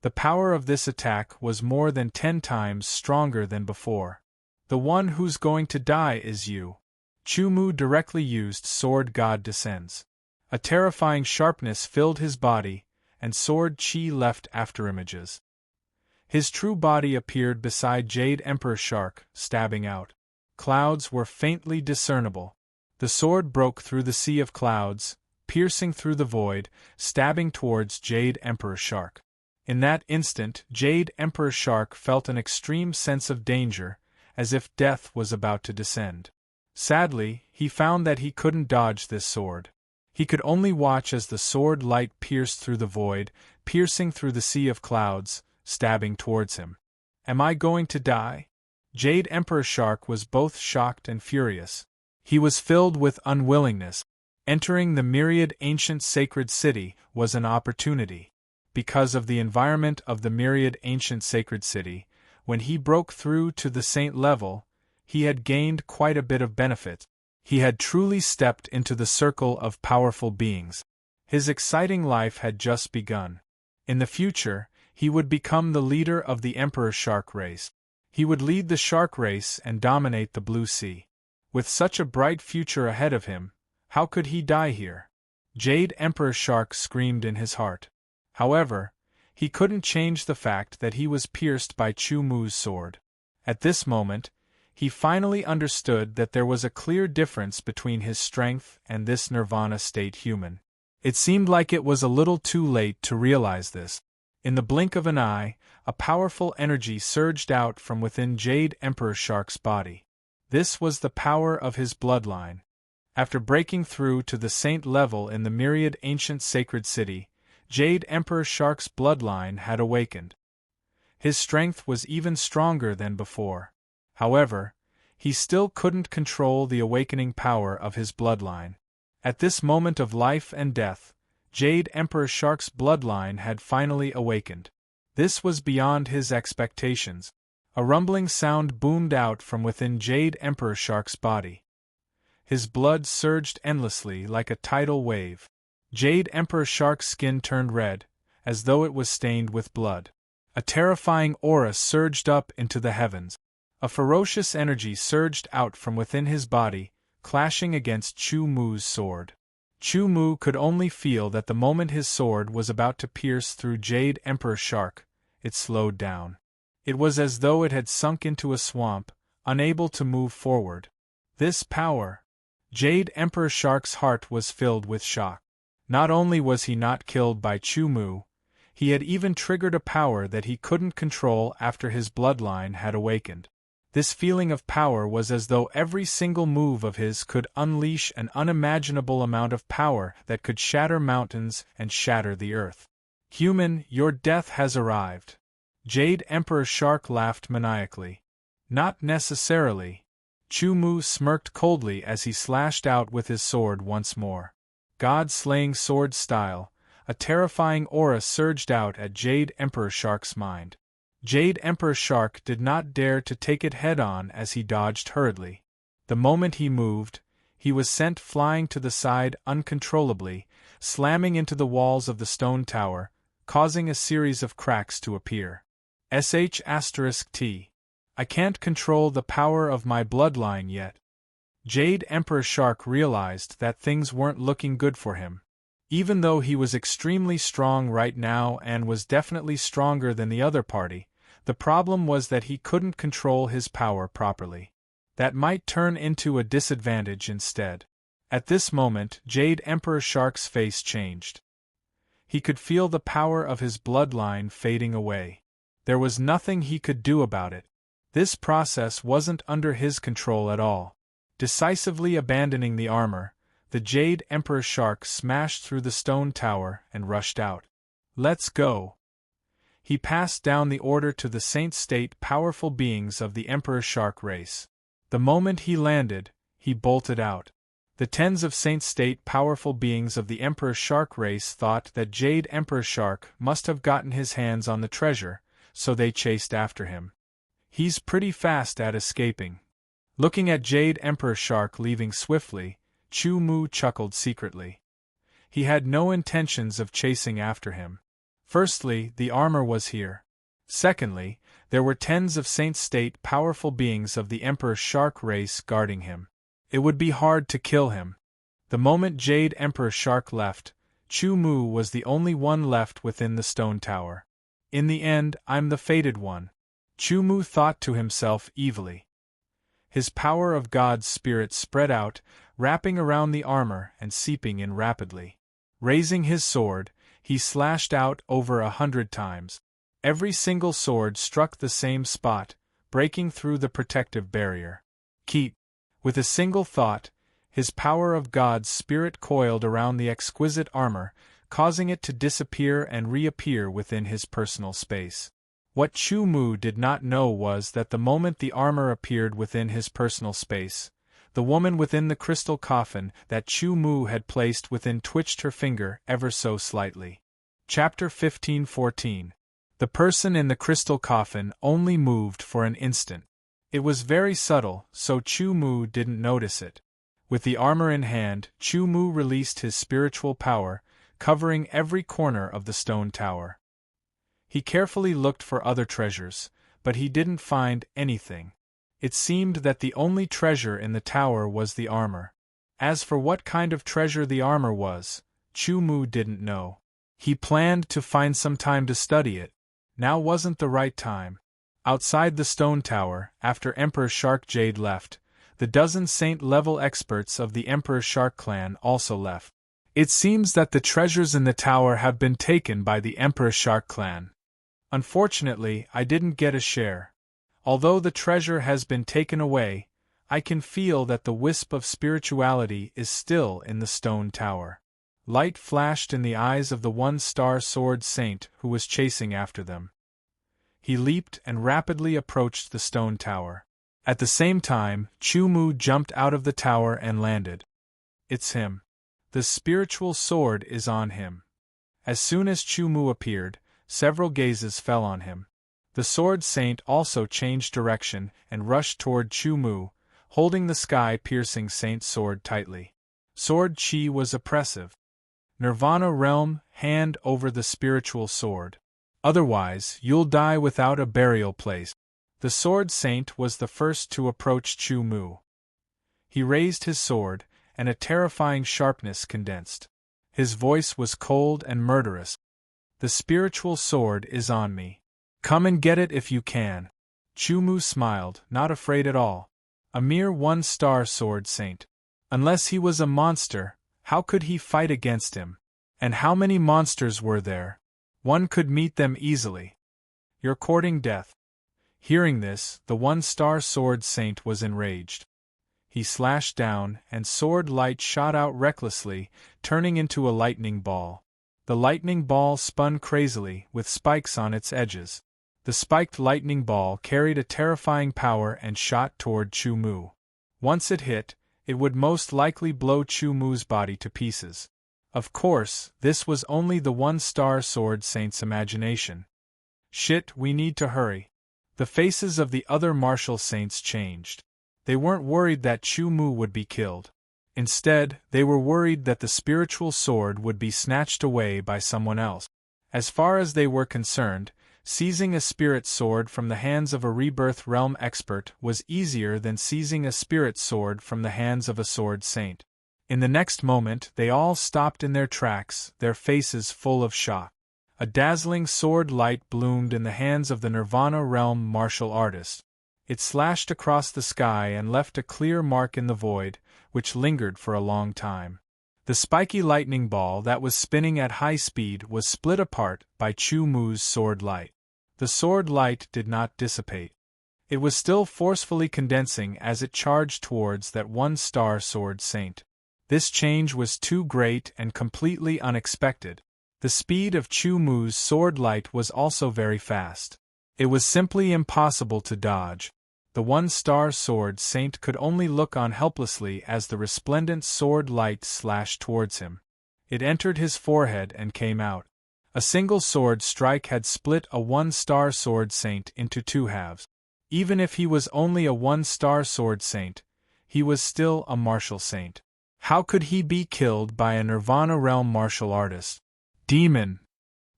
A: The power of this attack was more than 10 times stronger than before. The one who's going to die is you. Chu Mu directly used Sword God Descends. A terrifying sharpness filled his body, and sword chi left afterimages. His true body appeared beside Jade Emperor Shark, stabbing out. Clouds were faintly discernible. The sword broke through the sea of clouds, piercing through the void, stabbing towards Jade Emperor Shark. In that instant, Jade Emperor Shark felt an extreme sense of danger, as if death was about to descend. Sadly, he found that he couldn't dodge this sword. He could only watch as the sword light pierced through the void, piercing through the sea of clouds, stabbing towards him. Am I going to die? Jade Emperor Shark was both shocked and furious. He was filled with unwillingness. Entering the myriad ancient sacred city was an opportunity. Because of the environment of the myriad ancient sacred city, when he broke through to the saint level, he had gained quite a bit of benefit. He had truly stepped into the circle of powerful beings. His exciting life had just begun. In the future, he would become the leader of the Emperor Shark race. He would lead the shark race and dominate the blue sea. With such a bright future ahead of him, how could he die here? Jade Emperor Shark screamed in his heart. However, he couldn't change the fact that he was pierced by Chu Mu's sword. At this moment, he finally understood that there was a clear difference between his strength and this nirvana state human. It seemed like it was a little too late to realize this. In the blink of an eye, a powerful energy surged out from within Jade Emperor Shark's body. This was the power of his bloodline. After breaking through to the saint level in the myriad ancient sacred city, Jade Emperor Shark's bloodline had awakened. His strength was even stronger than before. However, he still couldn't control the awakening power of his bloodline. At this moment of life and death, Jade Emperor Shark's bloodline had finally awakened. This was beyond his expectations. A rumbling sound boomed out from within Jade Emperor Shark's body. His blood surged endlessly like a tidal wave. Jade Emperor Shark's skin turned red, as though it was stained with blood. A terrifying aura surged up into the heavens. A ferocious energy surged out from within his body, clashing against Chu Mu's sword. Chu Mu could only feel that the moment his sword was about to pierce through Jade Emperor Shark, it slowed down. It was as though it had sunk into a swamp, unable to move forward. This power! Jade Emperor Shark's heart was filled with shock. Not only was he not killed by Chu Mu, he had even triggered a power that he couldn't control after his bloodline had awakened. This feeling of power was as though every single move of his could unleash an unimaginable amount of power that could shatter mountains and shatter the earth. Human, your death has arrived. Jade Emperor Shark laughed maniacally. Not necessarily. Chu Mu smirked coldly as he slashed out with his sword once more. God-slaying sword style, a terrifying aura surged out at Jade Emperor Shark's mind. Jade Emperor Shark did not dare to take it head-on as he dodged hurriedly. The moment he moved, he was sent flying to the side uncontrollably, slamming into the walls of the stone tower, causing a series of cracks to appear. *T. I can't control the power of my bloodline yet. Jade Emperor Shark realized that things weren't looking good for him. Even though he was extremely strong right now and was definitely stronger than the other party, the problem was that he couldn't control his power properly. That might turn into a disadvantage instead. At this moment, Jade Emperor Shark's face changed. He could feel the power of his bloodline fading away. There was nothing he could do about it. This process wasn't under his control at all. Decisively abandoning the armor, the Jade Emperor Shark smashed through the stone tower and rushed out. Let's go. He passed down the order to the Saint State powerful beings of the Emperor Shark race. The moment he landed, he bolted out. The tens of Saint State powerful beings of the Emperor Shark race thought that Jade Emperor Shark must have gotten his hands on the treasure, so they chased after him. He's pretty fast at escaping. Looking at Jade Emperor Shark leaving swiftly, Chu Mu chuckled secretly. He had no intentions of chasing after him. Firstly, the armor was here. Secondly, there were tens of Saint State powerful beings of the Emperor Shark race guarding him. It would be hard to kill him. The moment Jade Emperor Shark left, Chu Mu was the only one left within the stone tower. In the end, I'm the fated one, Chu Mu thought to himself evilly. His power of God's spirit spread out, wrapping around the armor and seeping in rapidly. Raising his sword, he slashed out over 100 times. Every single sword struck the same spot, breaking through the protective barrier. Keep. With a single thought, his power of God's spirit coiled around the exquisite armor, causing it to disappear and reappear within his personal space. What Chu Mu did not know was that the moment the armor appeared within his personal space, the woman within the crystal coffin that Chu Mu had placed within twitched her finger ever so slightly. Chapter 15:14. The person in the crystal coffin only moved for an instant. It was very subtle, so Chu Mu didn't notice it. With the armor in hand, Chu Mu released his spiritual power, covering every corner of the stone tower. He carefully looked for other treasures, but he didn't find anything. It seemed that the only treasure in the tower was the armor. As for what kind of treasure the armor was, Chu Mu didn't know. He planned to find some time to study it. Now wasn't the right time. Outside the stone tower, after Emperor Shark Jade left, the dozen saint-level experts of the Emperor Shark clan also left. It seems that the treasures in the tower have been taken by the Emperor Shark clan. Unfortunately, I didn't get a share. Although the treasure has been taken away, I can feel that the wisp of spirituality is still in the stone tower. Light flashed in the eyes of the one-star sword saint who was chasing after them. He leaped and rapidly approached the stone tower. At the same time, Chu Mu jumped out of the tower and landed. It's him. The spiritual sword is on him. As soon as Chu Mu appeared, several gazes fell on him. The sword saint also changed direction and rushed toward Chu Mu, holding the sky-piercing saint sword tightly. Sword chi was oppressive. Nirvana realm, hand over the spiritual sword. Otherwise, you'll die without a burial place. The sword saint was the first to approach Chu Mu. He raised his sword, and a terrifying sharpness condensed. His voice was cold and murderous. The spiritual sword is on me. Come and get it if you can. Chu Mu smiled, not afraid at all. A mere one-star sword saint. Unless he was a monster, how could he fight against him? And how many monsters were there? One could meet them easily. You're courting death. Hearing this, the one-star sword saint was enraged. He slashed down, and sword light shot out recklessly, turning into a lightning ball. The lightning ball spun crazily, with spikes on its edges. The spiked lightning ball carried a terrifying power and shot toward Chu Mu. Once it hit, it would most likely blow Chu Mu's body to pieces. Of course, this was only the one-star sword saint's imagination. Shit, we need to hurry. The faces of the other martial saints changed. They weren't worried that Chu Mu would be killed. Instead, they were worried that the spiritual sword would be snatched away by someone else. As far as they were concerned, seizing a spirit sword from the hands of a rebirth realm expert was easier than seizing a spirit sword from the hands of a sword saint. In the next moment, they all stopped in their tracks, their faces full of shock. A dazzling sword light bloomed in the hands of the Nirvana realm martial artist. It slashed across the sky and left a clear mark in the void, which lingered for a long time. The spiky lightning ball that was spinning at high speed was split apart by Chu Mu's sword light. The sword light did not dissipate. It was still forcefully condensing as it charged towards that one-star sword saint. This change was too great and completely unexpected. The speed of Chu Mu's sword light was also very fast. It was simply impossible to dodge. The one-star sword saint could only look on helplessly as the resplendent sword light slashed towards him. It entered his forehead and came out. A single sword strike had split a one-star sword saint into two halves. Even if he was only a one-star sword saint, he was still a martial saint. How could he be killed by a Nirvana realm martial artist? Demon!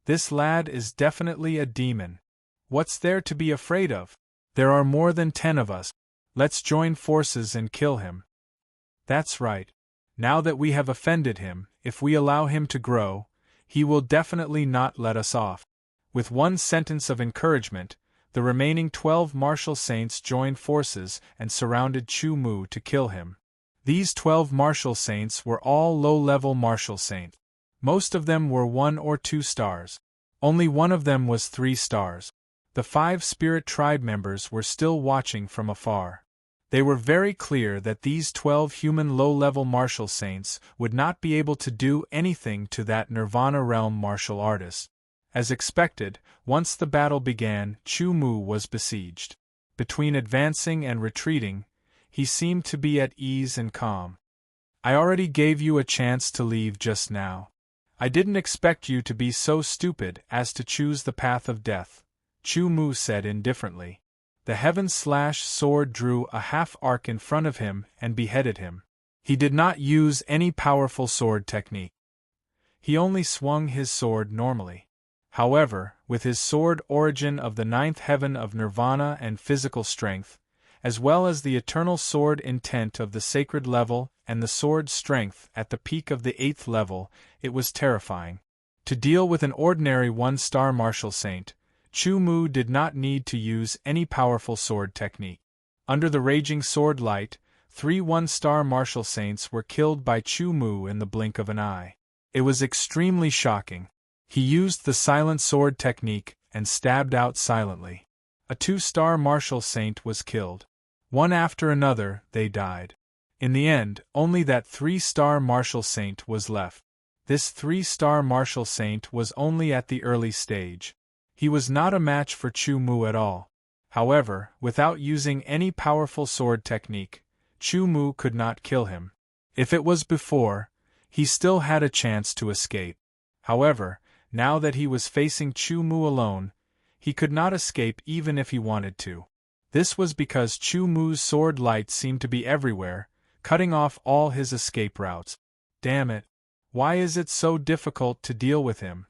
A: This lad is definitely a demon. What's there to be afraid of? There are more than 10 of us. Let's join forces and kill him. That's right. Now that we have offended him, if we allow him to grow, he will definitely not let us off. With one sentence of encouragement, the remaining 12 martial saints joined forces and surrounded Chu Mu to kill him. These 12 martial saints were all low-level martial saints. Most of them were 1 or 2 stars. Only one of them was 3 stars. The 5 spirit tribe members were still watching from afar. They were very clear that these 12 human low-level martial saints would not be able to do anything to that Nirvana realm martial artist. As expected, once the battle began, Chu Mu was besieged. Between advancing and retreating, he seemed to be at ease and calm. I already gave you a chance to leave just now. I didn't expect you to be so stupid as to choose the path of death, Chu Mu said indifferently. The heaven-sword drew a half-arc in front of him and beheaded him. He did not use any powerful sword technique. He only swung his sword normally. However, with his sword origin of the 9th heaven of nirvana and physical strength, as well as the eternal sword intent of the sacred level and the sword strength at the peak of the 8th level, it was terrifying. To deal with an ordinary one-star martial saint, Chu Mu did not need to use any powerful sword technique. Under the raging sword light, 3 one-star martial saints were killed by Chu Mu in the blink of an eye. It was extremely shocking. He used the silent sword technique and stabbed out silently. A 2-star martial saint was killed. One after another, they died. In the end, only that 3-star martial saint was left. This 3-star martial saint was only at the early stage. He was not a match for Chu Mu at all. However, without using any powerful sword technique, Chu Mu could not kill him. If it was before, he still had a chance to escape. However, now that he was facing Chu Mu alone, he could not escape even if he wanted to. This was because Chu Mu's sword light seemed to be everywhere, cutting off all his escape routes. Damn it! Why is it so difficult to deal with him?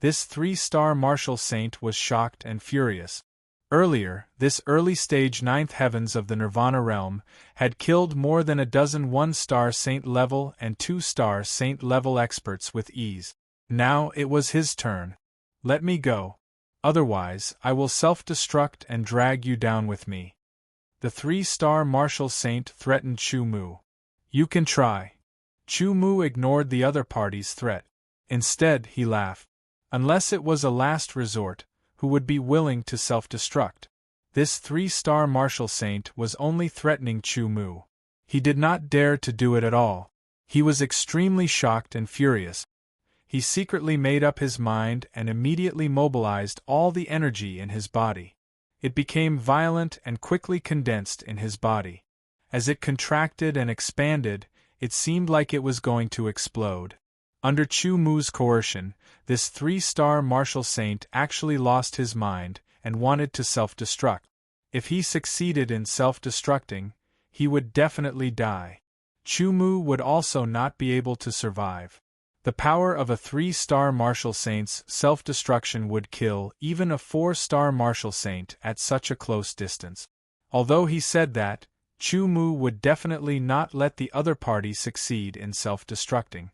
A: This 3-star martial saint was shocked and furious. Earlier, this early-stage 9th heavens of the Nirvana realm had killed more than a dozen 1-star saint-level and 2-star saint-level experts with ease. Now it was his turn. Let me go. Otherwise, I will self-destruct and drag you down with me. The 3-star martial saint threatened Chu Mu. You can try. Chu Mu ignored the other party's threat. Instead, he laughed. Unless it was a last resort, who would be willing to self-destruct? This 3-star martial saint was only threatening Chu Mu. He did not dare to do it at all. He was extremely shocked and furious. He secretly made up his mind and immediately mobilized all the energy in his body. It became violent and quickly condensed in his body. As it contracted and expanded, it seemed like it was going to explode. Under Chu Mu's coercion, this 3-star martial saint actually lost his mind and wanted to self-destruct. If he succeeded in self-destructing, he would definitely die. Chu Mu would also not be able to survive. The power of a 3-star martial saint's self-destruction would kill even a 4-star martial saint at such a close distance. Although he said that, Chu Mu would definitely not let the other party succeed in self-destructing.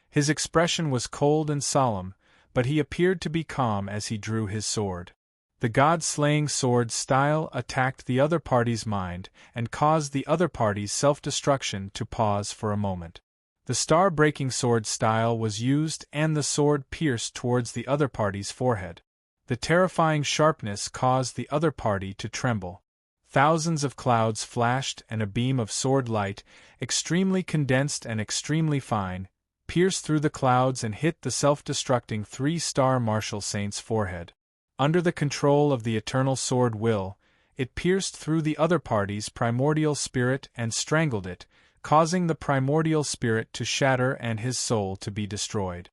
A: His expression was cold and solemn, but he appeared to be calm as he drew his sword. The god-slaying sword style attacked the other party's mind and caused the other party's self-destruction to pause for a moment. The star-breaking sword style was used and the sword pierced towards the other party's forehead. The terrifying sharpness caused the other party to tremble. Thousands of clouds flashed and a beam of sword light, extremely condensed and extremely fine, pierced through the clouds and hit the self-destructing 3-star martial saint's forehead. Under the control of the eternal sword will, it pierced through the other party's primordial spirit and strangled it, causing the primordial spirit to shatter and his soul to be destroyed.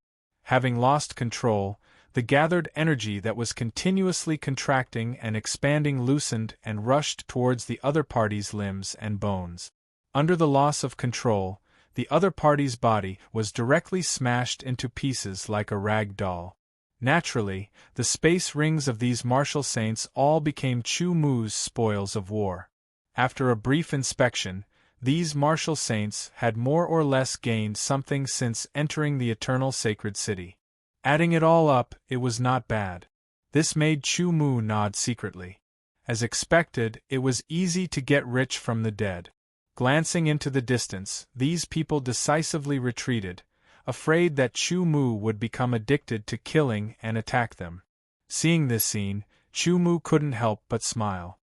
A: Having lost control, the gathered energy that was continuously contracting and expanding loosened and rushed towards the other party's limbs and bones. Under the loss of control, the other party's body was directly smashed into pieces like a rag doll. Naturally, the space rings of these martial saints all became Chu Mu's spoils of war. After a brief inspection, these martial saints had more or less gained something since entering the eternal sacred city. Adding it all up, it was not bad. This made Chu Mu nod secretly. As expected, it was easy to get rich from the dead. Glancing into the distance, these people decisively retreated, afraid that Chu Mu would become addicted to killing and attack them. Seeing this scene, Chu Mu couldn't help but smile.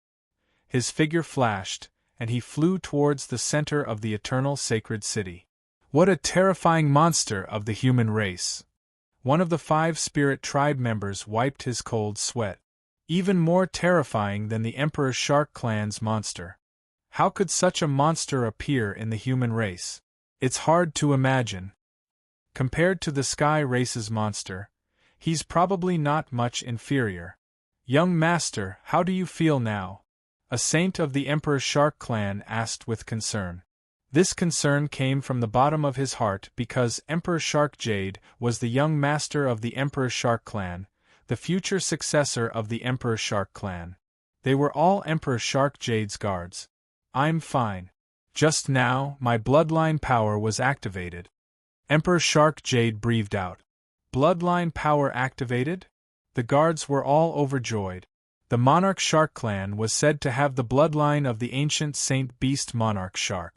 A: His figure flashed, and he flew towards the center of the eternal sacred city. What a terrifying monster of the human race! One of the 5 spirit tribe members wiped his cold sweat. Even more terrifying than the Emperor Shark clan's monster. How could such a monster appear in the human race? It's hard to imagine. Compared to the Sky race's monster, he's probably not much inferior. Young master, how do you feel now? A saint of the Emperor Shark clan asked with concern. This concern came from the bottom of his heart because Emperor Shark Jade was the young master of the Emperor Shark clan, the future successor of the Emperor Shark clan. They were all Emperor Shark Jade's guards. I'm fine. Just now, my bloodline power was activated. Emperor Shark Jade breathed out. Bloodline power activated? The guards were all overjoyed. The Monarch Shark clan was said to have the bloodline of the ancient Saint Beast Monarch Shark.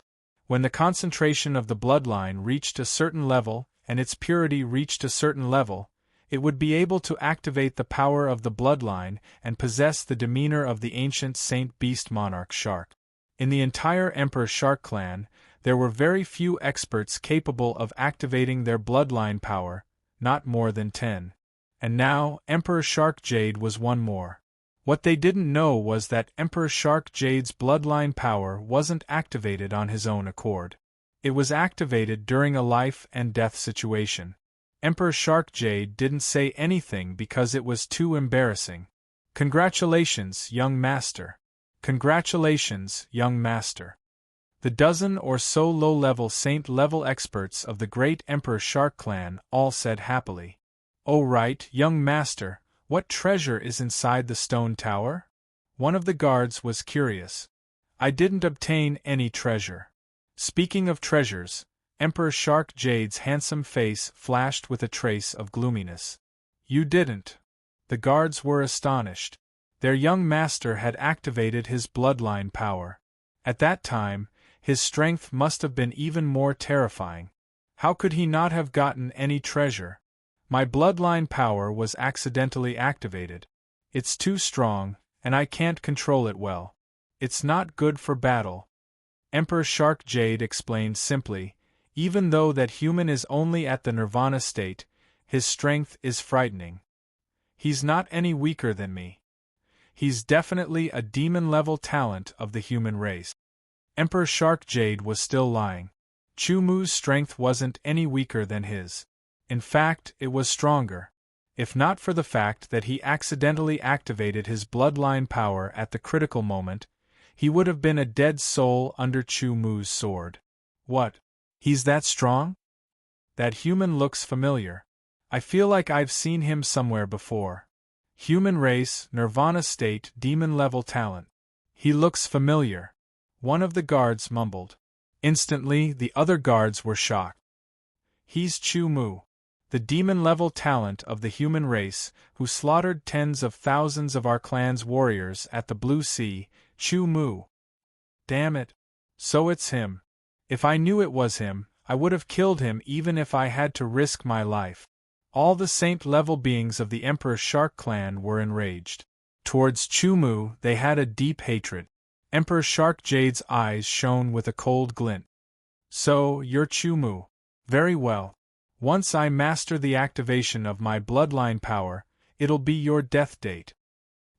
A: When the concentration of the bloodline reached a certain level, and its purity reached a certain level, it would be able to activate the power of the bloodline and possess the demeanor of the ancient Saint Beast Monarch Shark. In the entire Emperor Shark clan, there were very few experts capable of activating their bloodline power, not more than 10. And now, Emperor Shark Jade was one more. What they didn't know was that Emperor Shark Jade's bloodline power wasn't activated on his own accord. It was activated during a life and death situation. Emperor Shark Jade didn't say anything because it was too embarrassing. Congratulations, young master. Congratulations, young master. The dozen or so low-level saint-level experts of the great Emperor Shark clan all said happily. Oh right, young master, what treasure is inside the stone tower? One of the guards was curious. I didn't obtain any treasure. Speaking of treasures, Emperor Shark Jade's handsome face flashed with a trace of gloominess. You didn't. The guards were astonished. Their young master had activated his bloodline power. At that time, his strength must have been even more terrifying. How could he not have gotten any treasure? My bloodline power was accidentally activated. It's too strong, and I can't control it well. It's not good for battle. Emperor Shark Jade explained simply, even though that human is only at the nirvana state, His strength is frightening. He's not any weaker than me. He's definitely a demon-level talent of the human race. Emperor Shark Jade was still lying. Chu Mu's strength wasn't any weaker than his. In fact, it was stronger. If not for the fact that he accidentally activated his bloodline power at the critical moment, he would have been a dead soul under Chu Mu's sword. What? He's that strong? That human looks familiar. I feel like I've seen him somewhere before. Human race, Nirvana state, demon-level talent. He looks familiar. One of the guards mumbled. Instantly, the other guards were shocked. He's Chu Mu, the demon-level talent of the human race, who slaughtered tens of thousands of our clan's warriors at the Blue Sea. Chu Mu. Damn it. So it's him. If I knew it was him, I would have killed him even if I had to risk my life. All the saint-level beings of the Emperor Shark clan were enraged. Towards Chu Mu they had a deep hatred. Emperor Shark Jade's eyes shone with a cold glint. So, you're Chu Mu. Very well. Once I master the activation of my bloodline power, it'll be your death date.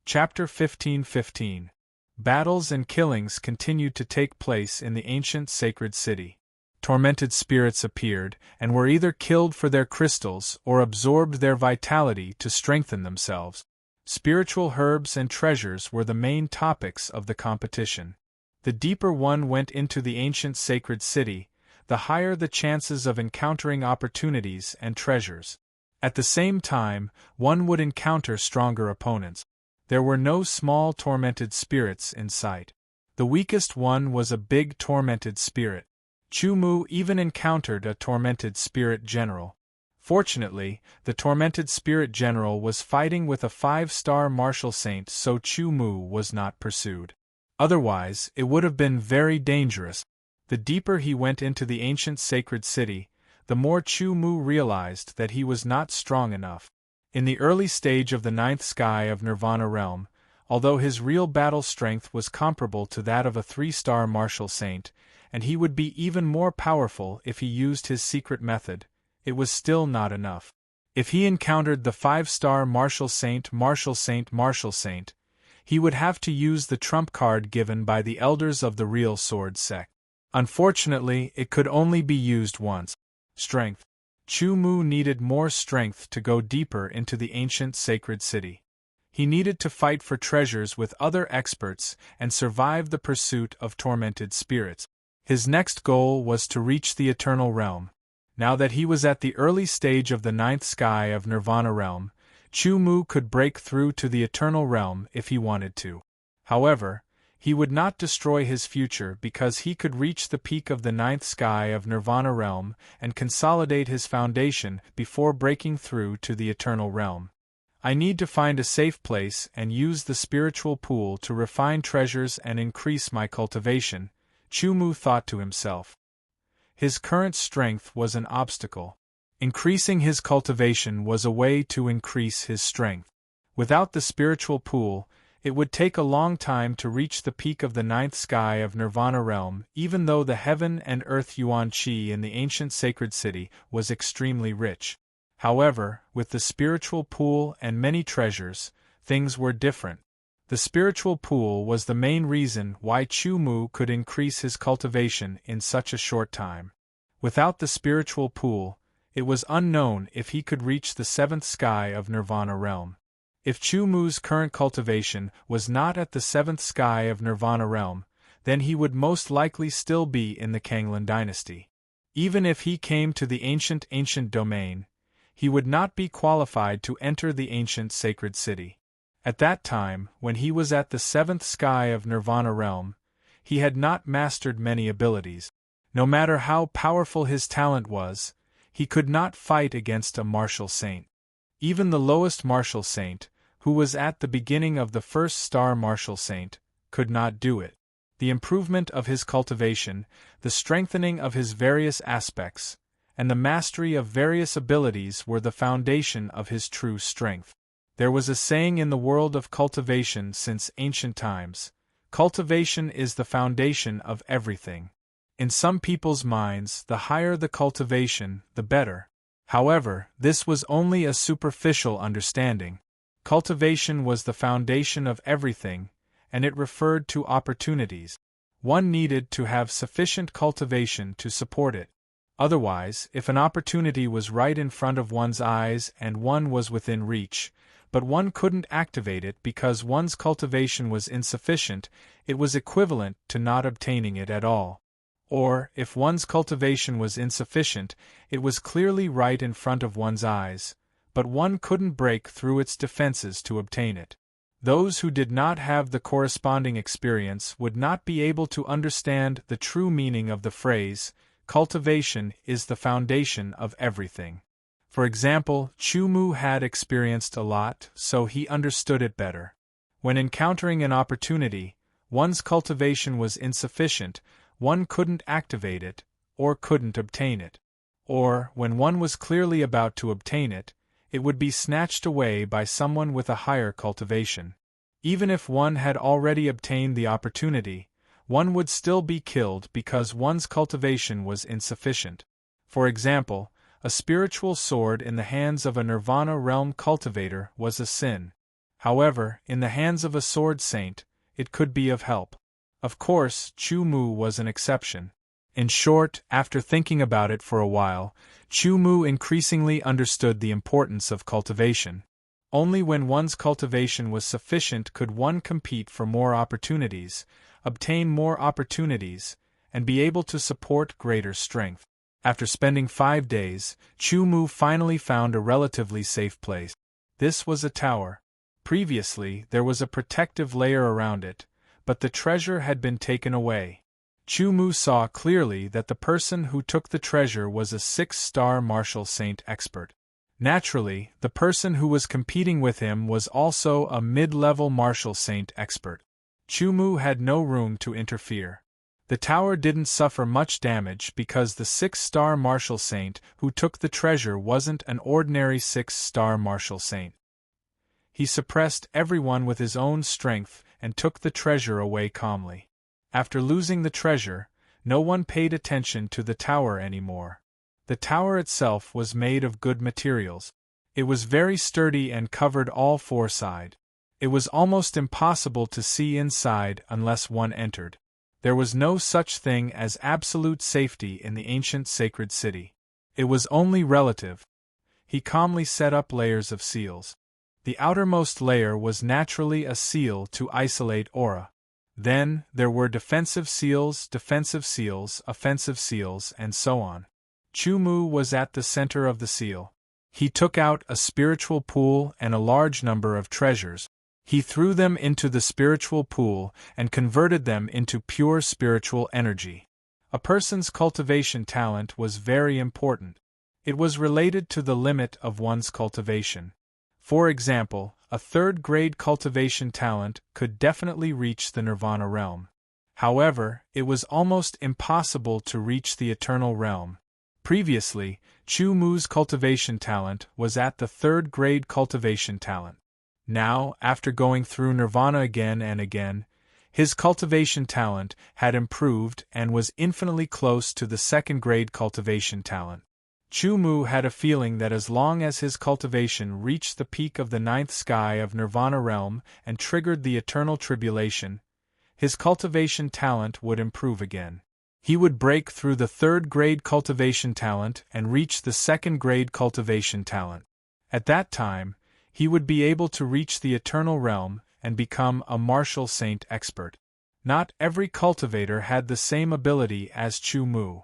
A: Chapter 15:15. Battles and killings continued to take place in the ancient sacred city. Tormented spirits appeared, and were either killed for their crystals or absorbed their vitality to strengthen themselves. Spiritual herbs and treasures were the main topics of the competition. The deeper one went into the ancient sacred city, the higher the chances of encountering opportunities and treasures. At the same time, one would encounter stronger opponents. There were no small tormented spirits in sight. The weakest one was a big tormented spirit. Chu Mu even encountered a tormented spirit general. Fortunately, the tormented spirit general was fighting with a 5-star martial saint, so Chu Mu was not pursued. Otherwise, it would have been very dangerous. The deeper he went into the ancient sacred city, the more Chu Mu realized that he was not strong enough. In the early stage of the 9th sky of Nirvana realm, although his real battle strength was comparable to that of a 3-star martial saint, and he would be even more powerful if he used his secret method, it was still not enough. If he encountered the 5-star martial saint, he would have to use the trump card given by the elders of the real sword sect. Unfortunately, it could only be used once. Strength. Chu Mu needed more strength to go deeper into the ancient sacred city. He needed to fight for treasures with other experts and survive the pursuit of tormented spirits. His next goal was to reach the eternal realm. Now that he was at the early stage of the 9th sky of Nirvana realm, Chu Mu could break through to the eternal realm if he wanted to. However, he would not destroy his future because he could reach the peak of the 9th sky of Nirvana realm and consolidate his foundation before breaking through to the eternal realm. I need to find a safe place and use the spiritual pool to refine treasures and increase my cultivation, Chu Mu thought to himself. His current strength was an obstacle. Increasing his cultivation was a way to increase his strength. Without the spiritual pool, it would take a long time to reach the peak of the 9th sky of Nirvana realm, even though the heaven and earth yuan qi in the ancient sacred city was extremely rich. However, with the spiritual pool and many treasures, things were different. The spiritual pool was the main reason why Chu Mu could increase his cultivation in such a short time. Without the spiritual pool, it was unknown if he could reach the 7th sky of Nirvana realm. If Chu Mu's current cultivation was not at the 7th sky of Nirvana realm, then he would most likely still be in the Kanglan dynasty. Even if he came to the ancient domain, he would not be qualified to enter the ancient sacred city. At that time, when he was at the 7th sky of Nirvana realm, he had not mastered many abilities. No matter how powerful his talent was, he could not fight against a martial saint. Even the lowest martial saint, who was at the beginning of the 1st star martial saint, could not do it. The improvement of his cultivation, the strengthening of his various aspects, and the mastery of various abilities were the foundation of his true strength. There was a saying in the world of cultivation since ancient times: cultivation is the foundation of everything. In some people's minds, the higher the cultivation, the better. However, this was only a superficial understanding. Cultivation was the foundation of everything, and it referred to opportunities. One needed to have sufficient cultivation to support it. Otherwise, if an opportunity was right in front of one's eyes and one was within reach, but one couldn't activate it because one's cultivation was insufficient, it was equivalent to not obtaining it at all. Or, if one's cultivation was insufficient, it was clearly right in front of one's eyes, but one couldn't break through its defenses to obtain it. Those who did not have the corresponding experience would not be able to understand the true meaning of the phrase, cultivation is the foundation of everything. For example, Chu-Mu had experienced a lot, so he understood it better. When encountering an opportunity, one's cultivation was insufficient, one couldn't activate it, or couldn't obtain it. Or, when one was clearly about to obtain it, it would be snatched away by someone with a higher cultivation. Even if one had already obtained the opportunity, one would still be killed because one's cultivation was insufficient. For example, a spiritual sword in the hands of a nirvana realm cultivator was a sin. However, in the hands of a sword saint, it could be of help. Of course, Chu-Mu was an exception. In short, after thinking about it for a while, Chu-Mu increasingly understood the importance of cultivation. Only when one's cultivation was sufficient could one compete for more opportunities, obtain more opportunities, and be able to support greater strength. After spending 5 days, Chu-Mu finally found a relatively safe place. This was a tower. Previously, there was a protective layer around it, but the treasure had been taken away. Chu-Mu saw clearly that the person who took the treasure was a 6-star martial saint expert. Naturally, the person who was competing with him was also a mid-level martial saint expert. Chu-Mu had no room to interfere. The tower didn't suffer much damage because the 6-star martial saint who took the treasure wasn't an ordinary 6-star martial saint. He suppressed everyone with his own strength and took the treasure away calmly. After losing the treasure, no one paid attention to the tower anymore. The tower itself was made of good materials. It was very sturdy and covered all 4 sides. It was almost impossible to see inside unless one entered. There was no such thing as absolute safety in the ancient sacred city. It was only relative. He calmly set up layers of seals. The outermost layer was naturally a seal to isolate aura. Then, there were defensive seals, offensive seals, and so on. Chu-Mu was at the center of the seal. He took out a spiritual pool and a large number of treasures. He threw them into the spiritual pool and converted them into pure spiritual energy. A person's cultivation talent was very important. It was related to the limit of one's cultivation. For example, a 3rd-grade cultivation talent could definitely reach the nirvana realm. However, it was almost impossible to reach the eternal realm. Previously, Chu-Mu's cultivation talent was at the 3rd-grade cultivation talent. Now, after going through nirvana again and again, his cultivation talent had improved and was infinitely close to the 2nd-grade cultivation talent. Chu-Mu had a feeling that as long as his cultivation reached the peak of the 9th sky of nirvana realm and triggered the eternal tribulation, his cultivation talent would improve again. He would break through the 3rd-grade cultivation talent and reach the 2nd-grade cultivation talent. At that time, he would be able to reach the eternal realm and become a martial saint expert. Not every cultivator had the same ability as Chu-Mu.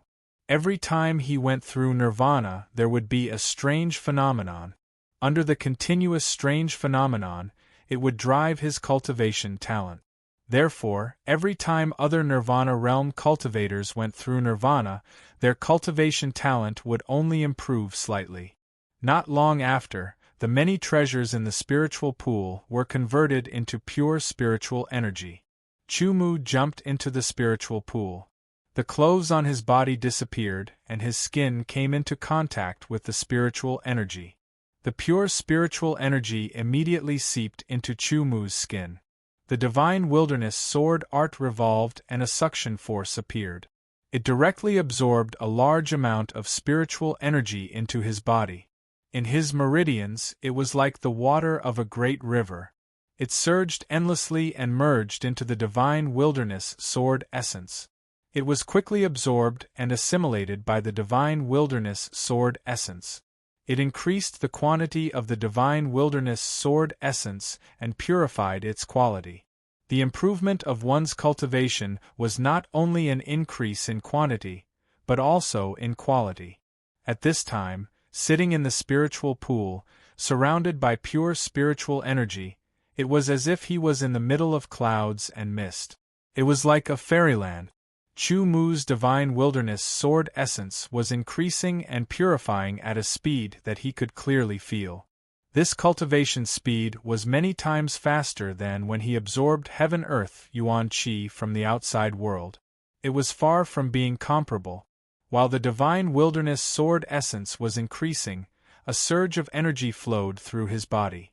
A: Every time he went through nirvana, there would be a strange phenomenon. Under the continuous strange phenomenon, it would drive his cultivation talent. Therefore, every time other nirvana realm cultivators went through nirvana, their cultivation talent would only improve slightly. Not long after, the many treasures in the spiritual pool were converted into pure spiritual energy. Chu-Mu jumped into the spiritual pool. The clothes on his body disappeared, and his skin came into contact with the spiritual energy. The pure spiritual energy immediately seeped into Chu-Mu's skin. The divine wilderness sword art revolved and a suction force appeared. It directly absorbed a large amount of spiritual energy into his body. In his meridians, it was like the water of a great river. It surged endlessly and merged into the divine wilderness sword essence. It was quickly absorbed and assimilated by the divine wilderness sword essence. It increased the quantity of the divine wilderness sword essence and purified its quality. The improvement of one's cultivation was not only an increase in quantity, but also in quality. At this time, sitting in the spiritual pool, surrounded by pure spiritual energy, it was as if he was in the middle of clouds and mist. It was like a fairyland. Chu Mu's divine wilderness sword essence was increasing and purifying at a speed that he could clearly feel. This cultivation speed was many times faster than when he absorbed heaven-earth yuan qi from the outside world. It was far from being comparable. While the divine wilderness sword essence was increasing, a surge of energy flowed through his body.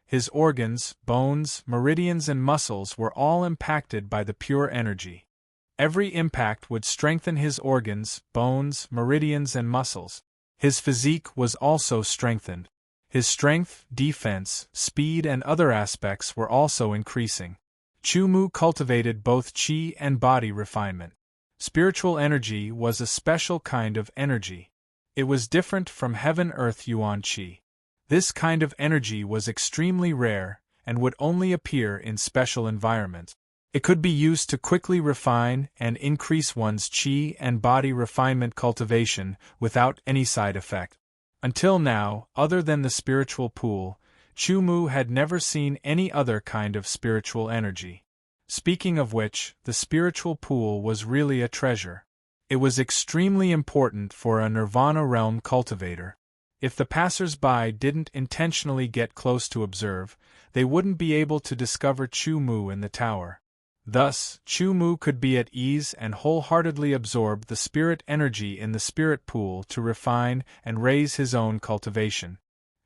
A: His organs, bones, meridians and muscles were all impacted by the pure energy. Every impact would strengthen his organs, bones, meridians and muscles. His physique was also strengthened. His strength, defense, speed and other aspects were also increasing. Chu Mu cultivated both qi and body refinement. Spiritual energy was a special kind of energy. It was different from heaven-earth yuan qi. This kind of energy was extremely rare and would only appear in special environments. It could be used to quickly refine and increase one's qi and body refinement cultivation without any side effect. Until now, other than the spiritual pool, Chu Mu had never seen any other kind of spiritual energy. Speaking of which, the spiritual pool was really a treasure. It was extremely important for a nirvana realm cultivator. If the passers-by didn't intentionally get close to observe, they wouldn't be able to discover Chu Mu in the tower. Thus, Chu Mu could be at ease and wholeheartedly absorb the spirit energy in the spirit pool to refine and raise his own cultivation.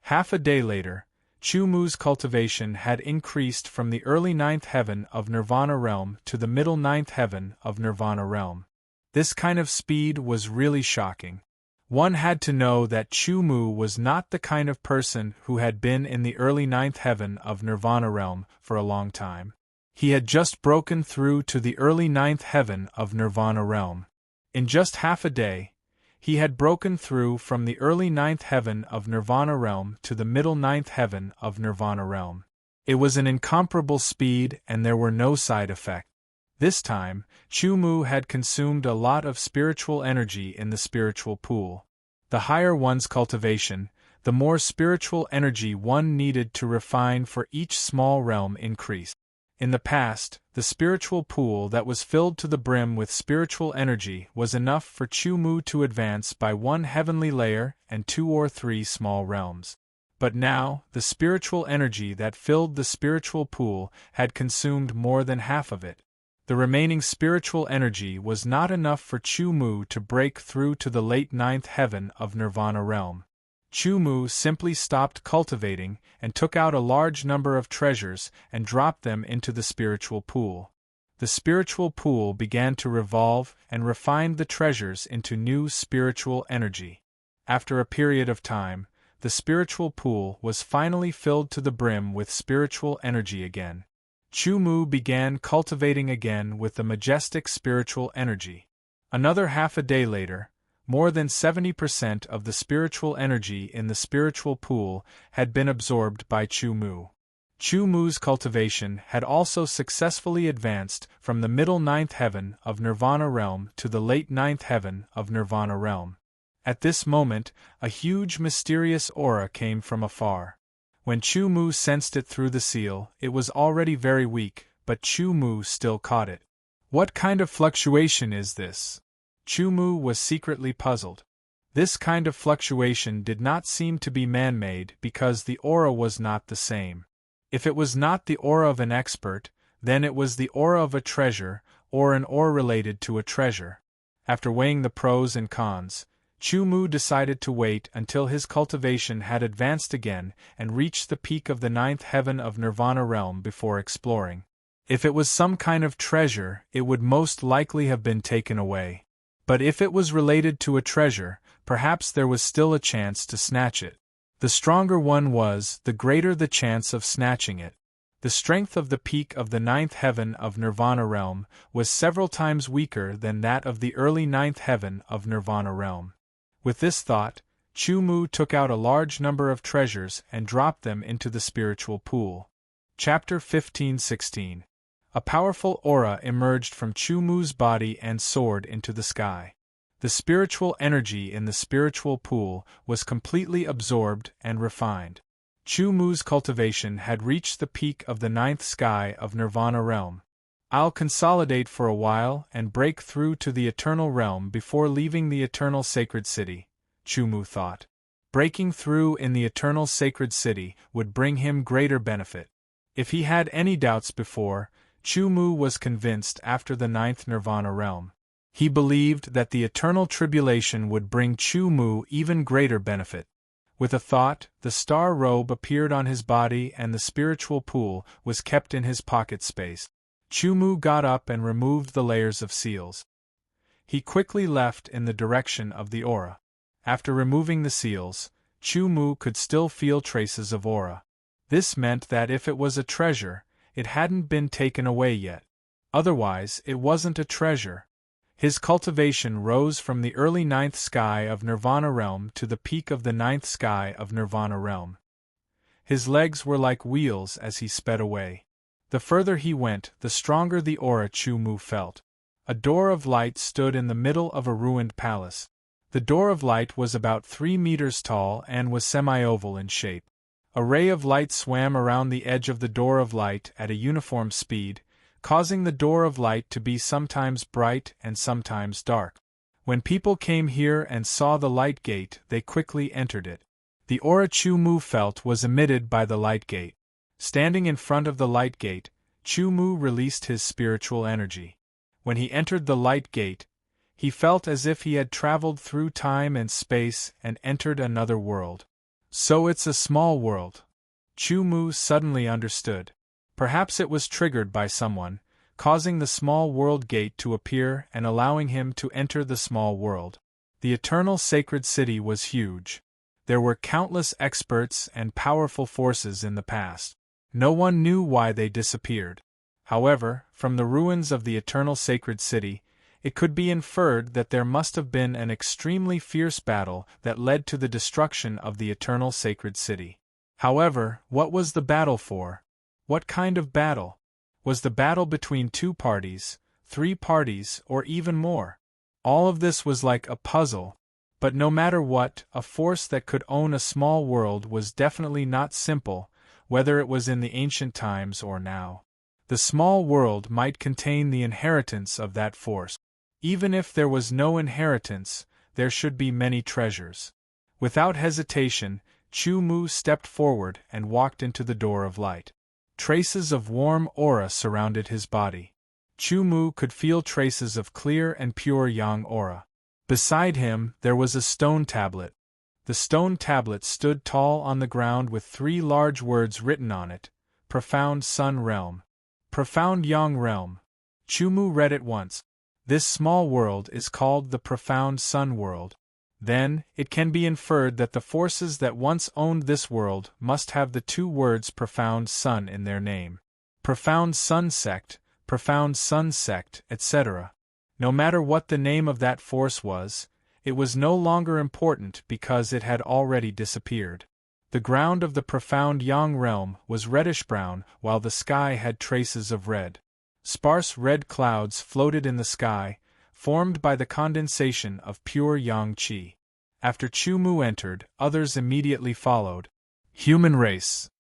A: Half a day later, Chu Mu's cultivation had increased from the early ninth heaven of Nirvana realm to the middle ninth heaven of Nirvana realm. This kind of speed was really shocking. One had to know that Chu Mu was not the kind of person who had been in the early ninth heaven of Nirvana realm for a long time. He had just broken through to the early ninth heaven of Nirvana realm. In just half a day, he had broken through from the early ninth heaven of Nirvana realm to the middle ninth heaven of Nirvana realm. It was an incomparable speed and there were no side effects. This time, Chu Mu had consumed a lot of spiritual energy in the spiritual pool. The higher one's cultivation, the more spiritual energy one needed to refine for each small realm increased. In the past, the spiritual pool that was filled to the brim with spiritual energy was enough for Chu Mu to advance by one heavenly layer and 2 or 3 small realms. But now, the spiritual energy that filled the spiritual pool had consumed more than half of it. The remaining spiritual energy was not enough for Chu Mu to break through to the late ninth heaven of Nirvana realm. Chu Mu simply stopped cultivating and took out a large number of treasures and dropped them into the spiritual pool. The spiritual pool began to revolve and refined the treasures into new spiritual energy. After a period of time, the spiritual pool was finally filled to the brim with spiritual energy again. Chu Mu began cultivating again with the majestic spiritual energy. Another half a day later, more than 70% of the spiritual energy in the spiritual pool had been absorbed by Chu Mu. Chu Mu's cultivation had also successfully advanced from the middle ninth heaven of Nirvana realm to the late ninth heaven of Nirvana realm. At this moment, a huge mysterious aura came from afar. When Chu Mu sensed it through the seal, it was already very weak, but Chu Mu still caught it. What kind of fluctuation is this? Chu Mu was secretly puzzled. This kind of fluctuation did not seem to be man-made because the aura was not the same. If it was not the aura of an expert, then it was the aura of a treasure, or an aura related to a treasure. After weighing the pros and cons, Chu Mu decided to wait until his cultivation had advanced again and reached the peak of the ninth heaven of Nirvana realm before exploring. If it was some kind of treasure, it would most likely have been taken away. But if it was related to a treasure, perhaps there was still a chance to snatch it. The stronger one was, the greater the chance of snatching it. The strength of the peak of the ninth heaven of Nirvana realm was several times weaker than that of the early ninth heaven of Nirvana realm. With this thought, Chu Mu took out a large number of treasures and dropped them into the spiritual pool. Chapter 15-16. A powerful aura emerged from Chu Mu's body and soared into the sky. The spiritual energy in the spiritual pool was completely absorbed and refined. Chu Mu's cultivation had reached the peak of the ninth sky of Nirvana realm. I'll consolidate for a while and break through to the eternal realm before leaving the eternal sacred city, Chu Mu thought. Breaking through in the eternal sacred city would bring him greater benefit. If he had any doubts before, Chu Mu was convinced after the ninth Nirvana realm. He believed that the eternal tribulation would bring Chu Mu even greater benefit. With a thought, the star robe appeared on his body and the spiritual pool was kept in his pocket space. Chu Mu got up and removed the layers of seals. He quickly left in the direction of the aura. After removing the seals, Chu Mu could still feel traces of aura. This meant that if it was a treasure, it hadn't been taken away yet. Otherwise, it wasn't a treasure. His cultivation rose from the early ninth sky of Nirvana realm to the peak of the ninth sky of Nirvana realm. His legs were like wheels as he sped away. The further he went, the stronger the aura Chu Mu felt. A door of light stood in the middle of a ruined palace. The door of light was about 3 meters tall and was semi-oval in shape. A ray of light swam around the edge of the door of light at a uniform speed, causing the door of light to be sometimes bright and sometimes dark. When people came here and saw the light gate, they quickly entered it. The aura Chu Mu felt was emitted by the light gate. Standing in front of the light gate, Chu Mu released his spiritual energy. When he entered the light gate, he felt as if he had traveled through time and space and entered another world. So it's a small world. Chu Mu suddenly understood. Perhaps it was triggered by someone, causing the small world gate to appear and allowing him to enter the small world. The eternal sacred city was huge. There were countless experts and powerful forces in the past. No one knew why they disappeared. However, from the ruins of the eternal sacred city, it could be inferred that there must have been an extremely fierce battle that led to the destruction of the eternal sacred city. However, what was the battle for? What kind of battle? Was the battle between 2 parties, 3 parties, or even more? All of this was like a puzzle, but no matter what, a force that could own a small world was definitely not simple, whether it was in the ancient times or now. The small world might contain the inheritance of that force. Even if there was no inheritance, there should be many treasures. Without hesitation, Chu Mu stepped forward and walked into the door of light. Traces of warm aura surrounded his body. Chu Mu could feel traces of clear and pure yang aura. Beside him, there was a stone tablet. The stone tablet stood tall on the ground with 3 large words written on it: Profound Sun Realm. Profound Yang Realm. Chu Mu read it once. This small world is called the Profound Sun World. Then, it can be inferred that the forces that once owned this world must have the 2 words Profound Sun in their name. Profound Sun Sect, Profound Sun Sect, etc. No matter what the name of that force was, it was no longer important because it had already disappeared. The ground of the Profound Yang Realm was reddish-brown while the sky had traces of red. Sparse red clouds floated in the sky, formed by the condensation of pure yang qi. After Chu Mu entered, others immediately followed. Human race.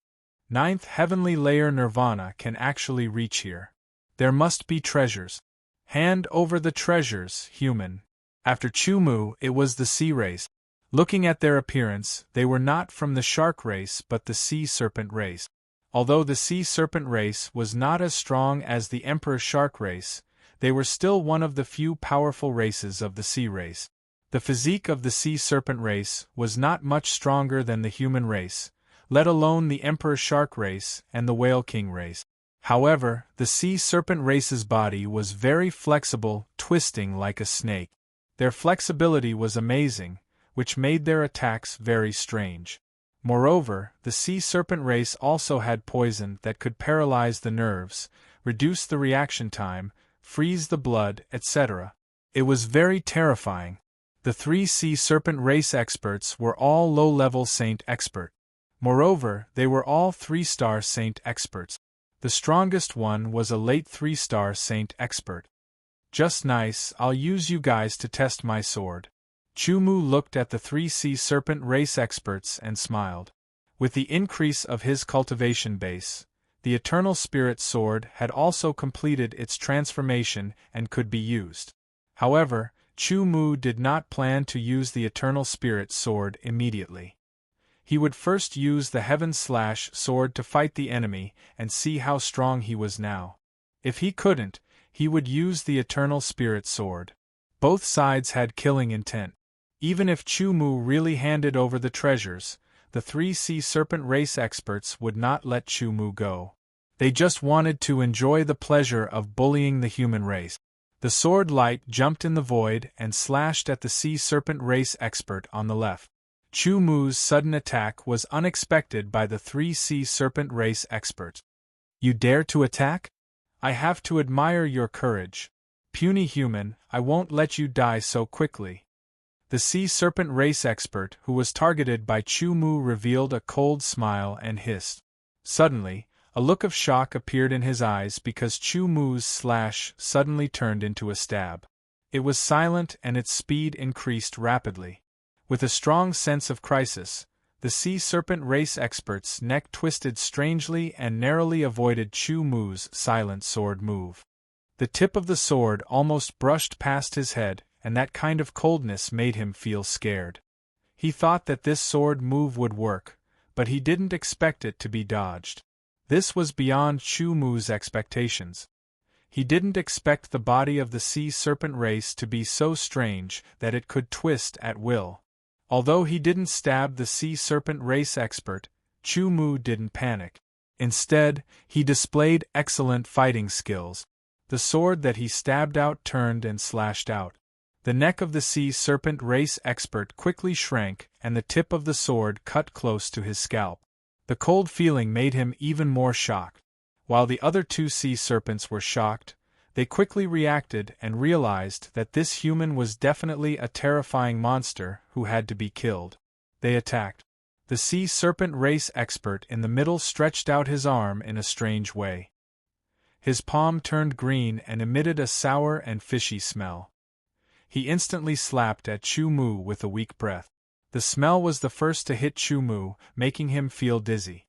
A: 9th heavenly layer Nirvana can actually reach here. There must be treasures. Hand over the treasures, human. After Chu Mu, it was the sea race. Looking at their appearance, they were not from the shark race but the sea serpent race. Although the sea serpent race was not as strong as the emperor shark race, they were still one of the few powerful races of the sea race. The physique of the sea serpent race was not much stronger than the human race, let alone the emperor shark race and the whale king race. However, the sea serpent race's body was very flexible, twisting like a snake. Their flexibility was amazing, which made their attacks very strange. Moreover, the sea serpent race also had poison that could paralyze the nerves, reduce the reaction time, freeze the blood, etc. It was very terrifying. The 3 sea serpent race experts were all low-level saint expert. Moreover, they were all 3-star saint experts. The strongest one was a late 3-star saint expert. Just nice, I'll use you guys to test my sword. Chumu looked at the 3 sea serpent race experts and smiled. With the increase of his cultivation base, the Eternal Spirit Sword had also completed its transformation and could be used. However, Chumu did not plan to use the Eternal Spirit Sword immediately. He would first use the Heaven Slash sword to fight the enemy and see how strong he was now. If he couldn't, he would use the Eternal Spirit Sword. Both sides had killing intent. Even if Chumu really handed over the treasures, the 3 sea serpent race experts would not let Chumu go. They just wanted to enjoy the pleasure of bullying the human race. The sword light jumped in the void and slashed at the sea serpent race expert on the left. Chumu's sudden attack was unexpected by the 3 sea serpent race experts. You dare to attack? I have to admire your courage. Puny human, I won't let you die so quickly. The sea serpent race expert who was targeted by Chumu revealed a cold smile and hissed. Suddenly, a look of shock appeared in his eyes because Chumu's slash suddenly turned into a stab. It was silent and its speed increased rapidly. With a strong sense of crisis, the sea serpent race expert's neck twisted strangely and narrowly avoided Chumu's silent sword move. The tip of the sword almost brushed past his head, and that kind of coldness made him feel scared. He thought that this sword move would work, but he didn't expect it to be dodged. This was beyond Chumu's expectations. He didn't expect the body of the sea serpent race to be so strange that it could twist at will. Although he didn't stab the sea serpent race expert, Chumu didn't panic. Instead, he displayed excellent fighting skills. The sword that he stabbed out turned and slashed out. The neck of the sea serpent race expert quickly shrank and the tip of the sword cut close to his scalp. The cold feeling made him even more shocked. While the other 2 sea serpents were shocked, they quickly reacted and realized that this human was definitely a terrifying monster who had to be killed. They attacked. The sea serpent race expert in the middle stretched out his arm in a strange way. His palm turned green and emitted a sour and fishy smell. He instantly slapped at Chumu with a weak breath. The smell was the first to hit Chumu, making him feel dizzy.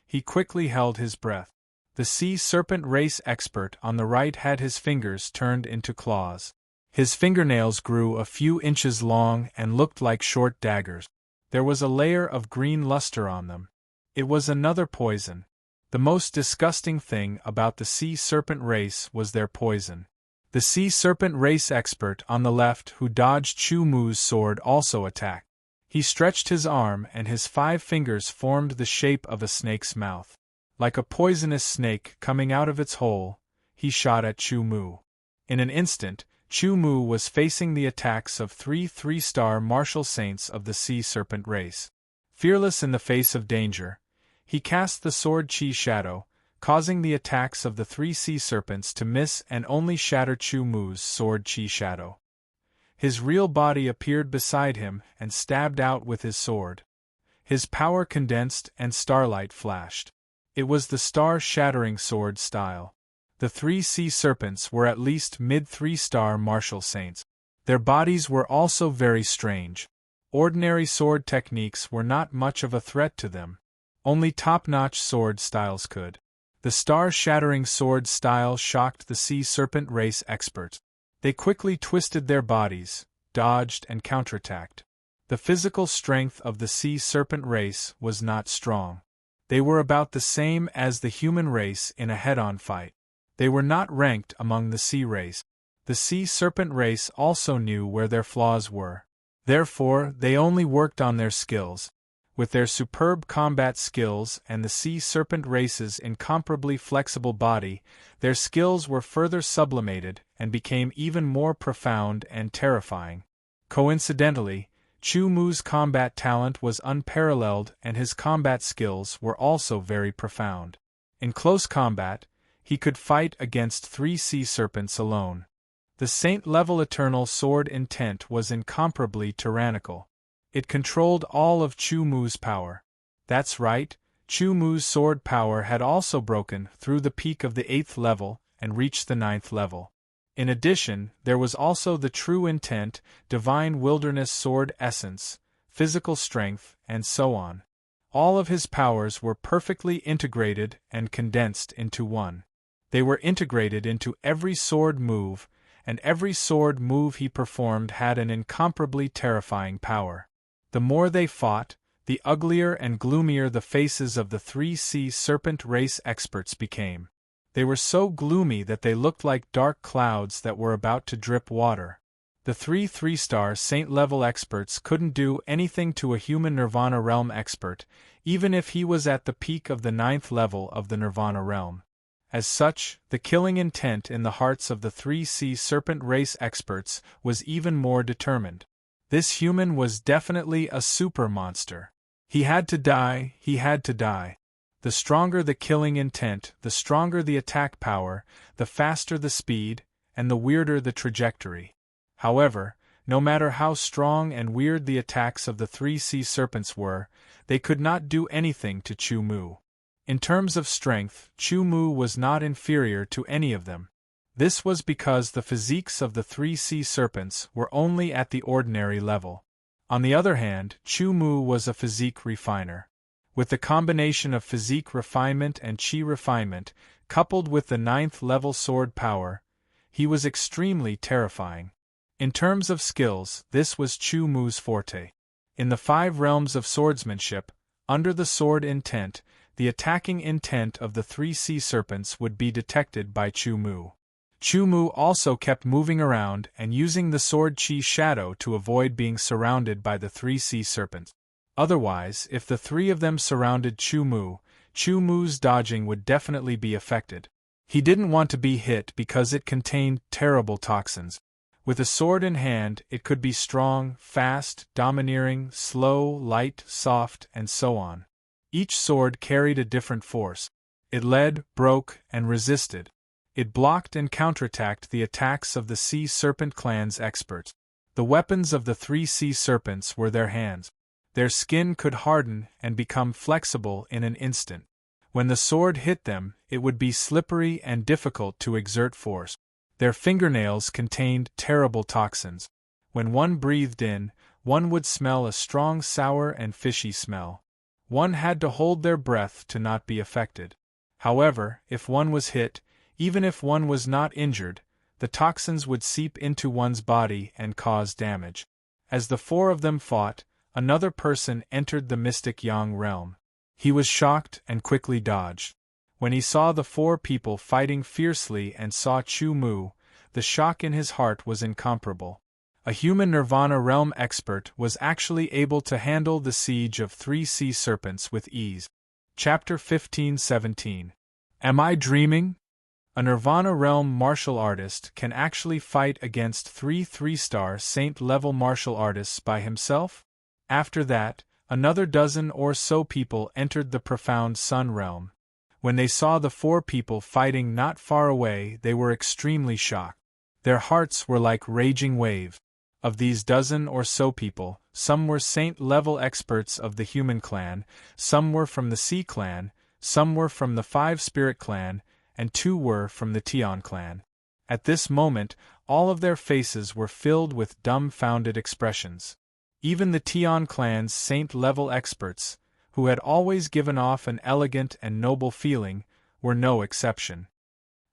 A: He quickly held his breath. The sea serpent race expert on the right had his fingers turned into claws. His fingernails grew a few inches long and looked like short daggers. There was a layer of green luster on them. It was another poison. The most disgusting thing about the sea serpent race was their poison. The sea serpent race expert on the left who dodged Chumu's sword also attacked. He stretched his arm and his 5 fingers formed the shape of a snake's mouth. Like a poisonous snake coming out of its hole, he shot at Chumu. In an instant, Chumu was facing the attacks of 3 3-star martial saints of the sea serpent race. Fearless in the face of danger, he cast the sword Chi Shadow, causing the attacks of the 3 sea serpents to miss and only shatter Chumu's sword Chi Shadow. His real body appeared beside him and stabbed out with his sword. His power condensed and starlight flashed. It was the star-shattering sword style. The 3 sea serpents were at least mid-3-star martial saints. Their bodies were also very strange. Ordinary sword techniques were not much of a threat to them. Only top-notch sword styles could. The star-shattering sword style shocked the sea serpent race experts. They quickly twisted their bodies, dodged and counterattacked. The physical strength of the sea serpent race was not strong. They were about the same as the human race in a head-on fight. They were not ranked among the sea race. The sea serpent race also knew where their flaws were. Therefore, they only worked on their skills. With their superb combat skills and the sea serpent race's incomparably flexible body, their skills were further sublimated and became even more profound and terrifying. Coincidentally, Chu Mu's combat talent was unparalleled and his combat skills were also very profound. In close combat, he could fight against 3 sea serpents alone. The saint-level eternal sword intent was incomparably tyrannical. It controlled all of Chu Mu's power. That's right, Chu Mu's sword power had also broken through the peak of the 8th level and reached the 9th level. In addition, there was also the true intent, divine wilderness sword essence, physical strength, and so on. All of his powers were perfectly integrated and condensed into one. They were integrated into every sword move, and every sword move he performed had an incomparably terrifying power. The more they fought, the uglier and gloomier the faces of the 3 sea serpent race experts became. They were so gloomy that they looked like dark clouds that were about to drip water. The 3 3-star saint-level experts couldn't do anything to a human Nirvana realm expert, even if he was at the peak of the 9th level of the Nirvana realm. As such, the killing intent in the hearts of the 3 sea serpent race experts was even more determined. This human was definitely a super monster. He had to die, he had to die. The stronger the killing intent, the stronger the attack power, the faster the speed, and the weirder the trajectory. However, no matter how strong and weird the attacks of the 3 sea serpents were, they could not do anything to Chu Mu. In terms of strength, Chu Mu was not inferior to any of them. This was because the physiques of the 3 sea serpents were only at the ordinary level. On the other hand, Chu Mu was a physique refiner. With the combination of physique refinement and chi refinement, coupled with the 9th level sword power, he was extremely terrifying. In terms of skills, this was Chu Mu's forte. In the 5 realms of swordsmanship, under the sword intent, the attacking intent of the 3 sea serpents would be detected by Chu Mu. Chu Mu also kept moving around and using the sword chi shadow to avoid being surrounded by the 3 sea serpents. Otherwise, if the 3 of them surrounded Chu Mu's dodging would definitely be affected. He didn't want to be hit because it contained terrible toxins. With a sword in hand, it could be strong, fast, domineering, slow, light, soft, and so on. Each sword carried a different force. It led, broke, and resisted. It blocked and counterattacked the attacks of the Sea Serpent clan's experts. The weapons of the 3 sea serpents were their hands. Their skin could harden and become flexible in an instant. When the sword hit them, it would be slippery and difficult to exert force. Their fingernails contained terrible toxins. When one breathed in, one would smell a strong sour and fishy smell. One had to hold their breath to not be affected. However, if one was hit, even if one was not injured, the toxins would seep into one's body and cause damage. As the 4 of them fought, another person entered the mystic Yang realm. He was shocked and quickly dodged. When he saw the 4 people fighting fiercely and saw Chu Mu, the shock in his heart was incomparable. A human Nirvana realm expert was actually able to handle the siege of 3 sea serpents with ease. Chapter 15-17. Am I dreaming? A Nirvana realm martial artist can actually fight against 3 3-star saint-level martial artists by himself? After that, another dozen or so people entered the profound Sun realm. When they saw the 4 people fighting not far away, they were extremely shocked. Their hearts were like raging waves. Of these dozen or so people, some were saint-level experts of the human clan, some were from the Sea clan, some were from the 5-spirit clan, and 2 were from the Tian clan. At this moment, all of their faces were filled with dumbfounded expressions. Even the Tian clan's saint-level experts, who had always given off an elegant and noble feeling, were no exception.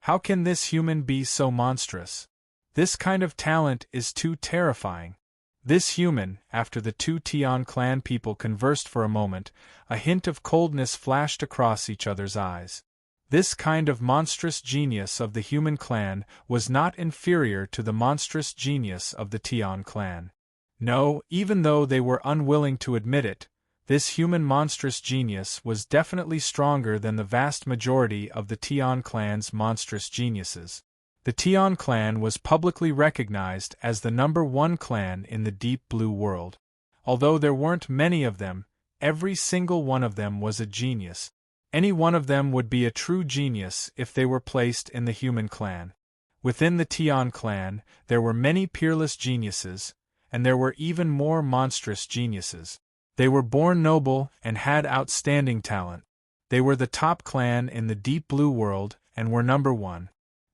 A: How can this human be so monstrous? This kind of talent is too terrifying. This human, after the 2 Tian clan people conversed for a moment, a hint of coldness flashed across each other's eyes. This kind of monstrous genius of the human clan was not inferior to the monstrous genius of the Tian clan. No, even though they were unwilling to admit it, This human monstrous genius was definitely stronger than the vast majority of the Tian clan's monstrous geniuses. The Tian clan was publicly recognized as the #1 clan in the Deep Blue world. Although there weren't many of them, every single one of them was a genius. Any one of them would be a true genius if they were placed in the human clan. Within the Tian clan, there were many peerless geniuses, and there were even more monstrous geniuses. They were born noble and had outstanding talent. They were the top clan in the Deep Blue world and were #1.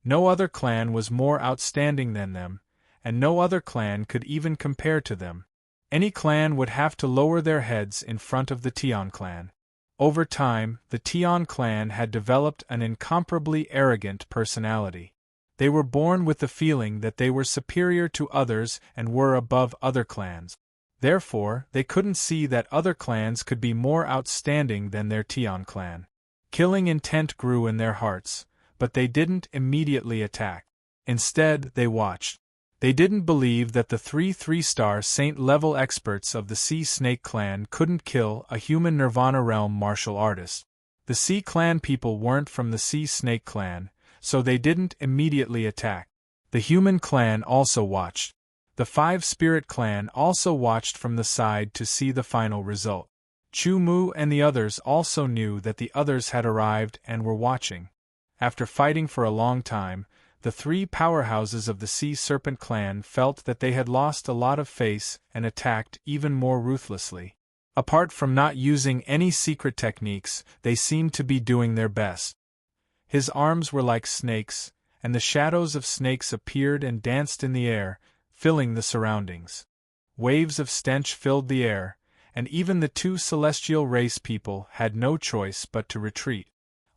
A: No other clan was more outstanding than them, and no other clan could even compare to them. Any clan would have to lower their heads in front of the Tian clan. Over time, the Tian clan had developed an incomparably arrogant personality. They were born with the feeling that they were superior to others and were above other clans. Therefore, they couldn't see that other clans could be more outstanding than their Tian clan. Killing intent grew in their hearts, but they didn't immediately attack. Instead, they watched. They didn't believe that the 3-star saint-level experts of the Sea Snake clan couldn't kill a human Nirvana realm martial artist. The Sea clan people weren't from the Sea Snake clan, so they didn't immediately attack. The human clan also watched. The 5-spirit clan also watched from the side to see the final result. Chu Mu and the others also knew that the others had arrived and were watching. After fighting for a long time, the 3 powerhouses of the Sea Serpent clan felt that they had lost a lot of face and attacked even more ruthlessly. Apart from not using any secret techniques, they seemed to be doing their best. His arms were like snakes, and the shadows of snakes appeared and danced in the air, filling the surroundings. Waves of stench filled the air, and even the 2 celestial race people had no choice but to retreat.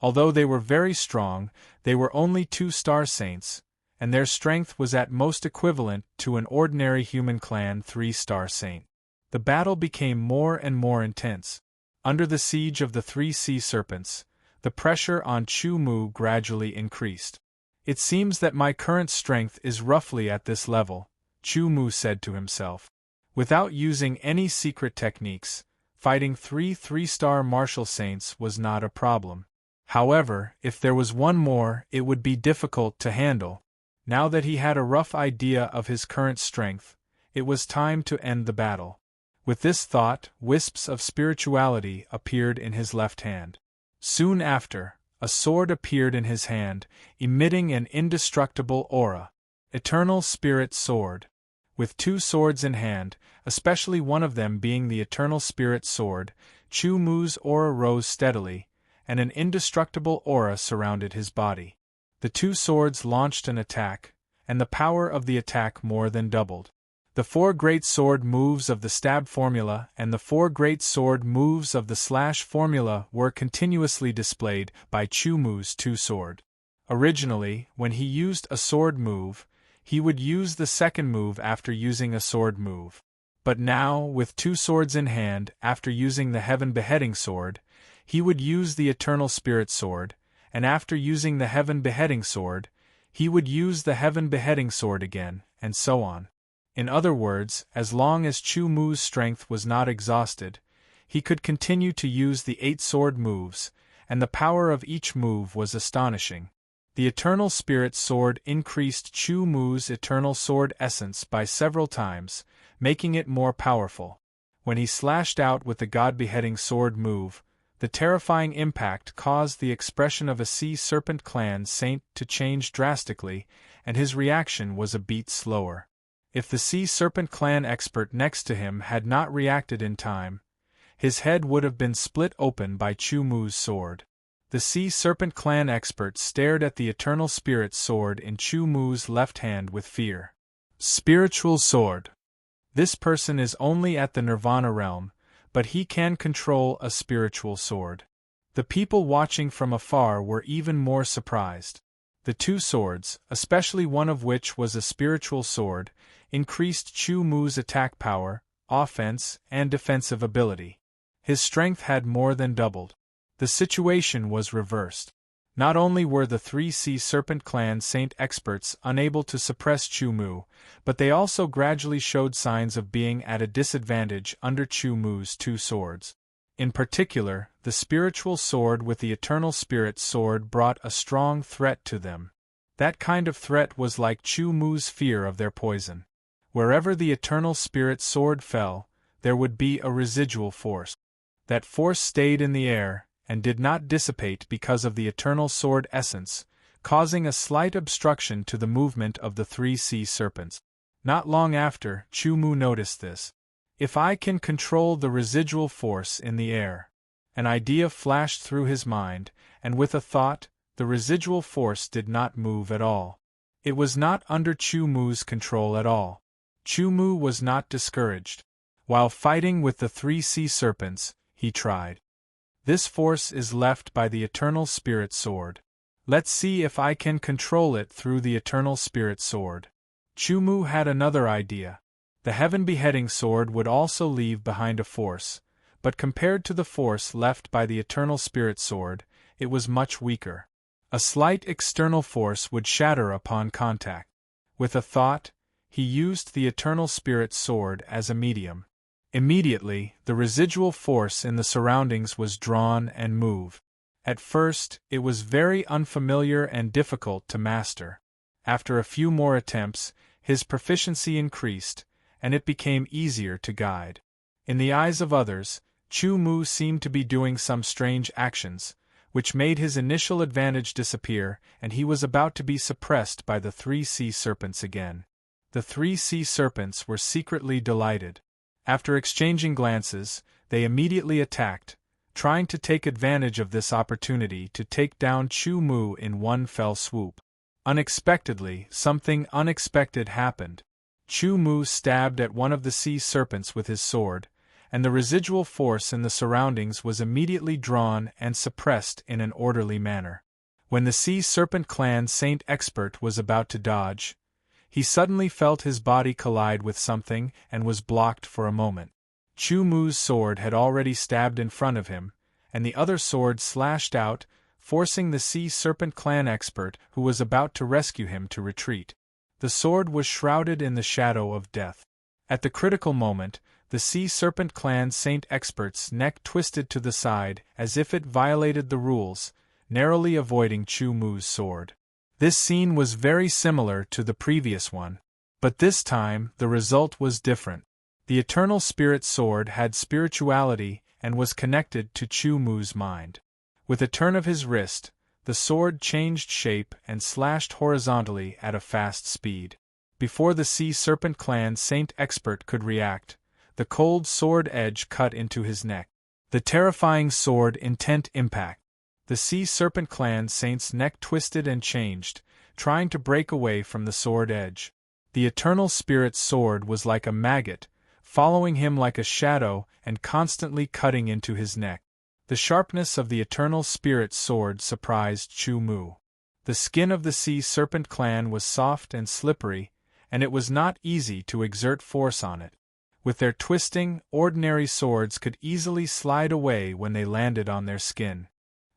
A: Although they were very strong, they were only 2-star saints, and their strength was at most equivalent to an ordinary human clan 3-star saint. The battle became more and more intense. Under the siege of the 3 sea serpents, the pressure on Chu Mu gradually increased. "It seems that my current strength is roughly at this level," Chu Mu said to himself. Without using any secret techniques, fighting 3-star martial saints was not a problem. However, if there was one more, it would be difficult to handle. Now that he had a rough idea of his current strength, it was time to end the battle. With this thought, wisps of spirituality appeared in his left hand. Soon after, a sword appeared in his hand, emitting an indestructible aura. Eternal Spirit Sword. With 2 swords in hand, especially one of them being the Eternal Spirit Sword, Chu Mu's aura rose steadily, and an indestructible aura surrounded his body. The 2 swords launched an attack, and the power of the attack more than doubled. The 4 great sword moves of the stab formula and the 4 great sword moves of the slash formula were continuously displayed by Chu Mu's 2 sword. Originally, when he used a sword move, he would use the second move after using a sword move. But now, with 2 swords in hand, after using the Heaven Beheading Sword, he would use the Eternal Spirit Sword, and after using the Heaven Beheading Sword, he would use the Heaven Beheading Sword again, and so on. In other words, as long as Chu Mu's strength was not exhausted, he could continue to use the 8 sword moves, and the power of each move was astonishing. The Eternal Spirit Sword increased Chu Mu's Eternal Sword essence by several times, making it more powerful. When he slashed out with the God Beheading Sword move, the terrifying impact caused the expression of a Sea Serpent clan saint to change drastically, and his reaction was a beat slower. If the Sea Serpent clan expert next to him had not reacted in time, his head would have been split open by Chu Mu's sword. The Sea Serpent clan expert stared at the Eternal Spirit Sword in Chu Mu's left hand with fear. Spiritual Sword. This person is only at the Nirvana realm, but he can control a spiritual sword. The people watching from afar were even more surprised. The 2 swords, especially one of which was a spiritual sword, increased Chu Mu's attack power, offense, and defensive ability. His strength had more than doubled. The situation was reversed. Not only were the 3 Sea Serpent clan saint experts unable to suppress Chu Mu, but they also gradually showed signs of being at a disadvantage under Chu Mu's 2 swords. In particular, the spiritual sword with the eternal spirit sword brought a strong threat to them. That kind of threat was like Chu Mu's fear of their poison. Wherever the eternal spirit sword fell, there would be a residual force. That force stayed in the air, and did not dissipate because of the eternal sword essence, causing a slight obstruction to the movement of the three sea serpents. Not long after, Chu Mu noticed this. If I can control the residual force in the air. An idea flashed through his mind, and with a thought, the residual force did not move at all. It was not under Chu Mu's control at all. Chu Mu was not discouraged. While fighting with the three sea serpents, he tried. This force is left by the eternal spirit sword. Let's see if I can control it through the eternal spirit sword. Chu Mu had another idea. The heaven beheading sword would also leave behind a force, but compared to the force left by the eternal spirit sword, it was much weaker. A slight external force would shatter upon contact. With a thought, he used the eternal spirit sword as a medium. Immediately, the residual force in the surroundings was drawn and moved. At first, it was very unfamiliar and difficult to master. After a few more attempts, his proficiency increased, and it became easier to guide. In the eyes of others, Chu Mu seemed to be doing some strange actions, which made his initial advantage disappear, and he was about to be suppressed by the three sea serpents again. The three sea serpents were secretly delighted. After exchanging glances, they immediately attacked, trying to take advantage of this opportunity to take down Chu Mu in one fell swoop. Unexpectedly, something unexpected happened. Chu Mu stabbed at one of the sea serpents with his sword, and the residual force in the surroundings was immediately drawn and suppressed in an orderly manner. When the sea serpent clan Saint Expert was about to dodge, he suddenly felt his body collide with something and was blocked for a moment. Chu Mu's sword had already stabbed in front of him, and the other sword slashed out, forcing the sea serpent clan expert who was about to rescue him to retreat. The sword was shrouded in the shadow of death. At the critical moment, the sea serpent clan Saint Expert's neck twisted to the side as if it violated the rules, narrowly avoiding Chu Mu's sword. This scene was very similar to the previous one, but this time the result was different. The eternal spirit sword had spirituality and was connected to Chu Mu's mind. With a turn of his wrist, the sword changed shape and slashed horizontally at a fast speed. Before the sea serpent clan Saint Expert could react, the cold sword edge cut into his neck. The terrifying sword intent impact. The sea serpent clan Saint's neck twisted and changed, trying to break away from the sword edge. The eternal spirit sword was like a maggot, following him like a shadow and constantly cutting into his neck. The sharpness of the eternal spirit sword surprised Chu Mu. The skin of the sea serpent clan was soft and slippery, and it was not easy to exert force on it. With their twisting, ordinary swords could easily slide away when they landed on their skin.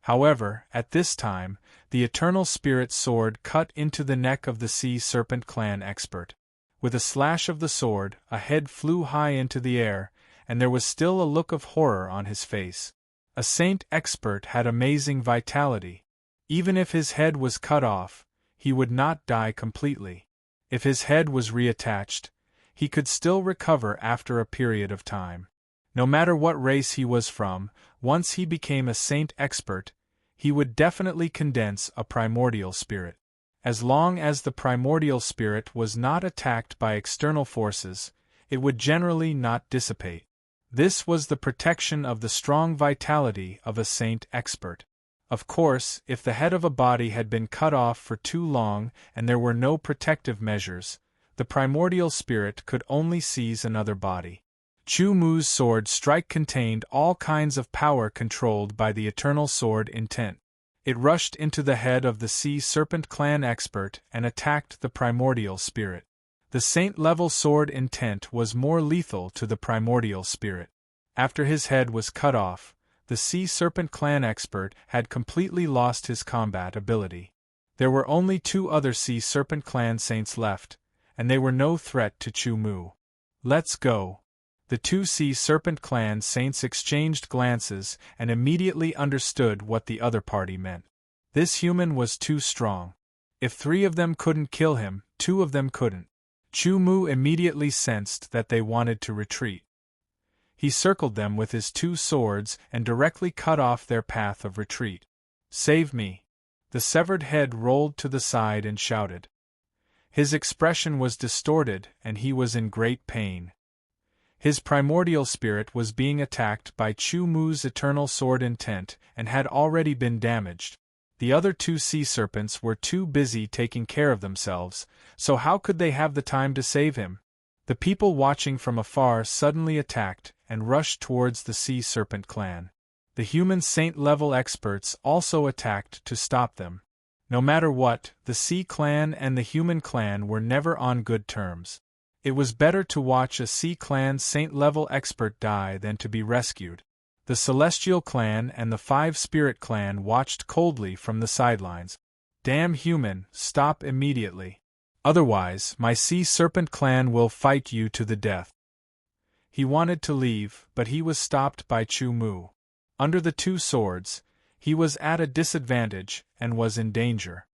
A: However, at this time, the eternal spirit sword cut into the neck of the sea serpent clan expert. With a slash of the sword, a head flew high into the air, and there was still a look of horror on his face. A Saint Expert had amazing vitality. Even if his head was cut off, he would not die completely. If his head was reattached, he could still recover after a period of time. No matter what race he was from, once he became a Saint Expert, he would definitely condense a primordial spirit. As long as the primordial spirit was not attacked by external forces, it would generally not dissipate. This was the protection of the strong vitality of a Saint Expert. Of course, if the head of a body had been cut off for too long and there were no protective measures, the primordial spirit could only seize another body. Chu Mu's sword strike contained all kinds of power controlled by the eternal sword intent. It rushed into the head of the sea serpent clan expert and attacked the primordial spirit. The saint-level sword intent was more lethal to the primordial spirit. After his head was cut off, the sea serpent clan expert had completely lost his combat ability. There were only 2 other sea serpent clan saints left, and they were no threat to Chu Mu. "Let's go," The two Sea Serpent clan saints exchanged glances and immediately understood what the other party meant. This human was too strong. If 3 of them couldn't kill him, 2 of them couldn't. Chu Mu immediately sensed that they wanted to retreat. He circled them with his 2 swords and directly cut off their path of retreat. "Save me!" The severed head rolled to the side and shouted. His expression was distorted and he was in great pain. His primordial spirit was being attacked by Chu Mu's eternal sword intent and had already been damaged. The other 2 sea serpents were too busy taking care of themselves, so how could they have the time to save him? The people watching from afar suddenly attacked and rushed towards the Sea Serpent clan. The human saint-level experts also attacked to stop them. No matter what, the Sea clan and the human clan were never on good terms. It was better to watch a Sea clan saint-level expert die than to be rescued. The Celestial clan and the 5 Spirit clan watched coldly from the sidelines. "Damn human, stop immediately. Otherwise, my Sea Serpent clan will fight you to the death." He wanted to leave, but he was stopped by Chu Mu. Under the 2 swords, he was at a disadvantage and was in danger.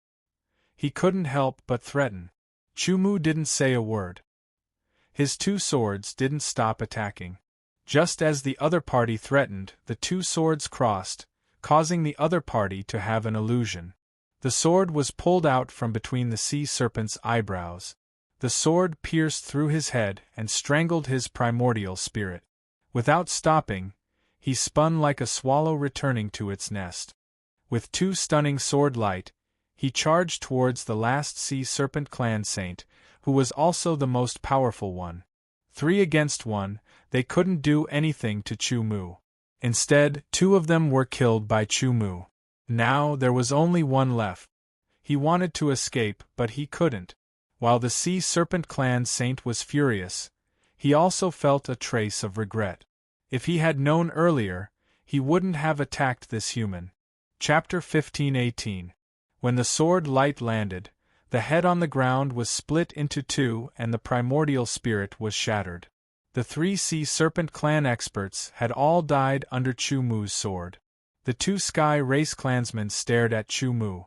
A: He couldn't help but threaten. Chu Mu didn't say a word. His 2 swords didn't stop attacking. Just as the other party threatened, the 2 swords crossed, causing the other party to have an illusion. The sword was pulled out from between the Sea Serpent's eyebrows. The sword pierced through his head and strangled his primordial spirit. Without stopping, he spun like a swallow returning to its nest. With 2 stunning sword light, he charged towards the last Sea Serpent clan saint, who was also the most powerful one. 3 against 1, they couldn't do anything to Chu Mu. Instead, 2 of them were killed by Chu Mu. Now there was only 1 left. He wanted to escape, but he couldn't. While the Sea Serpent clan saint was furious, he also felt a trace of regret. If he had known earlier, he wouldn't have attacked this human. Chapter 15:18. When the sword light landed, the head on the ground was split into 2 and the primordial spirit was shattered. The 3 Sea Serpent clan experts had all died under Chu Mu's sword. The 2 Sky Race clansmen stared at Chu Mu.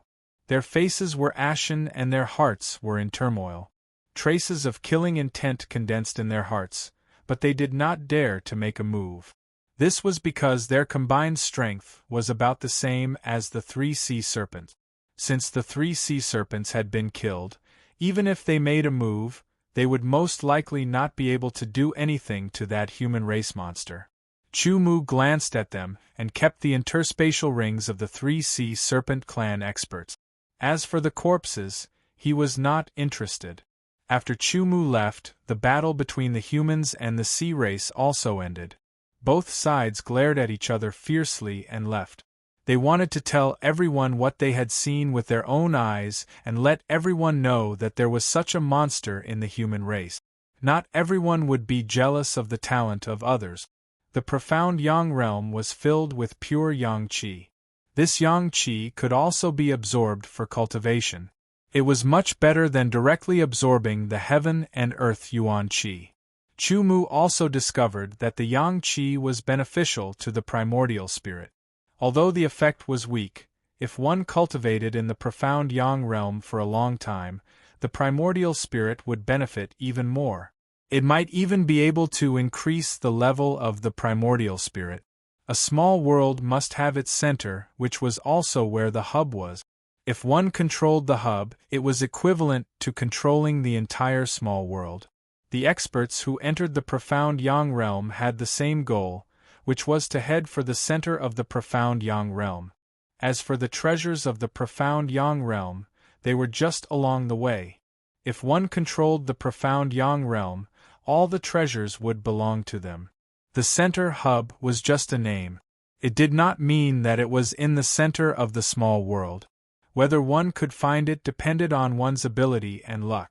A: Their faces were ashen and their hearts were in turmoil. Traces of killing intent condensed in their hearts, but they did not dare to make a move. This was because their combined strength was about the same as the 3 Sea Serpents. Since the 3 Sea Serpents had been killed, even if they made a move, they would most likely not be able to do anything to that human race monster. Chu Mu glanced at them and kept the interspatial rings of the 3 Sea Serpent clan experts. As for the corpses, he was not interested. After Chu Mu left, the battle between the humans and the sea race also ended. Both sides glared at each other fiercely and left. They wanted to tell everyone what they had seen with their own eyes and let everyone know that there was such a monster in the human race. Not everyone would be jealous of the talent of others. The profound Yang realm was filled with pure Yang Qi. This Yang Qi could also be absorbed for cultivation. It was much better than directly absorbing the heaven and earth Yuan Qi. Chu Mu also discovered that the Yang Qi was beneficial to the primordial spirit. Although the effect was weak, if one cultivated in the profound Yang realm for a long time, the primordial spirit would benefit even more. It might even be able to increase the level of the primordial spirit. A small world must have its center, which was also where the hub was. If one controlled the hub, it was equivalent to controlling the entire small world. The experts who entered the profound Yang realm had the same goal, which was to head for the center of the profound Yang realm. As for the treasures of the profound Yang realm, they were just along the way. If one controlled the profound Yang realm, all the treasures would belong to them. The center hub was just a name. It did not mean that it was in the center of the small world. Whether one could find it depended on one's ability and luck.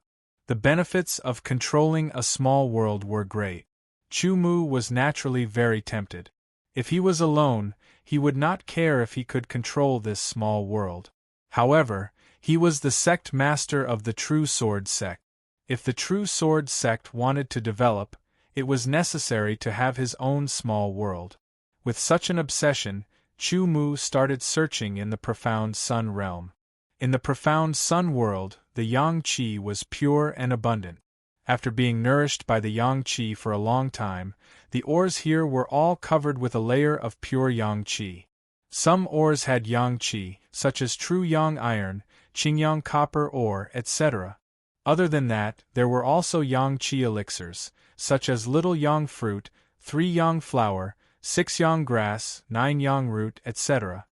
A: The benefits of controlling a small world were great. Chu Mu was naturally very tempted. If he was alone, he would not care if he could control this small world. However, he was the sect master of the True Sword sect. If the True Sword sect wanted to develop, It was necessary to have his own small world. With such an obsession, Chu Mu started searching in the profound sun realm. In the profound sun world, the yang qi was pure and abundant. After being nourished by the yang qi for a long time, the ores here were all covered with a layer of pure yang qi. Some ores had yang qi, such as true yang iron, qingyang copper ore, etc. Other than that, there were also yang qi elixirs, such as little yang fruit, 3 yang flower, 6 yang grass, 9 yang root, etc.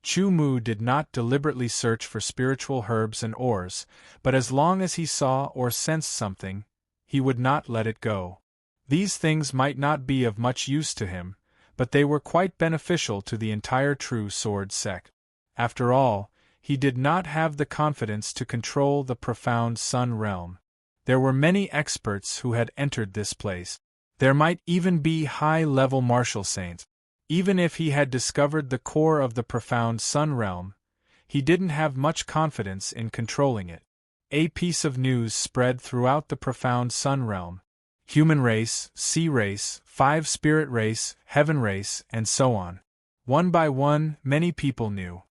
A: Chu Mu did not deliberately search for spiritual herbs and ores, but as long as he saw or sensed something, he would not let it go. These things might not be of much use to him, but they were quite beneficial to the entire True Sword sect. After all, he did not have the confidence to control the profound sun realm. There were many experts who had entered this place. There might even be high-level martial saints. Even if he had discovered the core of the profound sun realm, he didn't have much confidence in controlling it. A piece of news spread throughout the profound sun realm. Human race, sea race, 5 spirit race, heaven race, and so on. One by one, many people knew.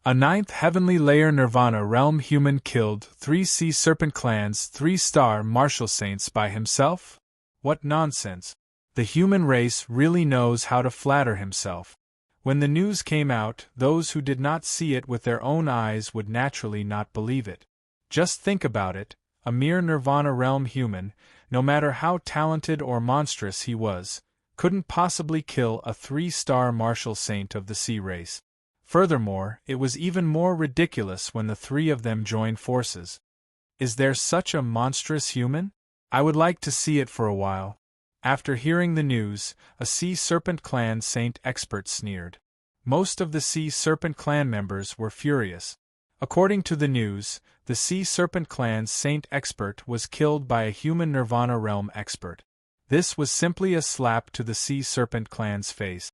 A: A 9th heavenly layer nirvana realm human killed 3 sea serpent clans, 3-star martial saints by himself? What nonsense! The human race really knows how to flatter himself. When the news came out, those who did not see it with their own eyes would naturally not believe it. Just think about it, a mere nirvana realm human, no matter how talented or monstrous he was, couldn't possibly kill a 3-star martial saint of the sea race. Furthermore, it was even more ridiculous when the 3 of them joined forces. Is there such a monstrous human? I would like to see it for a while. After hearing the news, a Sea Serpent Clan Saint expert sneered. Most of the Sea Serpent Clan members were furious. According to the news, the Sea Serpent Clan's Saint expert was killed by a human Nirvana realm expert. This was simply a slap to the Sea Serpent Clan's face.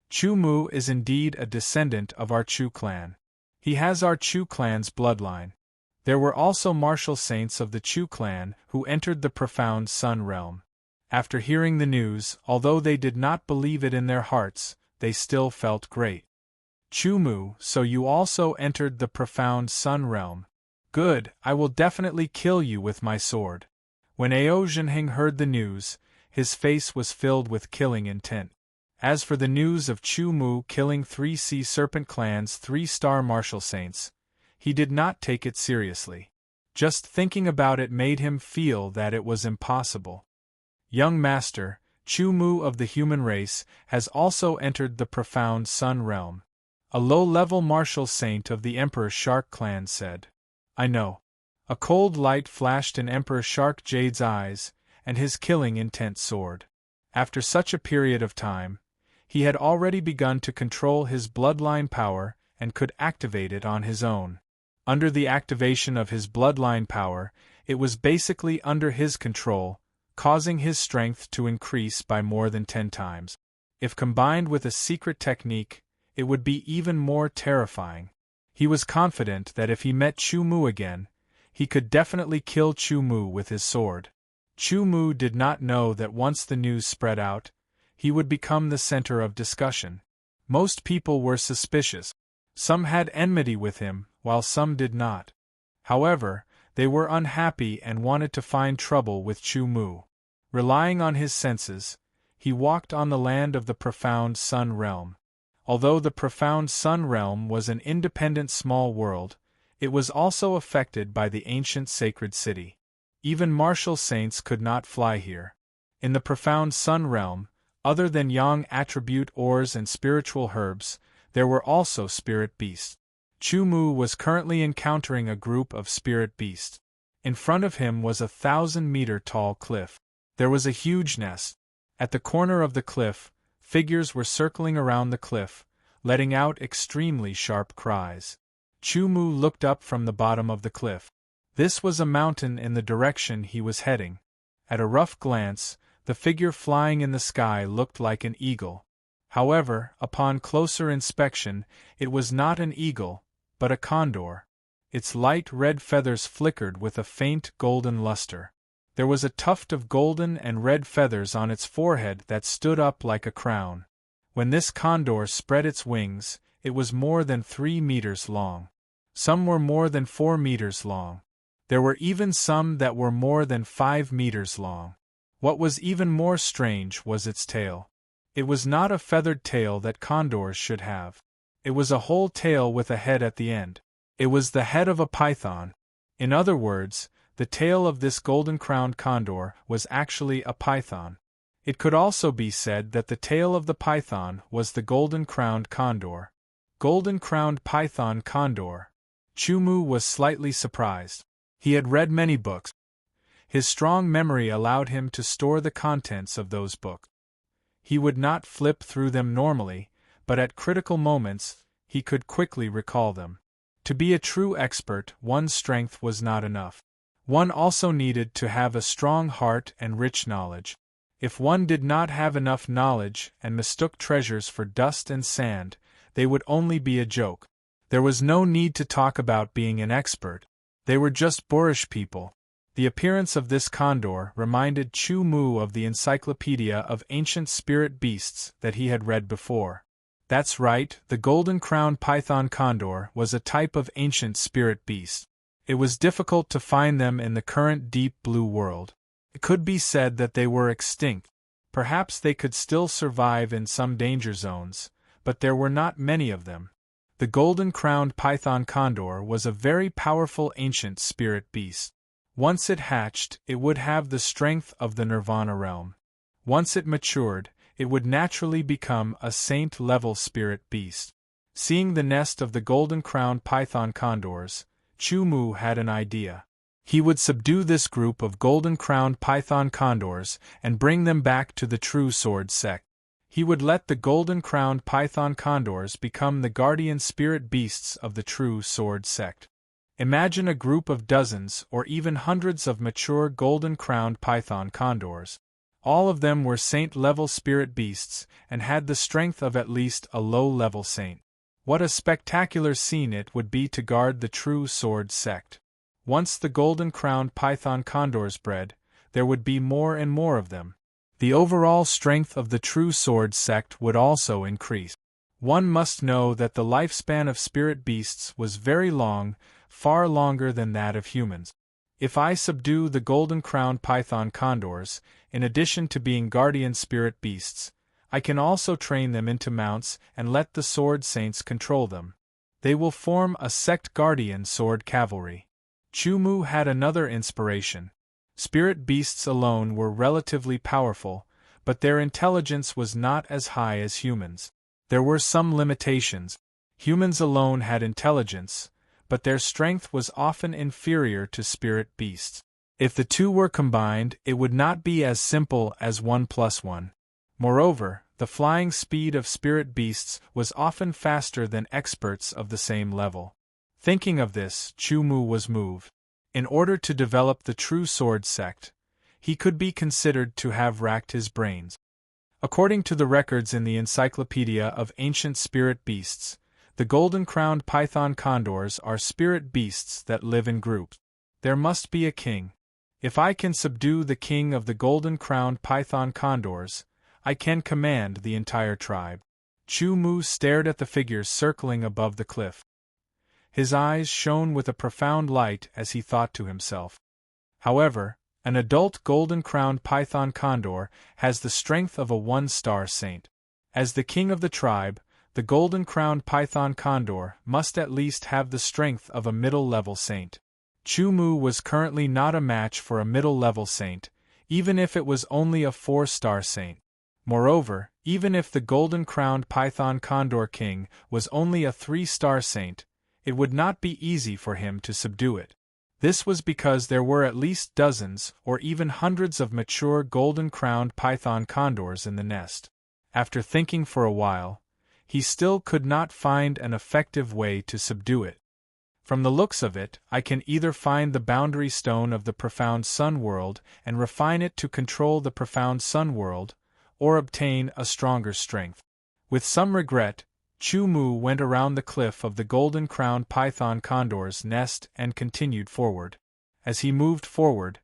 A: Chu Mu is indeed a descendant of our Chu clan. He has our Chu clan's bloodline. There were also martial saints of the Chu clan who entered the profound sun realm. After hearing the news, although they did not believe it in their hearts, they still felt great. Chu Mu, so you also entered the profound sun realm. Good, I will definitely kill you with my sword. When Ao Zhenheng heard the news, his face was filled with killing intent. As for the news of Chu Mu killing 3 Sea Serpent Clan's 3-star martial saints, he did not take it seriously. Just thinking about it made him feel that it was impossible. Young Master, Chu Mu of the human race, has also entered the profound sun realm. A low-level martial saint of the Emperor Shark clan said. I know. A cold light flashed in Emperor Shark Jade's eyes, and his killing intent soared. After such a period of time, he had already begun to control his bloodline power and could activate it on his own. Under the activation of his bloodline power, it was basically under his control, causing his strength to increase by more than 10 times. If combined with a secret technique, it would be even more terrifying. He was confident that if he met Chu Mu again, he could definitely kill Chu Mu with his sword. Chu Mu did not know that once the news spread out, he would become the center of discussion. Most people were suspicious. Some had enmity with him, while some did not. However, they were unhappy and wanted to find trouble with Chu Mu. Relying on his senses, he walked on the land of the profound sun realm. Although the profound sun realm was an independent small world, it was also affected by the ancient sacred city. Even martial saints could not fly here. In the profound sun realm, other than yang attribute ores and spiritual herbs, there were also spirit beasts. Chu Mu was currently encountering a group of spirit beasts. In front of him was a 1,000-meter-tall cliff. There was a huge nest. At the corner of the cliff, figures were circling around the cliff, letting out extremely sharp cries. Chu Mu looked up from the bottom of the cliff. This was a mountain in the direction he was heading. At a rough glance, the figure flying in the sky looked like an eagle. However, upon closer inspection, it was not an eagle, but a condor. Its light red feathers flickered with a faint golden luster. There was a tuft of golden and red feathers on its forehead that stood up like a crown. When this condor spread its wings, it was more than 3 meters long. Some were more than 4 meters long. There were even some that were more than 5 meters long. What was even more strange was its tail. It was not a feathered tail that condors should have. It was a whole tail with a head at the end. It was the head of a python. In other words, the tail of this golden-crowned condor was actually a python. It could also be said that the tail of the python was the golden-crowned condor. Golden-crowned python condor. Chumu was slightly surprised. He had read many books. His strong memory allowed him to store the contents of those books. He would not flip through them normally, but at critical moments, he could quickly recall them. To be a true expert, one's strength was not enough. One also needed to have a strong heart and rich knowledge. If one did not have enough knowledge and mistook treasures for dust and sand, they would only be a joke. There was no need to talk about being an expert. They were just boorish people. The appearance of this condor reminded Chu Mu of the Encyclopedia of Ancient Spirit Beasts that he had read before. That's right, the golden-crowned python condor was a type of ancient spirit beast. It was difficult to find them in the current deep blue world. It could be said that they were extinct. Perhaps they could still survive in some danger zones, but there were not many of them. The golden-crowned python condor was a very powerful ancient spirit beast. Once it hatched, it would have the strength of the Nirvana realm. Once it matured, it would naturally become a saint-level spirit beast. Seeing the nest of the golden-crowned python condors, Chu Mu had an idea. He would subdue this group of golden-crowned python condors and bring them back to the true sword sect. He would let the golden-crowned python condors become the guardian spirit beasts of the true sword sect. Imagine a group of dozens or even hundreds of mature golden-crowned python condors. All of them were saint-level spirit beasts and had the strength of at least a low-level saint. What a spectacular scene it would be to guard the true sword sect. Once the golden-crowned python condors bred, there would be more and more of them. The overall strength of the true sword sect would also increase. One must know that the lifespan of spirit beasts was very long, far longer than that of humans. If I subdue the golden-crowned python condors, in addition to being guardian spirit beasts, I can also train them into mounts and let the sword saints control them. They will form a sect guardian sword cavalry. Chu Mu had another inspiration. Spirit beasts alone were relatively powerful, but their intelligence was not as high as humans. There were some limitations. Humans alone had intelligence, but their strength was often inferior to spirit beasts. If the two were combined, it would not be as simple as 1 + 1. Moreover, the flying speed of spirit beasts was often faster than experts of the same level. Thinking of this, Chu Mu was moved. In order to develop the true sword sect, he could be considered to have racked his brains. According to the records in the Encyclopedia of Ancient Spirit Beasts, the golden-crowned python condors are spirit beasts that live in groups. There must be a king. If I can subdue the king of the golden-crowned python condors, I can command the entire tribe. Chu Mu stared at the figures circling above the cliff. His eyes shone with a profound light as he thought to himself. However, an adult golden-crowned python condor has the strength of a 1-star saint. As the king of the tribe, the golden-crowned python condor must at least have the strength of a middle-level saint. Chu Mu was currently not a match for a middle-level saint, even if it was only a 4-star saint. Moreover, even if the golden-crowned python condor king was only a 3-star saint, it would not be easy for him to subdue it. This was because there were at least dozens or even hundreds of mature golden-crowned python condors in the nest. After thinking for a while, he still could not find an effective way to subdue it. From the looks of it, I can either find the boundary stone of the profound sun world and refine it to control the profound sun world, or obtain a stronger strength. With some regret, Chu Mu went around the cliff of the golden-crowned python condor's nest and continued forward. As he moved forward,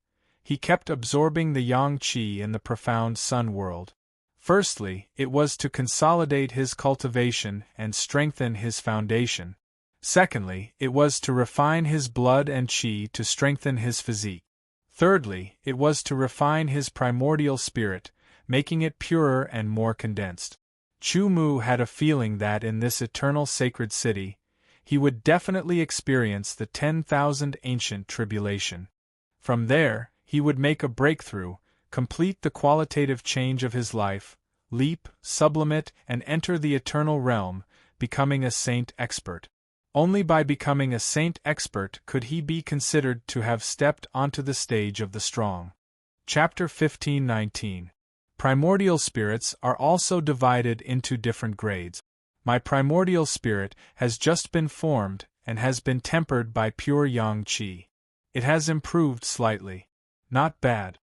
A: he kept absorbing the yang qi in the profound sun world. Firstly, it was to consolidate his cultivation and strengthen his foundation. Secondly, it was to refine his blood and qi to strengthen his physique. Thirdly, it was to refine his primordial spirit, making it purer and more condensed. Chu Mu had a feeling that in this eternal sacred city, he would definitely experience the 10,000 ancient tribulation. From there, he would make a breakthrough, complete the qualitative change of his life, leap, sublimate, and enter the eternal realm, becoming a saint expert. Only by becoming a saint expert could he be considered to have stepped onto the stage of the strong. Chapter 15:19. Primordial spirits are also divided into different grades. My primordial spirit has just been formed and has been tempered by pure yang qi. It has improved slightly. Not bad.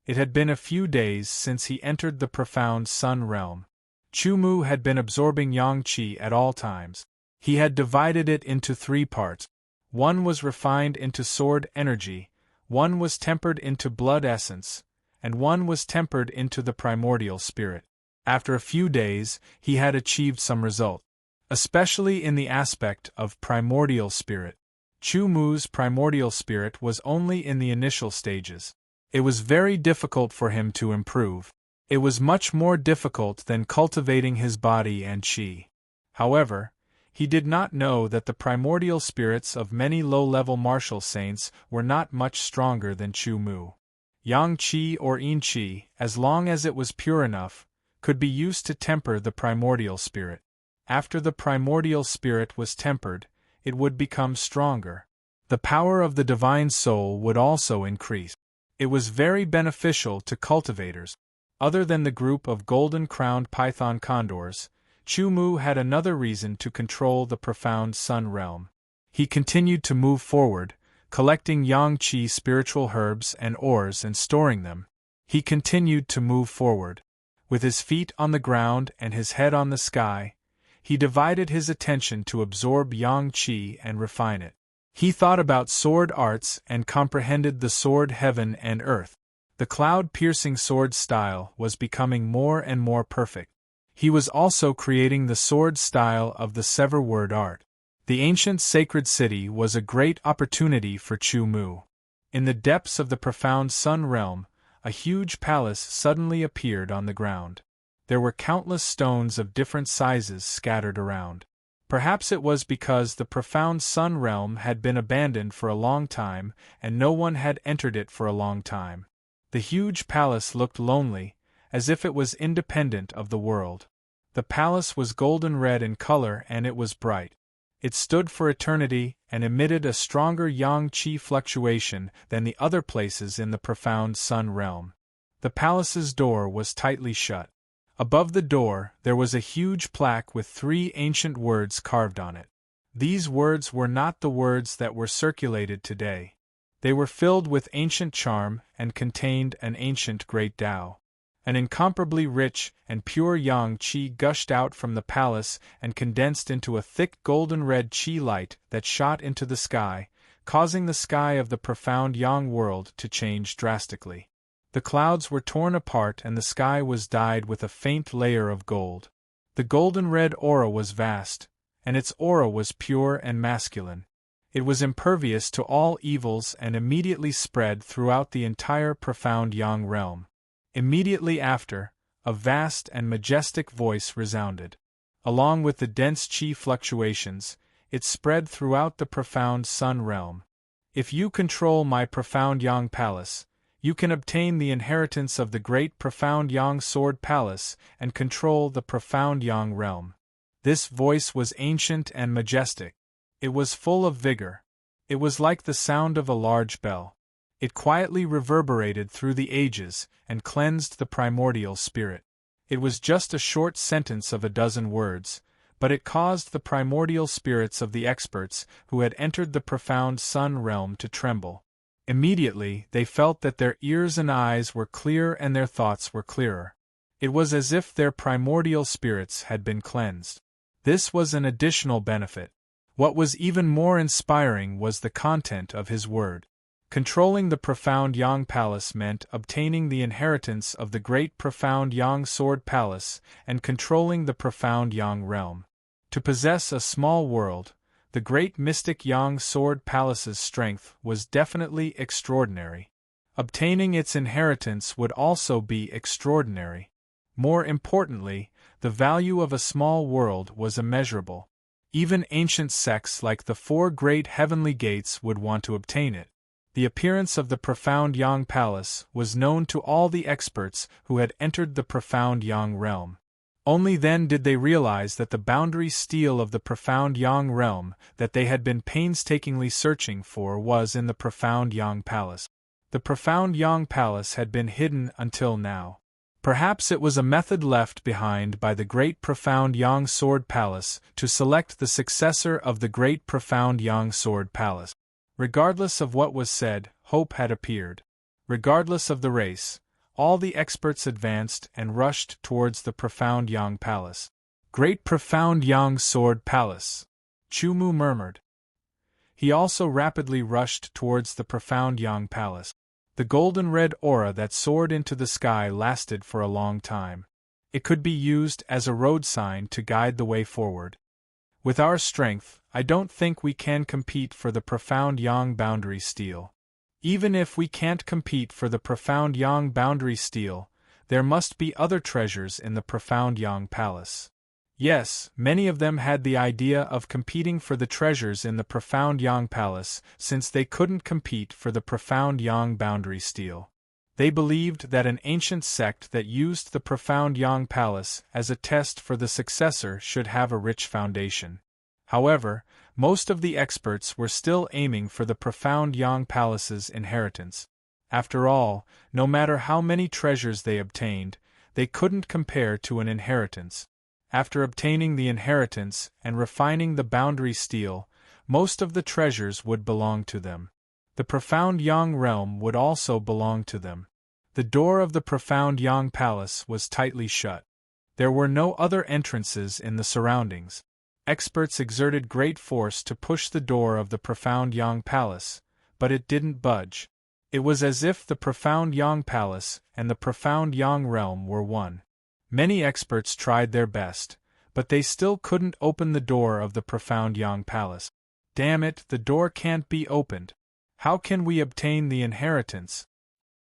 A: It had been a few days since he entered the profound sun realm. Chu Mu had been absorbing yang qi at all times. He had divided it into 3 parts. One was refined into sword energy, one was tempered into blood essence, and one was tempered into the primordial spirit. After a few days, he had achieved some result, especially in the aspect of primordial spirit. Chu Mu's primordial spirit was only in the initial stages. It was very difficult for him to improve. It was much more difficult than cultivating his body and qi. However, he did not know that the primordial spirits of many low-level martial saints were not much stronger than Chu Mu. Yang qi or yin qi, as long as it was pure enough, could be used to temper the primordial spirit. After the primordial spirit was tempered, it would become stronger. The power of the divine soul would also increase. It was very beneficial to cultivators. Other than the group of golden-crowned python condors, Chu Mu had another reason to control the profound sun realm. He continued to move forward, collecting yang qi spiritual herbs and ores and storing them. He continued to move forward. With his feet on the ground and his head on the sky, he divided his attention to absorb yang qi and refine it. He thought about sword arts and comprehended the sword heaven and earth. The cloud-piercing sword style was becoming more and more perfect. He was also creating the sword style of the sever word art. The ancient sacred city was a great opportunity for Chu Mu. In the depths of the profound sun realm, a huge palace suddenly appeared on the ground. There were countless stones of different sizes scattered around. Perhaps it was because the profound sun realm had been abandoned for a long time and no one had entered it for a long time. The huge palace looked lonely, as if it was independent of the world. The palace was golden red in color and it was bright. It stood for eternity and emitted a stronger yang qi fluctuation than the other places in the profound sun realm. The palace's door was tightly shut. Above the door there was a huge plaque with 3 ancient words carved on it. These words were not the words that were circulated today. They were filled with ancient charm and contained an ancient great Tao. An incomparably rich and pure yang qi gushed out from the palace and condensed into a thick golden-red qi light that shot into the sky, causing the sky of the profound yang world to change drastically. The clouds were torn apart and the sky was dyed with a faint layer of gold. The golden-red aura was vast, and its aura was pure and masculine. It was impervious to all evils and immediately spread throughout the entire profound yang realm. Immediately after, a vast and majestic voice resounded. Along with the dense qi fluctuations, it spread throughout the profound sun realm. If you control my profound yang palace, you can obtain the inheritance of the great profound yang sword palace and control the profound yang realm. This voice was ancient and majestic. It was full of vigor. It was like the sound of a large bell. It quietly reverberated through the ages and cleansed the primordial spirit. It was just a short sentence of a dozen words, but it caused the primordial spirits of the experts who had entered the profound sun realm to tremble. Immediately they felt that their ears and eyes were clear and their thoughts were clearer. It was as if their primordial spirits had been cleansed. This was an additional benefit. What was even more inspiring was the content of his word. Controlling the Profound Yang Palace meant obtaining the inheritance of the Great Profound Yang Sword Palace and controlling the Profound Yang Realm. To possess a small world, the Great Mystic Yang Sword Palace's strength was definitely extraordinary. Obtaining its inheritance would also be extraordinary. More importantly, the value of a small world was immeasurable. Even ancient sects like the Four Great Heavenly Gates would want to obtain it. The appearance of the Profound Yang Palace was known to all the experts who had entered the Profound Yang Realm. Only then did they realize that the boundary steel of the Profound Yang Realm that they had been painstakingly searching for was in the Profound Yang Palace. The Profound Yang Palace had been hidden until now. Perhaps it was a method left behind by the Great Profound Yang Sword Palace to select the successor of the Great Profound Yang Sword Palace. Regardless of what was said, hope had appeared. Regardless of the race, all the experts advanced and rushed towards the Profound Yang Palace. Great Profound Yang Sword Palace, Chumu murmured. He also rapidly rushed towards the Profound Yang Palace. The golden-red aura that soared into the sky lasted for a long time. It could be used as a road sign to guide the way forward. With our strength, I don't think we can compete for the Profound Yang Boundary Steel. Even if we can't compete for the Profound Yang Boundary Steel, there must be other treasures in the Profound Yang Palace. Yes, many of them had the idea of competing for the treasures in the Profound Yang Palace since they couldn't compete for the Profound Yang Boundary Steel. They believed that an ancient sect that used the Profound Yang Palace as a test for the successor should have a rich foundation. However, most of the experts were still aiming for the Profound Yang Palace's inheritance. After all, no matter how many treasures they obtained, they couldn't compare to an inheritance. After obtaining the inheritance and refining the boundary steel, most of the treasures would belong to them. The Profound Yang Realm would also belong to them. The door of the Profound Yang Palace was tightly shut. There were no other entrances in the surroundings. Experts exerted great force to push the door of the Profound Yang Palace, but it didn't budge. It was as if the Profound Yang Palace and the Profound Yang Realm were one. Many experts tried their best, but they still couldn't open the door of the Profound Yang Palace. Damn it, the door can't be opened. How can we obtain the inheritance?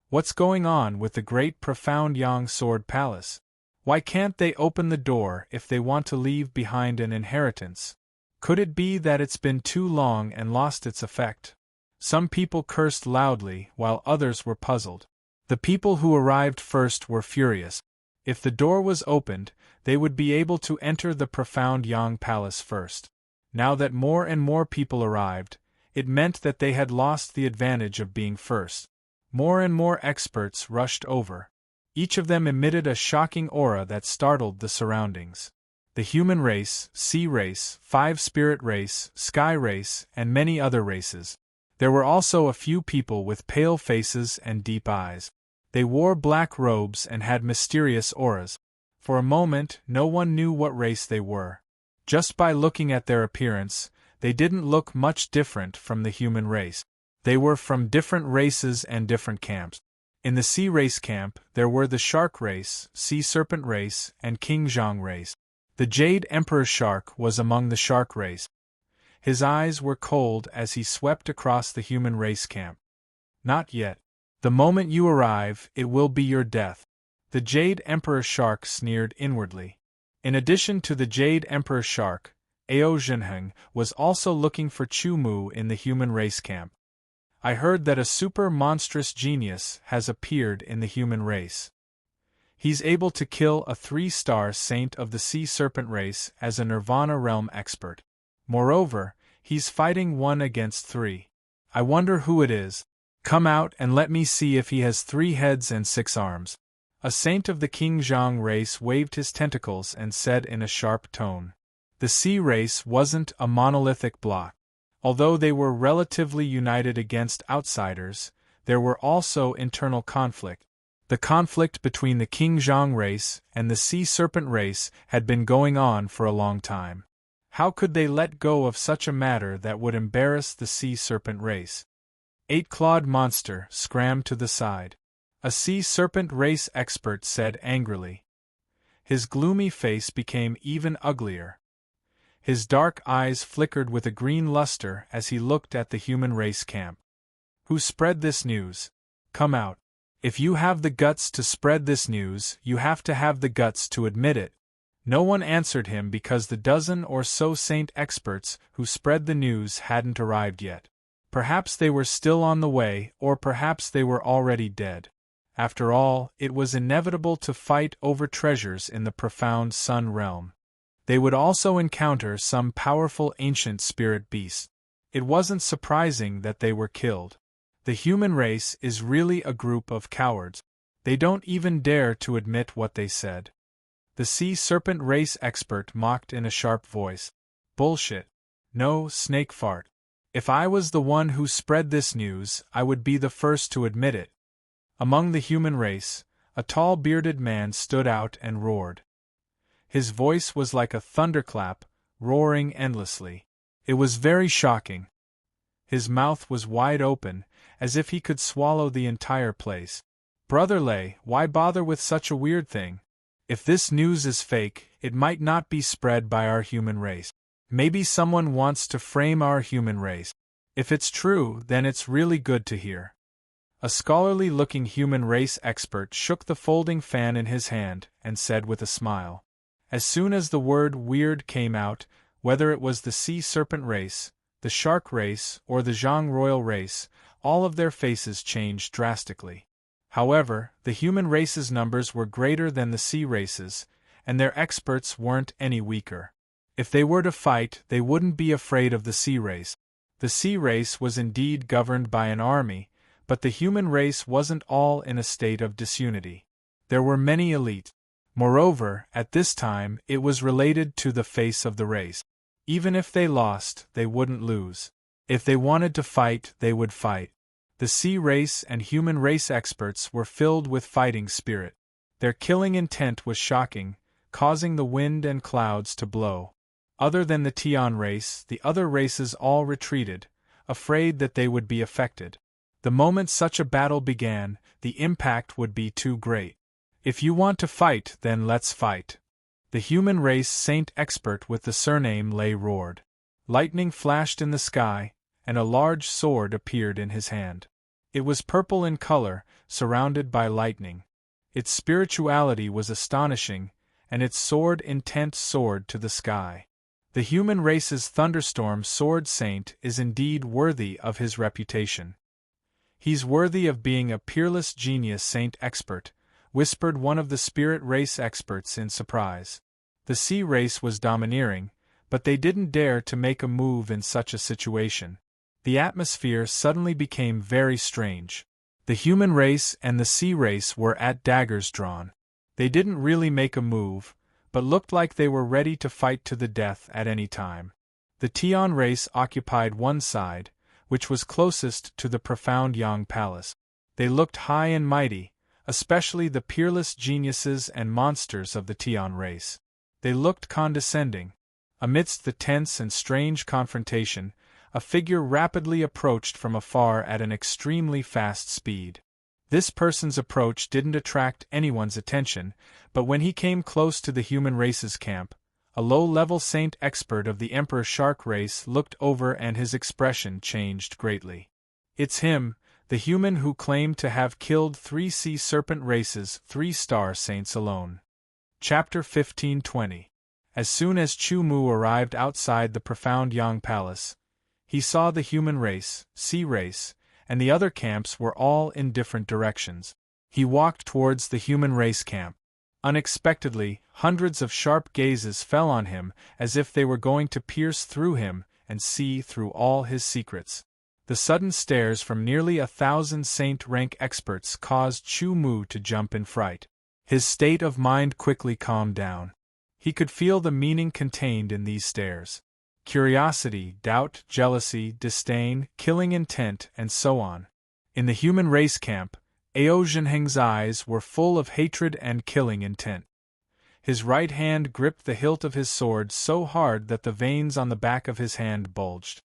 A: What's going on with the Great Profound Yang Sword Palace? Why can't they open the door if they want to leave behind an inheritance? Could it be that it's been too long and lost its effect? Some people cursed loudly while others were puzzled. The people who arrived first were furious. If the door was opened, they would be able to enter the Profound Yang Palace first. Now that more and more people arrived, it meant that they had lost the advantage of being first. More and more experts rushed over. Each of them emitted a shocking aura that startled the surroundings. The human race, sea race, five-spirit race, sky race, and many other races. There were also a few people with pale faces and deep eyes. They wore black robes and had mysterious auras. For a moment, no one knew what race they were. Just by looking at their appearance, they didn't look much different from the human race. They were from different races and different camps. In the sea race camp, there were the shark race, sea serpent race, and king zhang race. The Jade Emperor Shark was among the shark race. His eyes were cold as he swept across the human race camp. Not yet. The moment you arrive, it will be your death. The Jade Emperor Shark sneered inwardly. In addition to the Jade Emperor Shark, Ao Zhenheng was also looking for Chu Mu in the human race camp. I heard that a super monstrous genius has appeared in the human race. He's able to kill a 3-star saint of the sea serpent race as a Nirvana realm expert. Moreover, he's fighting 1 against 3. I wonder who it is. Come out and let me see if he has 3 heads and 6 arms. A saint of the King Zhang race waved his tentacles and said in a sharp tone. The sea race wasn't a monolithic block. Although they were relatively united against outsiders, there were also internal conflict. The conflict between the King Zhang race and the sea serpent race had been going on for a long time. How could they let go of such a matter that would embarrass the sea serpent race? eight-clawed monster scrammed to the side. A sea serpent race expert said angrily. His gloomy face became even uglier. His dark eyes flickered with a green luster as he looked at the human race camp. Who spread this news? Come out. If you have the guts to spread this news, you have to have the guts to admit it. No one answered him because the dozen or so saint experts who spread the news hadn't arrived yet. Perhaps they were still on the way, or perhaps they were already dead. After all, it was inevitable to fight over treasures in the profound sun realm. They would also encounter some powerful ancient spirit beasts. It wasn't surprising that they were killed. The human race is really a group of cowards. They don't even dare to admit what they said. The sea serpent race expert mocked in a sharp voice. Bullshit. No, snake fart. If I was the one who spread this news, I would be the first to admit it. Among the human race, a tall bearded man stood out and roared. His voice was like a thunderclap, roaring endlessly. It was very shocking. His mouth was wide open, as if he could swallow the entire place. Brother Lay, why bother with such a weird thing? If this news is fake, it might not be spread by our human race. Maybe someone wants to frame our human race. If it's true, then it's really good to hear. A scholarly-looking human race expert shook the folding fan in his hand and said with a smile. As soon as the word weird came out, whether it was the sea serpent race, the shark race, or the Zhang royal race, all of their faces changed drastically. However, the human race's numbers were greater than the sea race's, and their experts weren't any weaker. If they were to fight, they wouldn't be afraid of the sea race. The sea race was indeed governed by an army, but the human race wasn't all in a state of disunity. There were many elites. Moreover, at this time, it was related to the face of the race. Even if they lost, they wouldn't lose. If they wanted to fight, they would fight. The sea race and human race experts were filled with fighting spirit. Their killing intent was shocking, causing the wind and clouds to blow. Other than the Tian race, the other races all retreated, afraid that they would be affected. The moment such a battle began, the impact would be too great. If you want to fight, then let's fight. The human race saint expert with the surname Lay roared. Lightning flashed in the sky, and a large sword appeared in his hand. It was purple in color, surrounded by lightning. Its spirituality was astonishing, and its sword intent soared to the sky. The human race's thunderstorm sword saint is indeed worthy of his reputation. He's worthy of being a peerless genius saint expert, whispered one of the spirit race experts in surprise. The sea race was domineering, but they didn't dare to make a move in such a situation. The atmosphere suddenly became very strange. The human race and the sea race were at daggers drawn. They didn't really make a move, but looked like they were ready to fight to the death at any time. The Tian race occupied one side, which was closest to the profound Yang Palace. They looked high and mighty, especially the peerless geniuses and monsters of the Tian race. They looked condescending. Amidst the tense and strange confrontation, a figure rapidly approached from afar at an extremely fast speed. This person's approach didn't attract anyone's attention, but when he came close to the human race's camp, a low-level saint expert of the Emperor Shark race looked over and his expression changed greatly. It's him, the human who claimed to have killed 3 sea serpent races, 3-star saints alone. Chapter 1520. As soon as Chu Mu arrived outside the profound Yang Palace, he saw the human race, sea race, and the other camps were all in different directions. He walked towards the human race camp. Unexpectedly, hundreds of sharp gazes fell on him as if they were going to pierce through him and see through all his secrets. The sudden stares from nearly 1,000 saint rank experts caused Chu Mu to jump in fright. His state of mind quickly calmed down. He could feel the meaning contained in these stares. Curiosity, doubt, jealousy, disdain, killing intent, and so on. In the human race camp, Ao Zhenheng's eyes were full of hatred and killing intent. His right hand gripped the hilt of his sword so hard that the veins on the back of his hand bulged.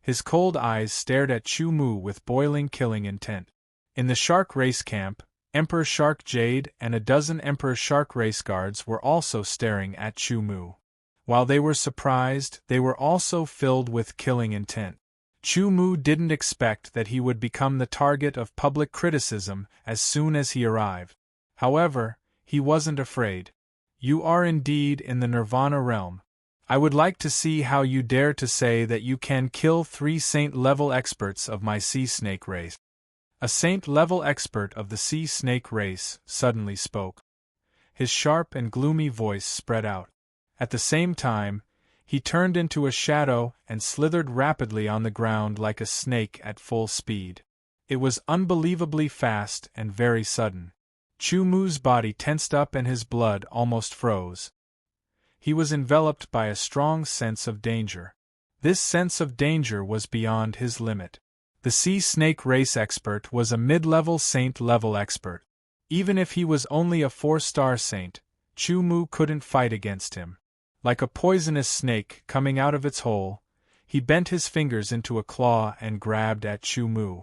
A: His cold eyes stared at Chu Mu with boiling killing intent. In the shark race camp, Emperor Shark Jade and a dozen Emperor Shark race guards were also staring at Chu Mu. While they were surprised, they were also filled with killing intent. Chu Mu didn't expect that he would become the target of public criticism as soon as he arrived. However, he wasn't afraid. You are indeed in the Nirvana realm. I would like to see how you dare to say that you can kill 3 saint-level experts of my sea snake race. A saint-level expert of the sea snake race suddenly spoke. His sharp and gloomy voice spread out. At the same time, he turned into a shadow and slithered rapidly on the ground like a snake at full speed. It was unbelievably fast and very sudden. Chu Mu's body tensed up and his blood almost froze. He was enveloped by a strong sense of danger. This sense of danger was beyond his limit. The sea snake race expert was a mid-level saint-level expert. Even if he was only a 4-star saint, Chu Mu couldn't fight against him. Like a poisonous snake coming out of its hole, he bent his fingers into a claw and grabbed at Chu Mu.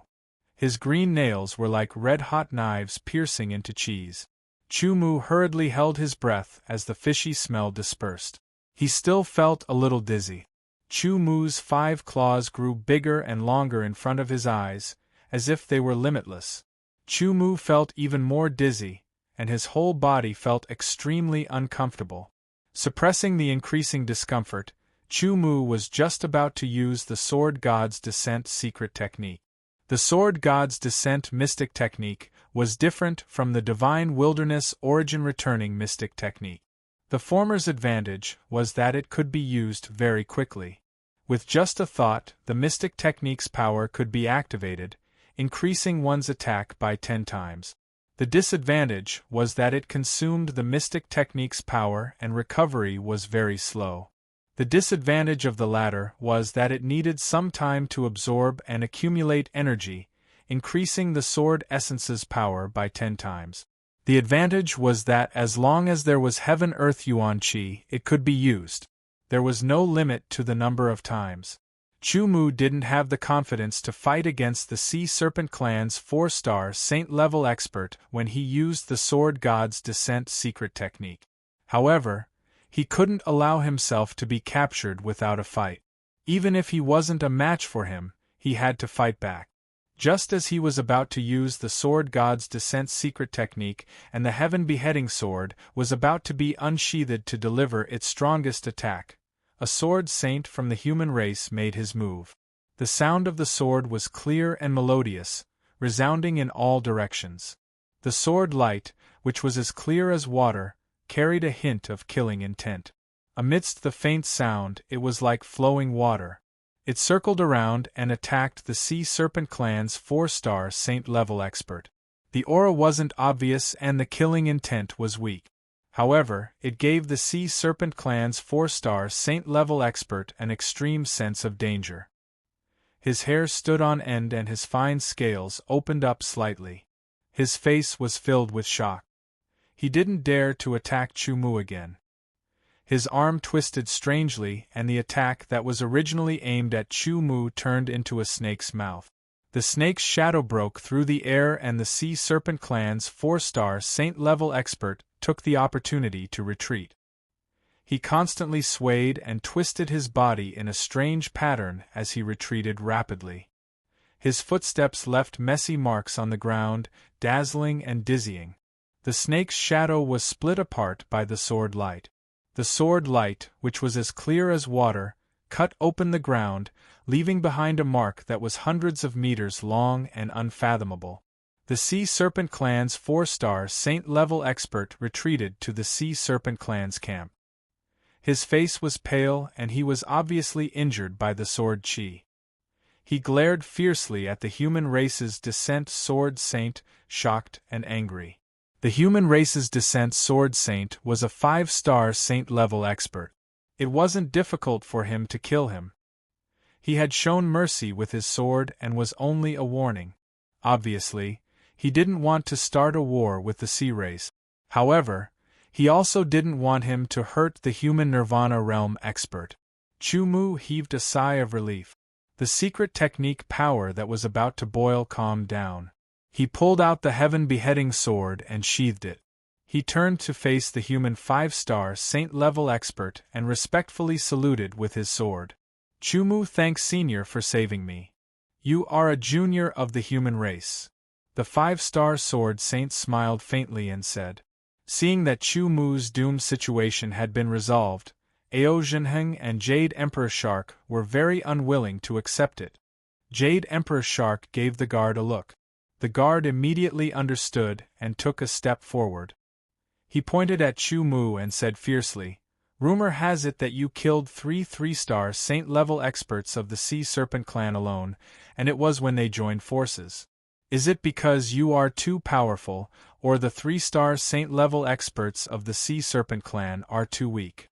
A: His green nails were like red-hot knives piercing into cheese. Chu Mu hurriedly held his breath as the fishy smell dispersed. He still felt a little dizzy. Chu Mu's 5 claws grew bigger and longer in front of his eyes, as if they were limitless. Chu Mu felt even more dizzy, and his whole body felt extremely uncomfortable. Suppressing the increasing discomfort, Chu Mu was just about to use the Sword God's Descent secret technique. The Sword God's Descent mystic technique was different from the Divine Wilderness Origin Returning mystic technique. The former's advantage was that it could be used very quickly. With just a thought, the mystic technique's power could be activated, increasing one's attack by 10 times. The disadvantage was that it consumed the mystic technique's power and recovery was very slow. The disadvantage of the latter was that it needed some time to absorb and accumulate energy, increasing the sword essence's power by 10 times. The advantage was that as long as there was Heaven-Earth Yuan Qi, it could be used. There was no limit to the number of times. Chu Mu didn't have the confidence to fight against the Sea Serpent Clan's 4-star saint-level expert when he used the Sword God's Descent secret technique. However, he couldn't allow himself to be captured without a fight. Even if he wasn't a match for him, he had to fight back. Just as he was about to use the Sword God's Descent secret technique and the Heaven Beheading Sword was about to be unsheathed to deliver its strongest attack, a sword saint from the human race made his move. The sound of the sword was clear and melodious, resounding in all directions. The sword light, which was as clear as water, carried a hint of killing intent. Amidst the faint sound, it was like flowing water. It circled around and attacked the Sea Serpent Clan's 4-star saint-level expert. The aura wasn't obvious and the killing intent was weak. However, it gave the Sea Serpent Clan's 4-star saint-level expert an extreme sense of danger. His hair stood on end and his fine scales opened up slightly. His face was filled with shock. He didn't dare to attack Chu Mu again. His arm twisted strangely and the attack that was originally aimed at Chu Mu turned into a snake's mouth. The snake's shadow broke through the air and the Sea Serpent Clan's 4-star saint-level expert took the opportunity to retreat. He constantly swayed and twisted his body in a strange pattern as he retreated rapidly. His footsteps left messy marks on the ground, dazzling and dizzying. The snake's shadow was split apart by the sword light. The sword light, which was as clear as water, cut open the ground, leaving behind a mark that was hundreds of meters long and unfathomable. The Sea Serpent Clan's 4-star saint-level expert retreated to the Sea Serpent Clan's camp. His face was pale and he was obviously injured by the sword chi. He glared fiercely at the human race's descent sword saint, shocked and angry. The human race's descent sword saint was a 5-star saint-level expert. It wasn't difficult for him to kill him. He had shown mercy with his sword and was only a warning. Obviously, he didn't want to start a war with the sea race. However, he also didn't want him to hurt the human Nirvana realm expert. Chu Mu heaved a sigh of relief. The secret technique power that was about to boil calmed down. He pulled out the heaven-beheading sword and sheathed it. He turned to face the human 5-star saint-level expert and respectfully saluted with his sword. Chumu, thanks Senior for saving me. You are a junior of the human race. The 5-star sword saint smiled faintly and said. Seeing that Chumu's doomed situation had been resolved, Aozhenheng and Jade Emperor Shark were very unwilling to accept it. Jade Emperor Shark gave the guard a look. The guard immediately understood and took a step forward. He pointed at Chumu and said fiercely, "Rumor has it that you killed 3-star saint-level experts of the Sea Serpent clan alone, and it was when they joined forces. Is it because you are too powerful, or the 3-star saint-level experts of the Sea Serpent clan are too weak?"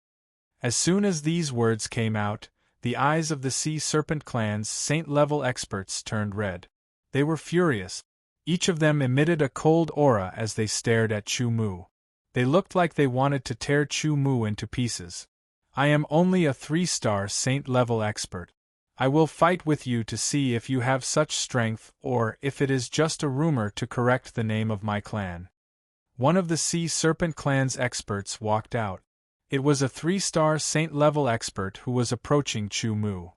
A: As soon as these words came out, the eyes of the Sea Serpent clan's saint-level experts turned red. They were furious. Each of them emitted a cold aura as they stared at Chumu. They looked like they wanted to tear Chumu into pieces. "I am only a 3-star saint-level expert. I will fight with you to see if you have such strength or if it is just a rumor to correct the name of my clan." One of the Sea Serpent clan's experts walked out. It was a 3-star saint-level expert who was approaching Chumu.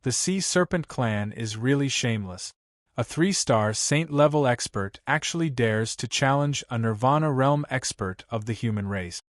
A: The Sea Serpent clan is really shameless. A 3-star saint-level expert actually dares to challenge a Nirvana realm expert of the human race.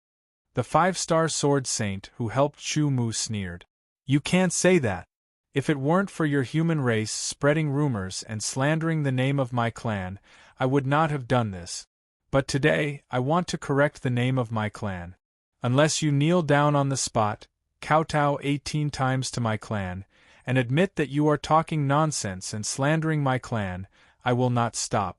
A: The 5-star sword saint who helped Chumu sneered. "You can't say that. If it weren't for your human race spreading rumors and slandering the name of my clan, I would not have done this. But today, I want to correct the name of my clan. Unless you kneel down on the spot, kowtow 18 times to my clan, and admit that you are talking nonsense and slandering my clan, I will not stop."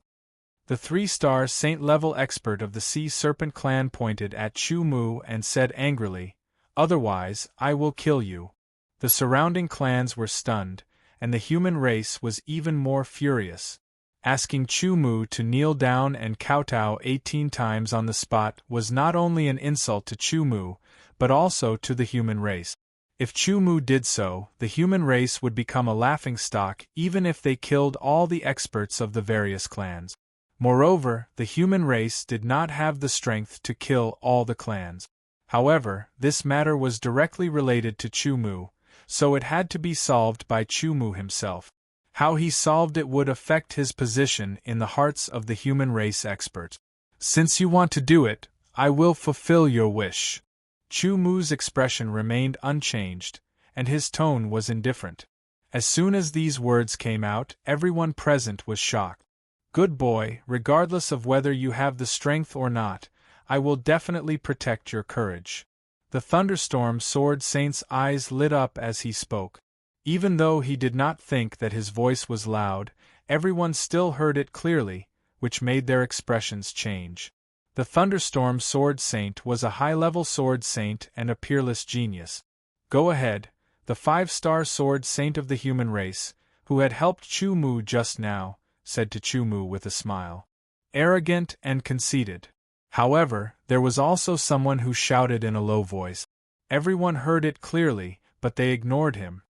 A: The 3-star saint-level expert of the Sea Serpent clan pointed at Chumu and said angrily, "Otherwise, I will kill you." The surrounding clans were stunned, and the human race was even more furious. Asking Chumu to kneel down and kowtow 18 times on the spot was not only an insult to Chumu, but also to the human race. If Chumu did so, the human race would become a laughingstock even if they killed all the experts of the various clans. Moreover, the human race did not have the strength to kill all the clans. However, this matter was directly related to Chumu, so it had to be solved by Chumu himself. How he solved it would affect his position in the hearts of the human race experts. "Since you want to do it, I will fulfill your wish." Chumu's expression remained unchanged, and his tone was indifferent. As soon as these words came out, everyone present was shocked. "Good boy, regardless of whether you have the strength or not, I will definitely protect your courage." The thunderstorm sword saint's eyes lit up as he spoke. Even though he did not think that his voice was loud, everyone still heard it clearly, which made their expressions change. The thunderstorm sword saint was a high-level sword saint and a peerless genius. "Go ahead," the 5-star sword saint of the human race, who had helped Chumu just now, said to Chumu with a smile. Arrogant and conceited. However, there was also someone who shouted in a low voice. Everyone heard it clearly, but they ignored him.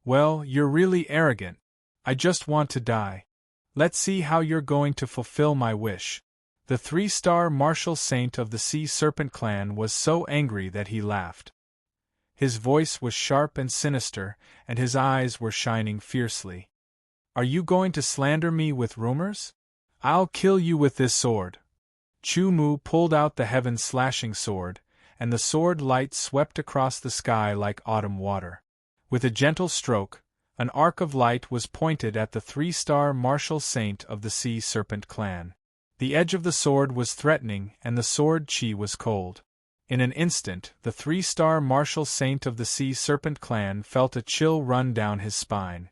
A: "Well, you're really arrogant. I just want to die. Let's see how you're going to fulfill my wish." The 3-star martial saint of the Sea Serpent clan was so angry that he laughed. His voice was sharp and sinister, and his eyes were shining fiercely. "Are you going to slander me with rumors? I'll kill you with this sword." Chumu pulled out the heaven-slashing sword, and the sword light swept across the sky like autumn water. With a gentle stroke, an arc of light was pointed at the 3-star martial saint of the Sea Serpent clan. The edge of the sword was threatening and the sword chi was cold. In an instant, the 3-star martial saint of the Sea Serpent clan felt a chill run down his spine.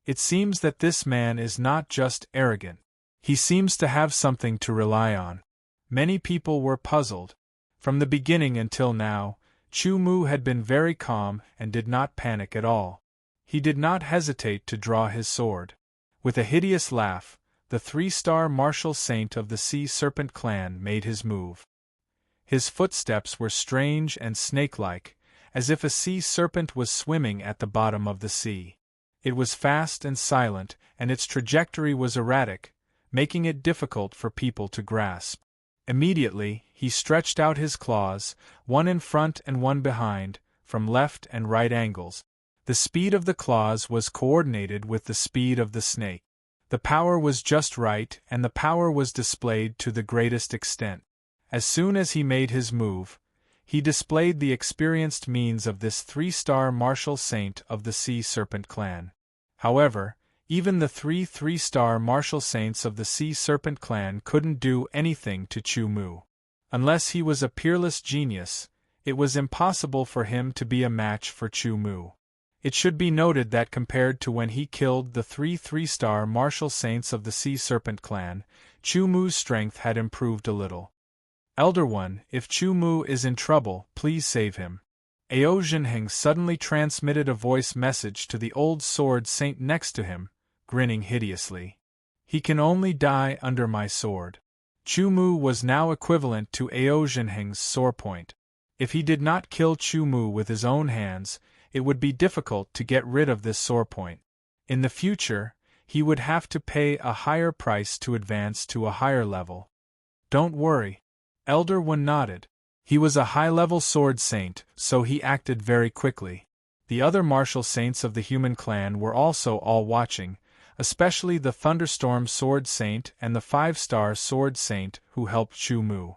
A: It seems that this man is not just arrogant. He seems to have something to rely on. Many people were puzzled. From the beginning until now, Chumu had been very calm and did not panic at all. He did not hesitate to draw his sword. With a hideous laugh, the 3-star martial saint of the Sea Serpent clan made his move. His footsteps were strange and snake-like, as if a sea serpent was swimming at the bottom of the sea. It was fast and silent, and its trajectory was erratic, making it difficult for people to grasp. Immediately, he stretched out his claws, one in front and one behind, from left and right angles. The speed of the claws was coordinated with the speed of the snake. The power was just right, and the power was displayed to the greatest extent. As soon as he made his move, he displayed the experienced means of this 3-star martial saint of the Sea Serpent clan. However, even the 3-star martial saints of the Sea Serpent clan couldn't do anything to Chu Mu. Unless he was a peerless genius, it was impossible for him to be a match for Chu Mu. It should be noted that compared to when he killed the 3-star martial saints of the Sea Serpent clan, Chu Mu's strength had improved a little. Elder One, if Chu Mu is in trouble, please save him. Ao Jinheng suddenly transmitted a voice message to the old sword saint next to him, grinning hideously. He can only die under my sword. Chu Mu was now equivalent to Ao Jinheng's sore point. If he did not kill Chu Mu with his own hands, it would be difficult to get rid of this sore point. In the future, he would have to pay a higher price to advance to a higher level. Don't worry. Elder One nodded. He was a high-level sword saint, so he acted very quickly. The other martial saints of the human clan were also all watching, especially the Thunderstorm Sword Saint and the 5-star Sword Saint who helped Chu Mu.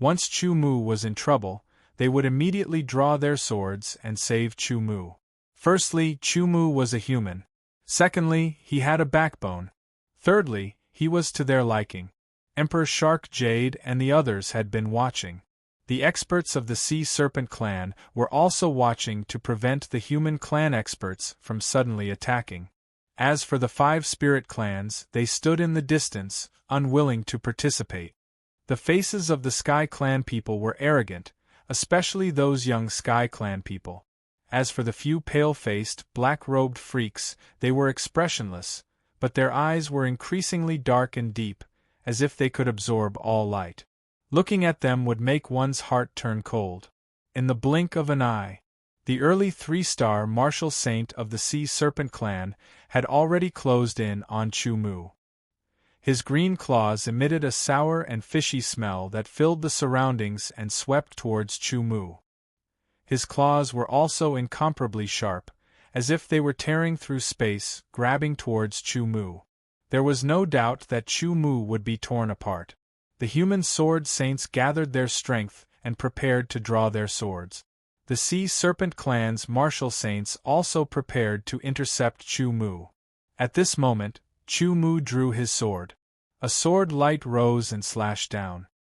A: Once Chu Mu was in trouble, they would immediately draw their swords and save Chu Mu. Firstly, Chu Mu was a human. Secondly, he had a backbone. Thirdly, he was to their liking. Emperor Shark Jade and the others had been watching. The experts of the Sea Serpent clan were also watching to prevent the human clan experts from suddenly attacking. As for the 5 spirit clans, they stood in the distance, unwilling to participate. The faces of the Sky Clan people were arrogant, especially those young Sky Clan people. As for the few pale-faced, black-robed freaks, they were expressionless, but their eyes were increasingly dark and deep, as if they could absorb all light. Looking at them would make one's heart turn cold. In the blink of an eye, the early 3-star martial saint of the Sea Serpent clan had already closed in on Chu Mu. His green claws emitted a sour and fishy smell that filled the surroundings and swept towards Chu Mu. His claws were also incomparably sharp, as if they were tearing through space, grabbing towards Chu Mu. There was no doubt that Chu Mu would be torn apart. The human sword saints gathered their strength and prepared to draw their swords. The Sea Serpent clan's martial saints also prepared to intercept Chu Mu. At this moment, Chu Mu drew his sword. A sword light rose and slashed down.